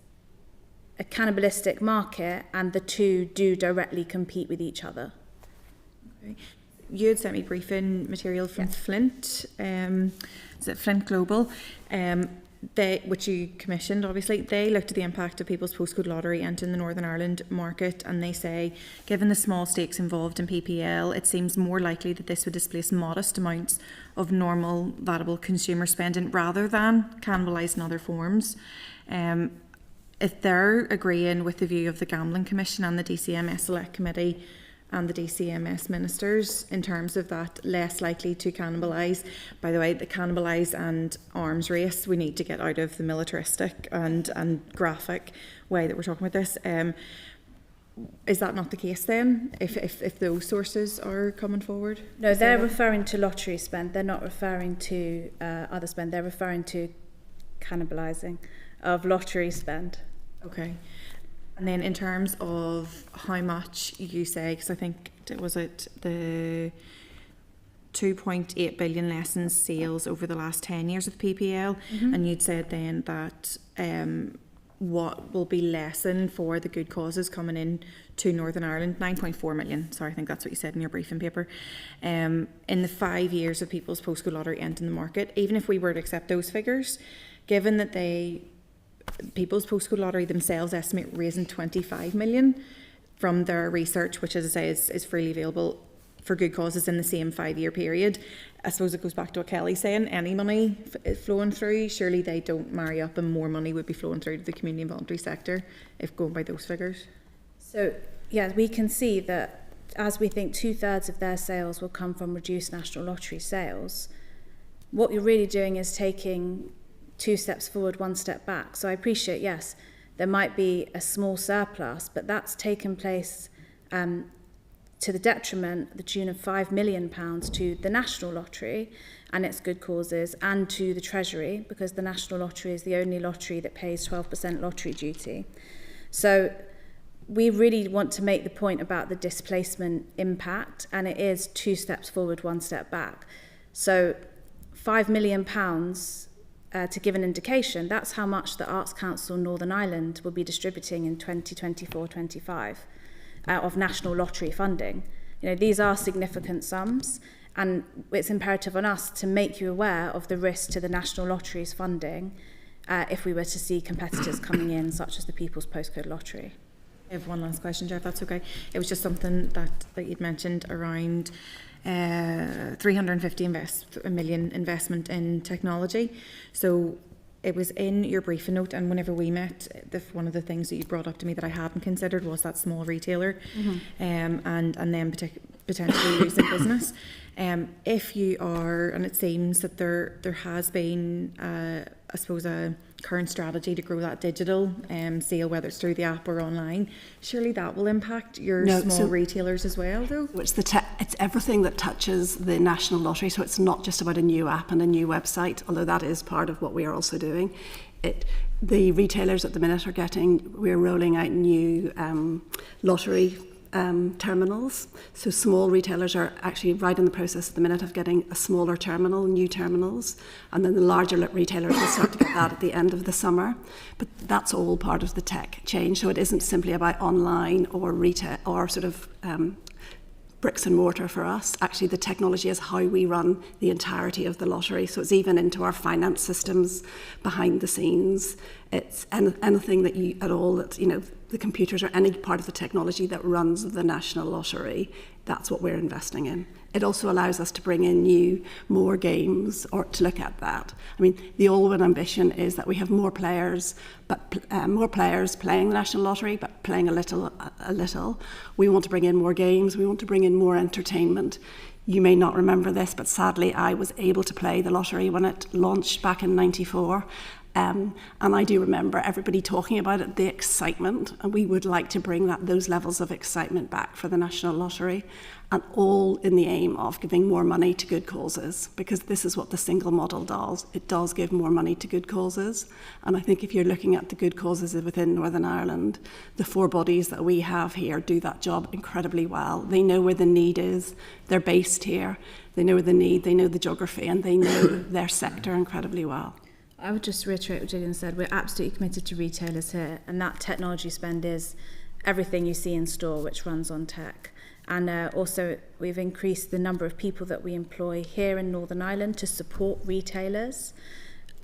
a cannibalistic market and the two do directly compete with each other. Okay. You had sent me briefing material from Flint, is it Flint Global, which you commissioned, obviously. They looked at the impact of People's Postcode Lottery entering the Northern Ireland market, and they say, given the small stakes involved in PPL, it seems more likely that this would displace modest amounts of normal, valuable consumer spending rather than cannibalise in other forms. If they're agreeing with the view of the Gambling Commission and the DCMS Select Committee and the DCMS ministers in terms of that less likely to cannibalise. By the way, the cannibalise and arms race, we need to get out of the militaristic and graphic way that we're talking about this. Is that not the case then, if those sources are coming forward? No, they're referring to lottery spend. They're not referring to other spend. They're referring to cannibalising of lottery spend. Okay. And then in terms of how much you say, because I think, was it the 2.8 billion less in sales over the last 10 years of PPL, and you'd said then that what will be lessened for the good causes coming in to Northern Ireland, 9.4 million, sorry, I think that's what you said in your briefing paper, in the 5 years of People's Postcode Lottery entering the market. Even if we were to accept those figures, given that People's Postcode Lottery themselves estimate raising 25 million from their research, which, as I say, is freely available for good causes in the same 5-year period. I suppose it goes back to what Kelly's saying, any money flowing through, surely they don't marry up and more money would be flowing through to the community and voluntary sector if going by those figures. So, yeah, we can see that as we think 2/3 of their sales will come from reduced national lottery sales, what you're really doing is taking 2 steps forward, 1 step back. So I appreciate, yes, there might be a small surplus, but that's taken place to the detriment, the tune of £5 million to the National Lottery and its good causes, and to the Treasury, because the National Lottery is the only lottery that pays 12% lottery duty. So we really want to make the point about the displacement impact, and it is 2 steps forward, 1 step back. So £5 million, to give an indication, that's how much the Arts Council Northern Ireland will be distributing in 2024-25 of national lottery funding. You know, these are significant sums, and it's imperative on us to make you aware of the risk to the national lottery's funding if we were to see competitors coming in, such as the People's Postcode Lottery. I have one last question, Ger, if that's okay. It was just something that you'd mentioned around 350 million investment in technology. So it was in your briefing note, and whenever we met, one of the things that you brought up to me that I hadn't considered was that small retailer, and then potentially losing business. If you are, and it seems that there has been, I suppose, a current strategy to grow that digital sale, whether it's through the app or online. Surely that will impact your small retailers as well, though? It's everything that touches the National Lottery, so it's not just about a new app and a new website, although that is part of what we are also doing. The retailers at the minute we're rolling out new lottery terminals. So small retailers are actually right in the process at the minute of getting a smaller terminal, new terminals, and then the larger retailers will start to get that at the end of the summer. But that's all part of the tech change. So it isn't simply about online or retail or sort of bricks and mortar for us. Actually, the technology is how we run the entirety of the lottery. So it's even into our finance systems behind the scenes. It's anything that the computers or any part of the technology that runs the National Lottery, that's what we're investing in. It also allows us to bring in more games or to look at that. I mean, the Allwyn ambition is that we have more players, but more players playing the National Lottery, but playing a little. We want to bring in more games. We want to bring in more entertainment. You may not remember this, but sadly, I was able to play the lottery when it launched back in '94. And I do remember everybody talking about it, the excitement, and we would like to bring those levels of excitement back for the National Lottery, and all in the aim of giving more money to good causes, because this is what the single model does. It does give more money to good causes, and I think if you're looking at the good causes within Northern Ireland, the 4 bodies that we have here do that job incredibly well. They know where the need is, they're based here, they know the need, they know the geography, and they know their sector incredibly well. I would just reiterate what Gillian said. We're absolutely committed to retailers here, and that technology spend is everything you see in store which runs on tech. And also we've increased the number of people that we employ here in Northern Ireland to support retailers.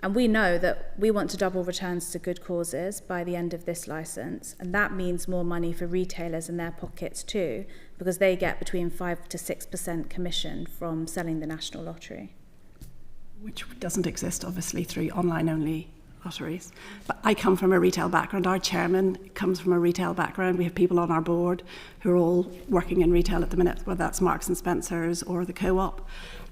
And we know that we want to double returns to good causes by the end of this licence, and that means more money for retailers in their pockets too, because they get between 5 to 6% commission from selling the National Lottery. Which doesn't exist, obviously, through online-only lotteries. But I come from a retail background. Our chairman comes from a retail background. We have people on our board who are all working in retail at the minute, whether that's Marks and Spencer's or the Co-op.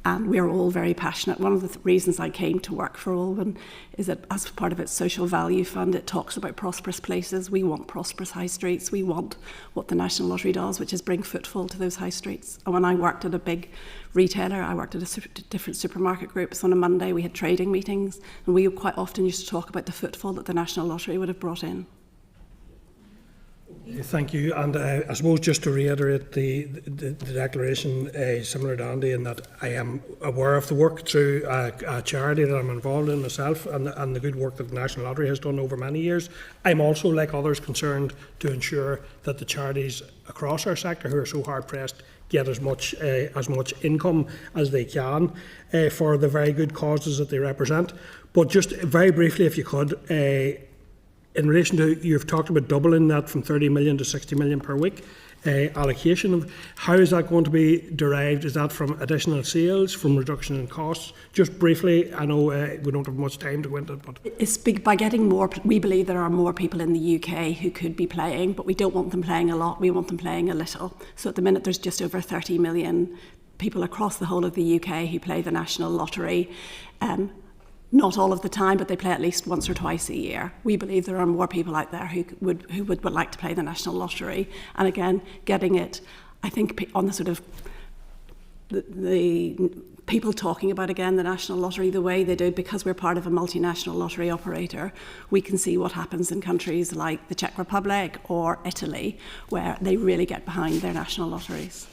And we're all very passionate. One of the reasons I came to work for Allwyn is that as part of its social value fund, it talks about prosperous places. We want prosperous high streets. We want what the National Lottery does, which is bring footfall to those high streets. And when I worked at a big retailer, I worked at different supermarket groups. On a Monday, we had trading meetings, and we quite often used to talk about the footfall that the National Lottery would have brought in. Thank you. And I suppose just to reiterate the declaration, similar to Andy, in that I am aware of the work through a charity that I'm involved in myself, and the good work that the National Lottery has done over many years. I'm also, like others, concerned to ensure that the charities across our sector who are so hard pressed get as much income as they can for the very good causes that they represent. But just very briefly, if you could, in relation to, you've talked about doubling that from 30 million to 60 million per week allocation. Of how is that going to be derived? Is that from additional sales, from reduction in costs? Just briefly, I know we don't have much time to go into it, but it's big by getting more. We believe there are more people in the UK who could be playing, but we don't want them playing a lot. We want them playing a little. So at the minute, there's just over 30 million people across the whole of the UK who play the National Lottery. Not all of the time, but they play at least once or twice a year. We believe there are more people out there who would like to play the National Lottery. And again, getting it, I think, on the sort of the people talking about, again, the National Lottery the way they do, because we're part of a multinational lottery operator, we can see what happens in countries like the Czech Republic or Italy, where they really get behind their national lotteries.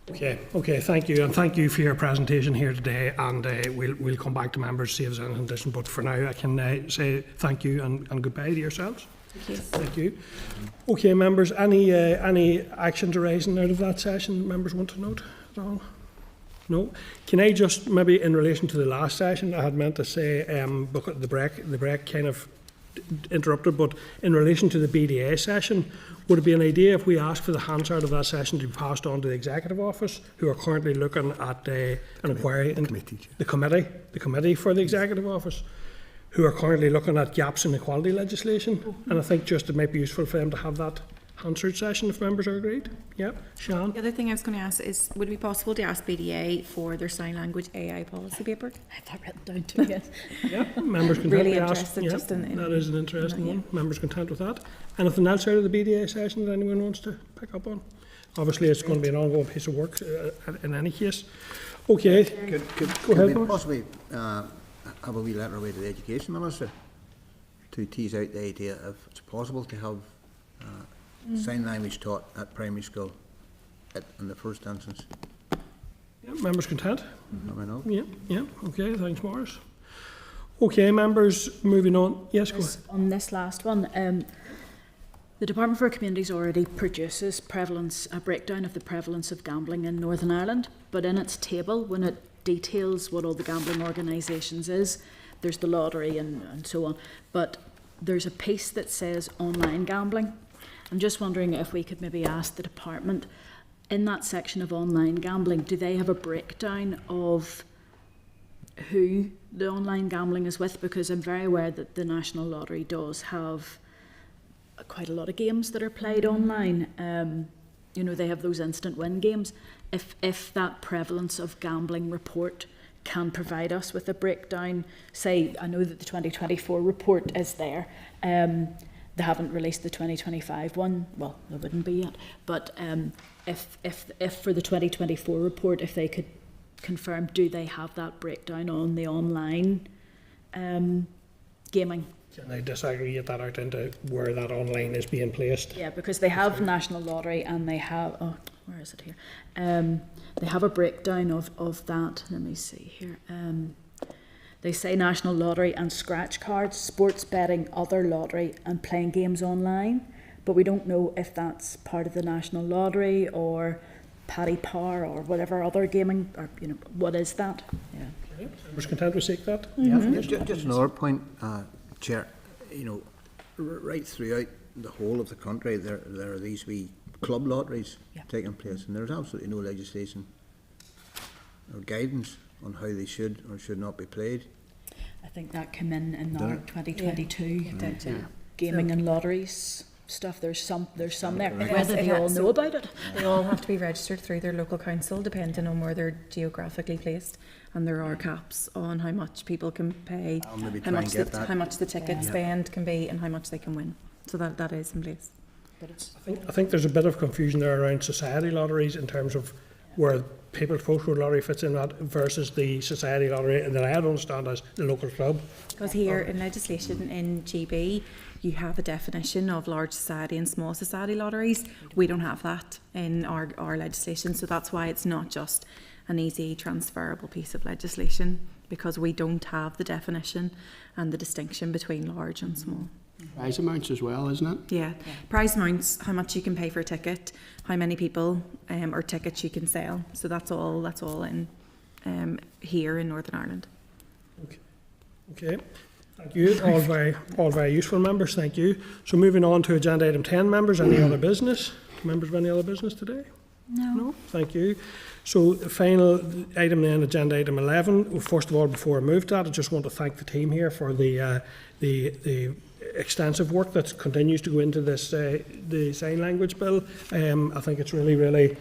Okay, thank you, and thank you for your presentation here today, and we'll come back to members, see if there's anything additional, but for now I can say thank you and goodbye to yourselves. Thank you. Okay, members, any actions arising out of that session members want to note at all? No? Can I just, maybe in relation to the last session, I had meant to say, the break kind of interrupted, but in relation to the BDA session, would it be an idea if we asked for the Hansard of that session to be passed on to the Executive Office, who are currently looking at an inquiry in the committee for the Executive Office, who are currently looking at gaps in equality legislation? And I think just it might be useful for them to have Hansard session if members are agreed. Yep. Sian? The other thing I was going to ask is, would it be possible to ask BDA for their sign language AI policy paper? I have that written down too, yes. Yeah, members content Really be asked. interested Yep, just in that is an interesting one. Members content with that. Anything else out of the BDA session that anyone wants to pick up on? Obviously, it's going to be an ongoing piece of work in any case. Okay. Go ahead, we Boris. possibly have a wee letter away to the Education Minister to tease out the idea if it's possible to have sign language taught at primary school in the first instance. Yeah, members content? Let me know. Yeah. Okay, thanks, Morris. Okay, members, moving on. Yes, go ahead. On this last one, the Department for Communities already produces a breakdown of the prevalence of gambling in Northern Ireland, but in its table, when it details what all the gambling organisations is, there's the lottery and so on, but there's a piece that says online gambling. I'm just wondering if we could maybe ask the department, in that section of online gambling, do they have a breakdown of who the online gambling is with? Because I'm very aware that the National Lottery does have quite a lot of games that are played online. They have those instant win games. If that prevalence of gambling report can provide us with a breakdown, say, I know that the 2024 report is there. They haven't released the 2025 one. Well, there wouldn't be yet. But if for the 2024 report, if they could confirm, do they have that breakdown on the online gaming? Can they disaggregate that out into where that online is being placed? Yeah, because they have National Lottery and they have, where is it here? They have a breakdown of that. Let me see here. They say National Lottery and scratch cards, sports betting, other lottery and playing games online. But we don't know if that's part of the National Lottery or Paddy Power or whatever other gaming, or what is that? Yeah. Was content to seek that? Just another point, Chair. Right throughout the whole of the country, there are these wee club lotteries taking place, and there's absolutely no legislation or guidance on how they should or should not be played. I think that came in our 2022 Yeah. gaming and lotteries stuff. There's some there. Right. Whether they all know about it. They all have to be registered through their local council, depending on where they're geographically placed, and there are caps on how much people can pay, how much the ticket spend can be, and how much they can win. So that is in place. I think there's a bit of confusion there around society lotteries in terms of where People's Postcode Lottery fits in that versus the society lottery, and that I don't understand as the local club. Because here in legislation in GB, you have a definition of large society and small society lotteries. We don't have that in our legislation, so that's why it's not just an easy transferable piece of legislation, because we don't have the definition and the distinction between large and small. Prize amounts as well, isn't it? Yeah. Prize amounts, how much you can pay for a ticket, how many people or tickets you can sell. So that's all in here in Northern Ireland. Okay. Thank you. All very useful, members. Thank you. So moving on to agenda item 10, members. Any other business? Members of any other business today? No. Thank you. So the final item then, agenda item 11. First of all, before I move to that, I just want to thank the team here for the extensive work that continues to go into this the sign language bill. I think it's really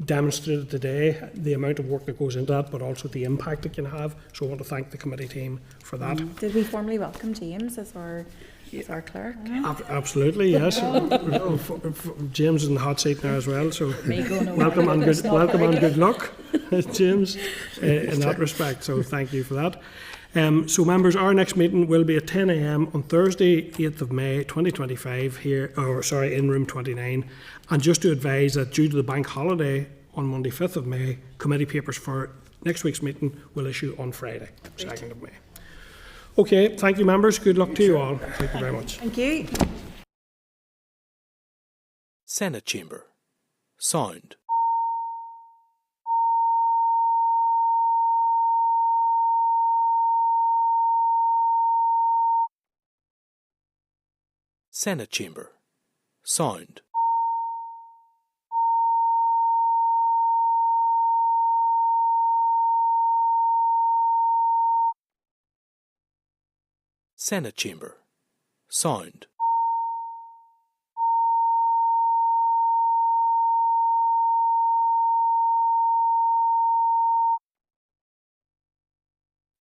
demonstrated today the amount of work that goes into that, but also the impact it can have. So I want to thank the committee team for that. Did we formally welcome James as our clerk? Absolutely, yes. James is in the hot seat now as well, so welcome and good luck, James, in that respect. So thank you for that. So members, our next meeting will be at 10 a.m. on Thursday, 8th of May 2025 here, in room 29. And just to advise that due to the bank holiday on Monday, 5th of May, committee papers for next week's meeting will issue on Friday, 2nd of May. Okay, thank you, members. Good luck to you all. Thank you very much. Thank you. Senate Chamber. Sound. Senate Chamber. Sound. Senate Chamber. Sound.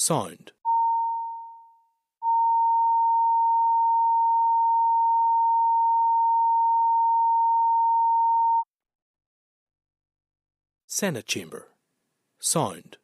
Sound. Senate Chamber. Sound.